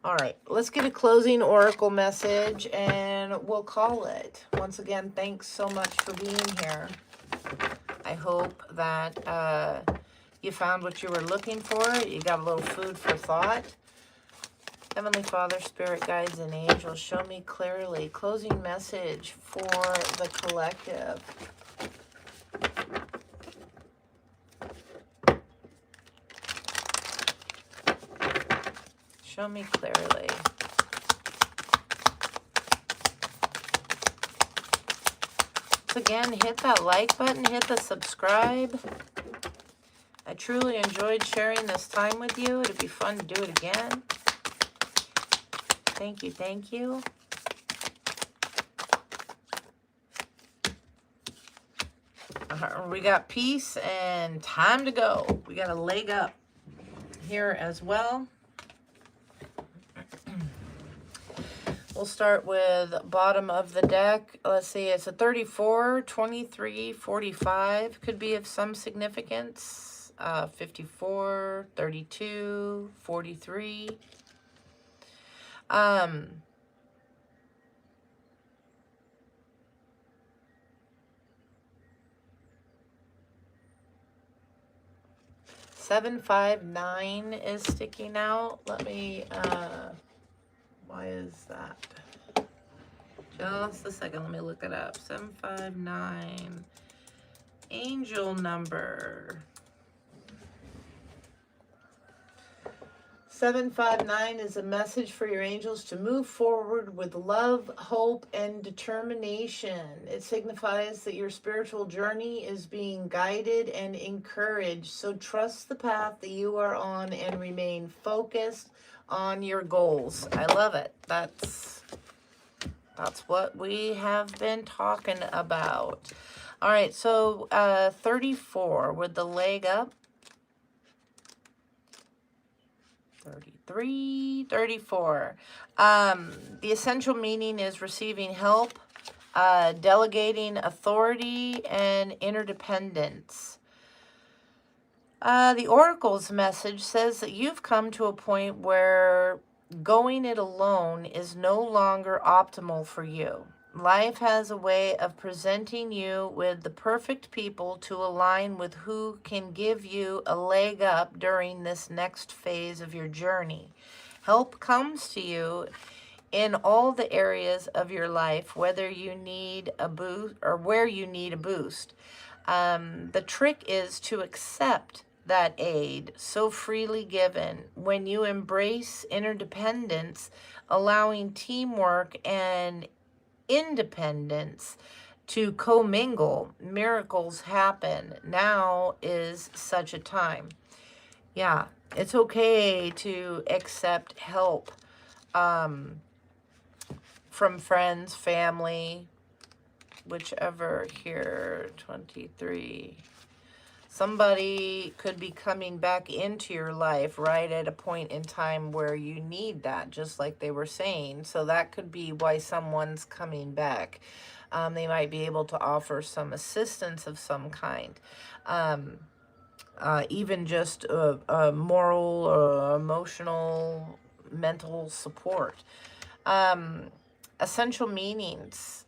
[SPEAKER 1] All right, let's get a closing oracle message, and we'll call it. Once again, thanks so much for being here. I hope that you found what you were looking for. You got a little food for thought. Heavenly Father, Spirit Guides, and Angels, show me clearly. Closing message for the collective. Show me clearly. So again, hit that like button, hit the subscribe. I truly enjoyed sharing this time with you. It'd be fun to do it again. Thank you, thank you. We got peace and time to go. We got a leg up here as well. We'll start with bottom of the deck. Let's see, it's a 34, 23, 45. Could be of some significance. 54, 32, 43. 759 is sticking out. Let me, why is that? Just a second, let me look it up. 759, angel number. 759 is a message for your angels to move forward with love, hope, and determination. It signifies that your spiritual journey is being guided and encouraged. So trust the path that you are on and remain focused on your goals. I love it. That's what we have been talking about. All right, so 34 with the leg up. 33, 34. The essential meaning is receiving help, delegating authority, and interdependence. The Oracle's message says that you've come to a point where going it alone is no longer optimal for you. Life has a way of presenting you with the perfect people to align with who can give you a leg up during this next phase of your journey. Help comes to you in all the areas of your life, whether you need a boost or where you need a boost. The trick is to accept that aid so freely given. When you embrace interdependence, allowing teamwork and independence to commingle, miracles happen. Now is such a time. Yeah, it's okay to accept help from friends, family, whichever here. 23. Somebody could be coming back into your life right at a point in time where you need that, just like they were saying. So that could be why someone's coming back. They might be able to offer some assistance of some kind. Even just moral or emotional, mental support. Essential meanings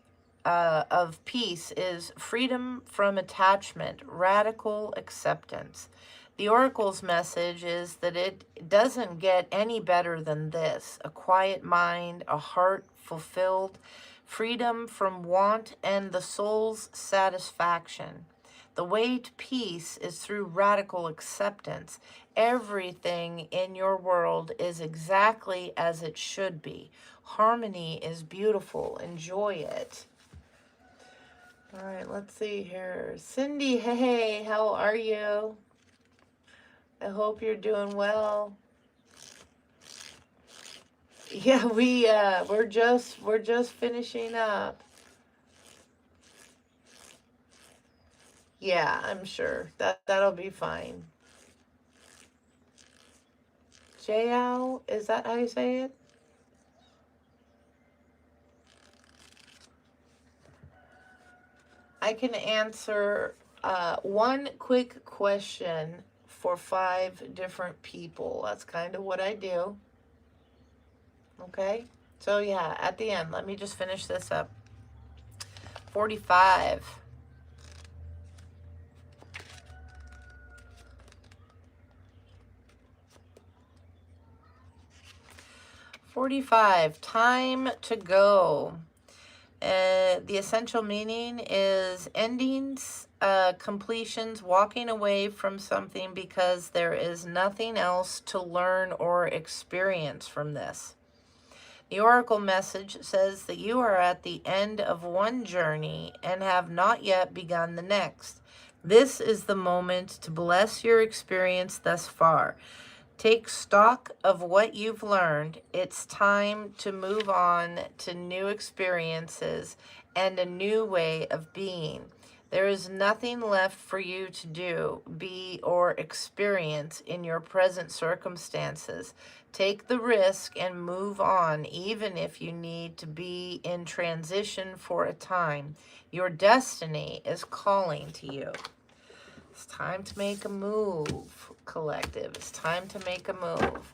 [SPEAKER 1] of peace is freedom from attachment, radical acceptance. The Oracle's message is that it doesn't get any better than this: a quiet mind, a heart fulfilled, freedom from want, and the soul's satisfaction. The way to peace is through radical acceptance. Everything in your world is exactly as it should be. Harmony is beautiful. Enjoy it. All right, let's see here. Cindy, hey, how are you? I hope you're doing well. Yeah, we're just finishing up. Yeah, I'm sure that'll be fine. Jayao, is that how you say it? I can answer one quick question for 5 different people. That's kind of what I do. Okay? So yeah, at the end, let me just finish this up. 45. 45, time to go. The essential meaning is endings, completions, walking away from something because there is nothing else to learn or experience from this. The Oracle message says that you are at the end of one journey and have not yet begun the next. This is the moment to bless your experience thus far. Take stock of what you've learned. It's time to move on to new experiences and a new way of being. There is nothing left for you to do, be, or experience in your present circumstances. Take the risk and move on, even if you need to be in transition for a time. Your destiny is calling to you. It's time to make a move, collective. It's time to make a move.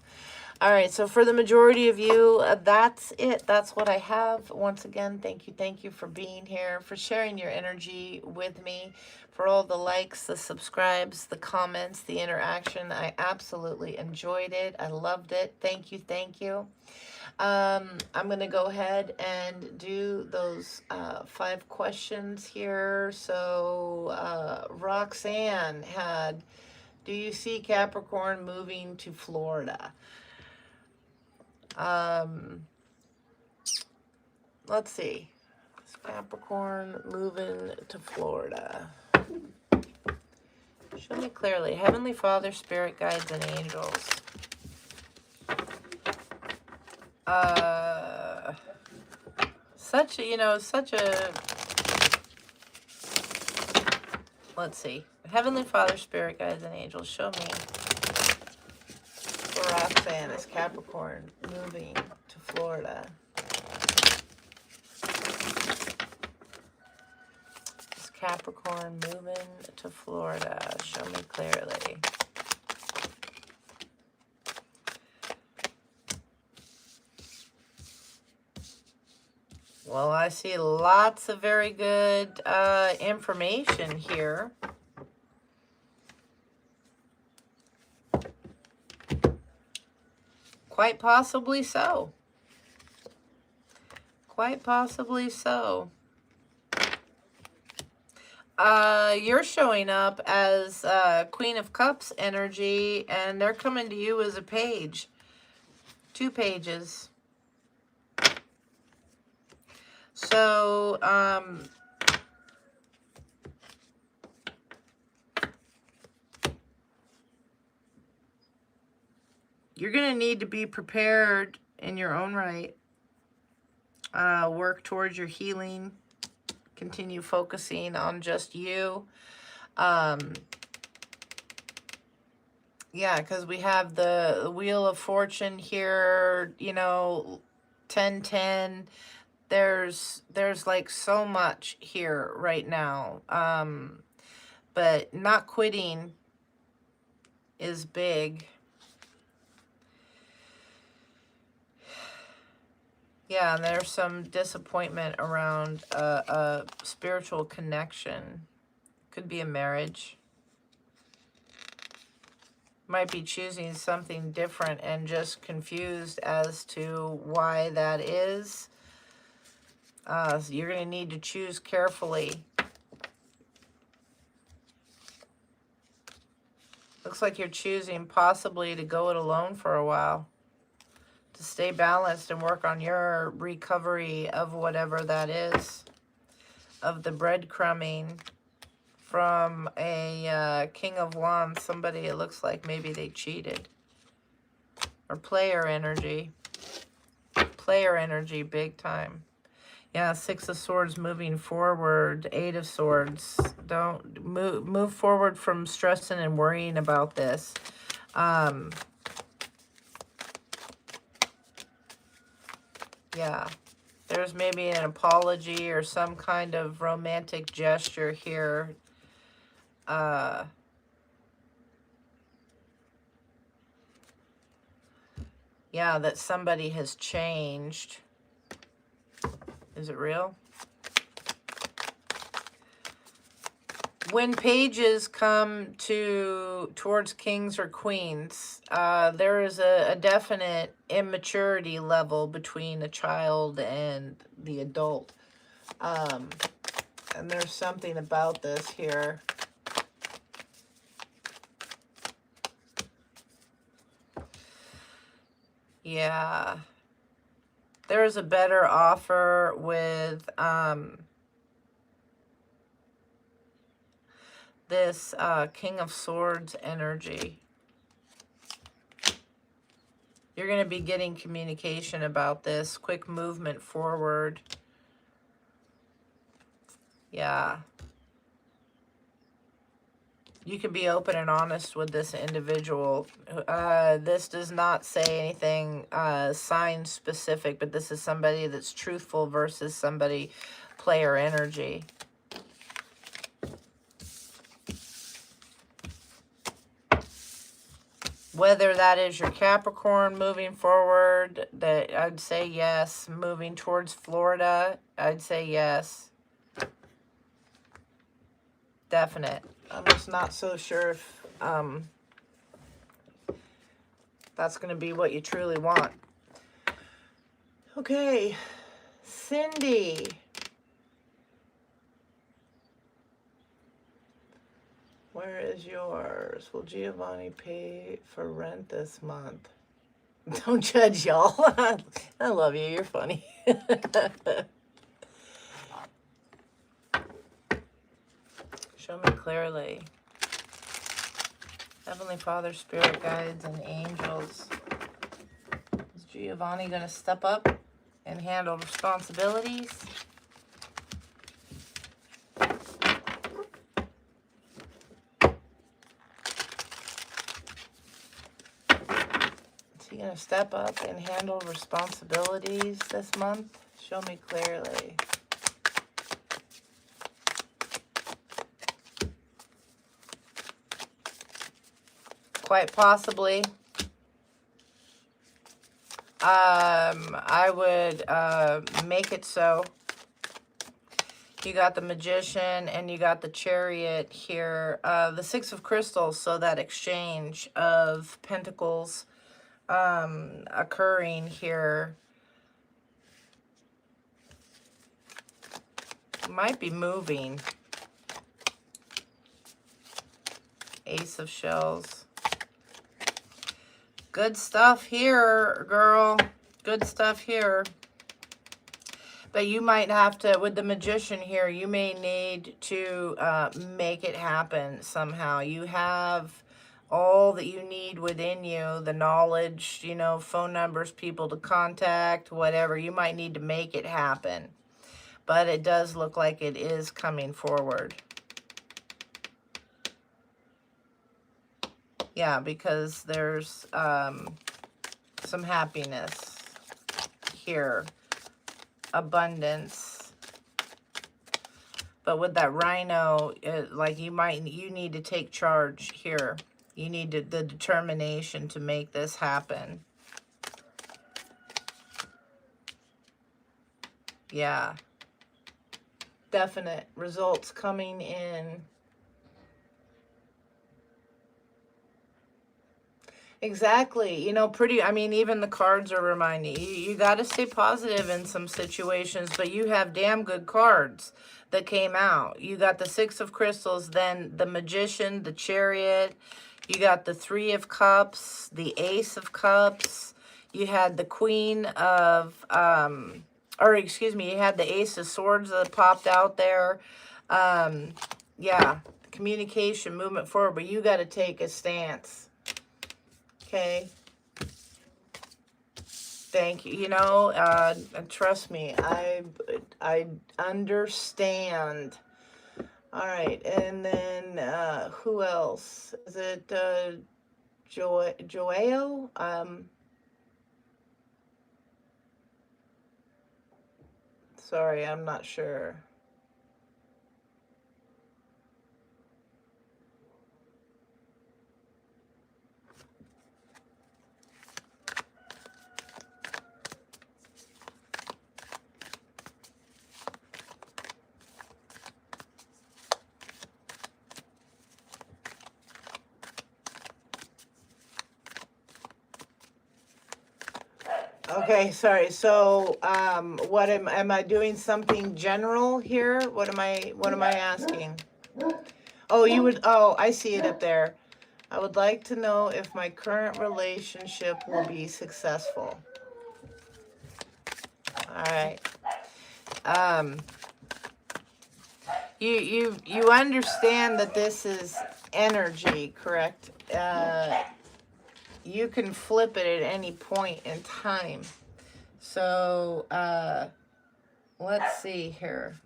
[SPEAKER 1] All right, so for the majority of you, that's it. That's what I have. Once again, thank you for being here, for sharing your energy with me, for all the likes, the subscribes, the comments, the interaction. I absolutely enjoyed it. I loved it. Thank you, thank you. I'm going to go ahead and do those 5 questions here. So Roxanne had, do you see Capricorn moving to Florida? Let's see. Is Capricorn moving to Florida? Show me clearly. Heavenly Father, Spirit Guides, and Angels. Such a, let's see. Heavenly Father, Spirit Guides, and Angels, show me. For Roxanne, is Capricorn moving to Florida? Is Capricorn moving to Florida? Show me clearly. Well, I see lots of very good information here. Quite possibly so. Quite possibly so. You're showing up as Queen of Cups energy, and they're coming to you as a page. 2 pages. So, you're going to need to be prepared in your own right. Work towards your healing. Continue focusing on just you. Yeah, because we have the Wheel of Fortune here, 10-10. There's like so much here right now. But not quitting is big. Yeah, and there's some disappointment around a spiritual connection. Could be a marriage. Might be choosing something different and just confused as to why that is. So you're going to need to choose carefully. Looks like you're choosing possibly to go it alone for a while. To stay balanced and work on your recovery of whatever that is. Of the breadcrumbing from a King of Wands. Somebody, it looks like maybe they cheated. Or player energy. Player energy, big time. Yeah, 6 of Swords moving forward. 8 of Swords. Don't move forward from stressing and worrying about this. Yeah, there's maybe an apology or some kind of romantic gesture here. Yeah, that somebody has changed. Is it real? When pages come towards kings or queens, there is a definite immaturity level between a child and the adult. And there's something about this here. Yeah. There's a better offer with this King of Swords energy. You're going to be getting communication about this. Quick movement forward. Yeah. You can be open and honest with this individual. This does not say anything sign specific, but this is somebody that's truthful versus somebody player energy. Whether that is your Capricorn moving forward, that I'd say yes. Moving towards Florida, I'd say yes. Definite. I'm just not so sure if that's going to be what you truly want. Okay, Cindy. Where is yours? Will Giovanni pay for rent this month? Don't judge, y'all. I love you. You're funny. Show me clearly. Heavenly Father, Spirit Guides, and Angels. Is Giovanni going to step up and handle responsibilities? Is he going to step up and handle responsibilities this month? Show me clearly. Quite possibly. I would make it so. You got the Magician and you got the Chariot here. The Six of Crystals, so that exchange of Pentacles occurring here. Might be moving. Ace of Shells. Good stuff here, girl. Good stuff here. But you might have to, with the Magician here, you may need to make it happen somehow. You have all that you need within you, the knowledge, you know, phone numbers, people to contact, whatever. You might need to make it happen. But it does look like it is coming forward. Yeah, because there's some happiness here. Abundance. But with that Rhino, like you need to take charge here. You need the determination to make this happen. Yeah. Definite results coming in. Exactly. You know, I mean, even the cards are reminding you, you got to stay positive in some situations, but you have damn good cards that came out. You got the Six of Crystals, then the Magician, the Chariot. You got the Three of Cups, the Ace of Cups. You had the Queen of, or excuse me, you had the Ace of Swords that popped out there. Yeah, communication, movement forward, but you got to take a stance. Okay. Thank you. You know, trust me, I understand. All right, and then who else? Is it Joao? Sorry, I'm not sure. Okay, sorry. So, what am I doing something general here? What am I asking? Oh, I see it up there. I would like to know if my current relationship will be successful. All right. You understand that this is energy, correct? You can flip it at any point in time. So, let's see here.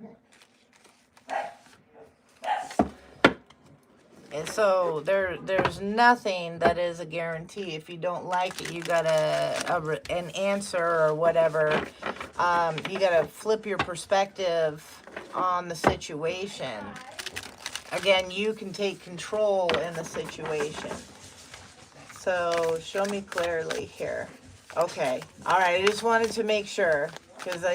[SPEAKER 1] And so there's nothing that is a guarantee. If you don't like it, you got an answer or whatever. You got to flip your perspective on the situation. Again, you can take control in the situation. So show me clearly here. Okay. All right. I just wanted to make sure, because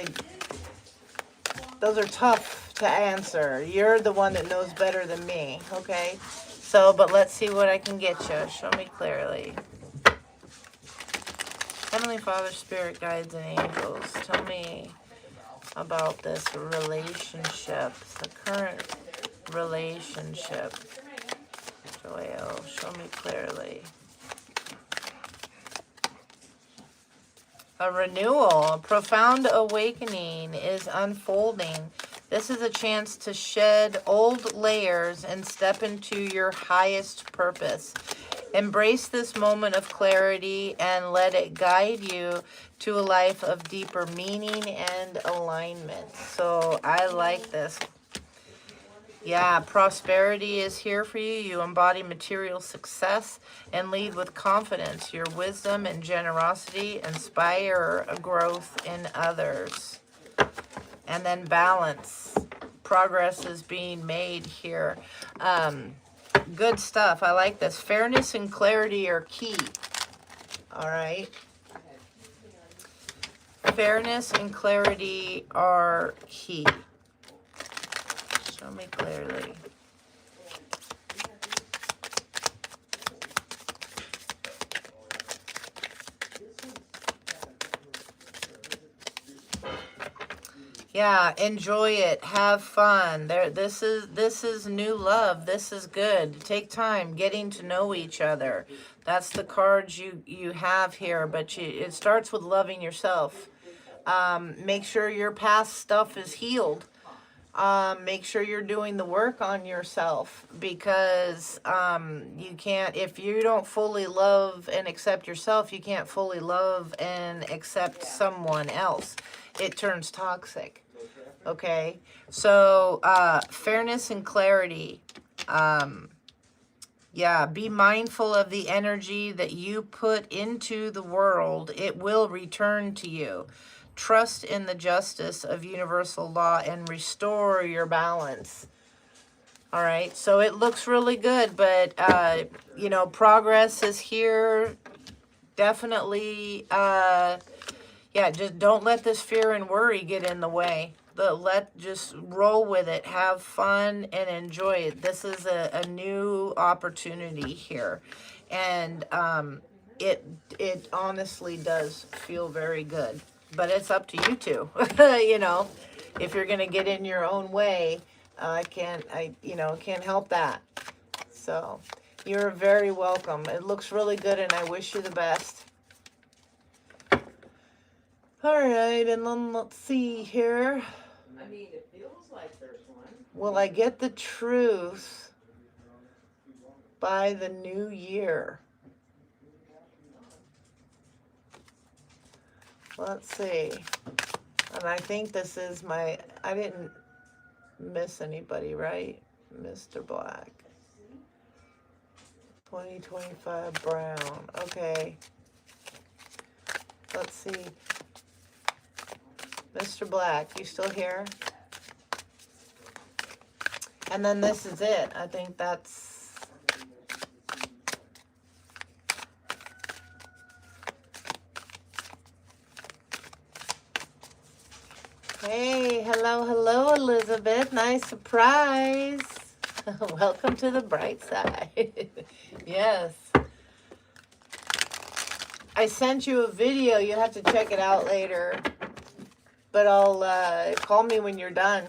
[SPEAKER 1] those are tough to answer. You're the one that knows better than me. Okay. So, but let's see what I can get you. Show me clearly. Heavenly Father, Spirit, Guides, and Angels, tell me about this relationship, the current relationship. Joel, show me clearly. A renewal, a profound awakening is unfolding. This is a chance to shed old layers and step into your highest purpose. Embrace this moment of clarity and let it guide you to a life of deeper meaning and alignment. So I like this. Yeah, prosperity is here for you. You embody material success and lead with confidence. Your wisdom and generosity inspire a growth in others. And then balance. Progress is being made here. Good stuff. I like this. Fairness and clarity are key. All right. Fairness and clarity are key. Show me clearly. Yeah, enjoy it. Have fun. This is new love. This is good. Take time getting to know each other. That's the cards you have here, but it starts with loving yourself. Make sure your past stuff is healed. Make sure you're doing the work on yourself, because you can't, if you don't fully love and accept yourself, you can't fully love and accept someone else. It turns toxic. Okay, so fairness and clarity. Yeah, be mindful of the energy that you put into the world. It will return to you. Trust in the justice of universal law and restore your balance. All right, so it looks really good, but, you know, progress is here. Definitely, yeah, just don't let this fear and worry get in the way. Just roll with it, have fun, and enjoy it. This is a new opportunity here, and it honestly does feel very good. But it's up to you two. You know, if you're gonna get in your own way, can't help that. So you're very welcome. It looks really good, and I wish you the best. All right, and then let's see here.
[SPEAKER 2] I mean, it feels like there's one.
[SPEAKER 1] Will I get the truth by the new year? Let's see. And I think this is I didn't miss anybody, right? Mr. Black. 2025 Brown. Okay. Let's see. Mr. Black, you still here? And then this is it. I think that's... Hey, hello, Elizabeth. Nice surprise. Welcome to the bright side. Yes. I sent you a video. You have to check it out later. But I'll call me when you're done.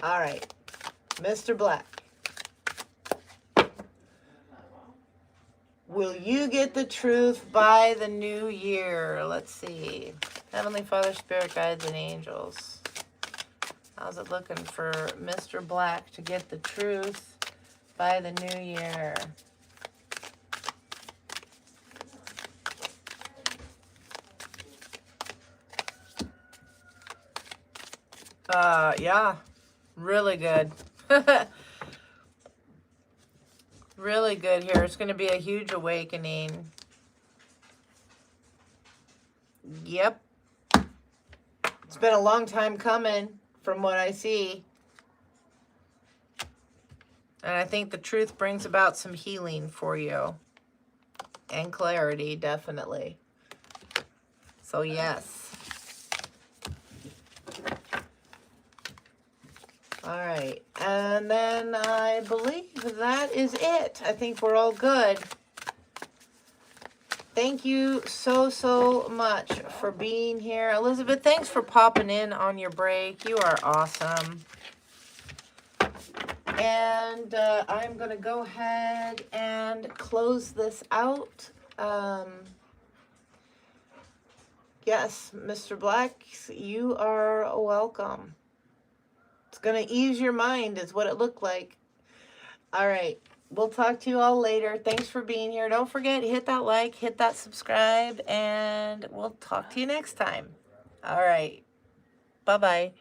[SPEAKER 1] All right. Mr. Black. Will you get the truth by the new year? Let's see. Heavenly Father, Spirit, Guides, and Angels. How's it looking for Mr. Black to get the truth by the new year? Yeah, really good. Really good here. It's going to be a huge awakening. Yep. It's been a long time coming from what I see. And I think the truth brings about some healing for you. And clarity, definitely. So, yes. All right. And then I believe that is it. I think we're all good. Thank you so, so much for being here. Elizabeth, thanks for popping in on your break. You are awesome. And I'm going to go ahead and close this out. Yes, Mr. Black, you are welcome. It's going to ease your mind is what it looked like. All right. We'll talk to you all later. Thanks for being here. Don't forget, hit that like, hit that subscribe, and we'll talk to you next time. All right. Bye-bye.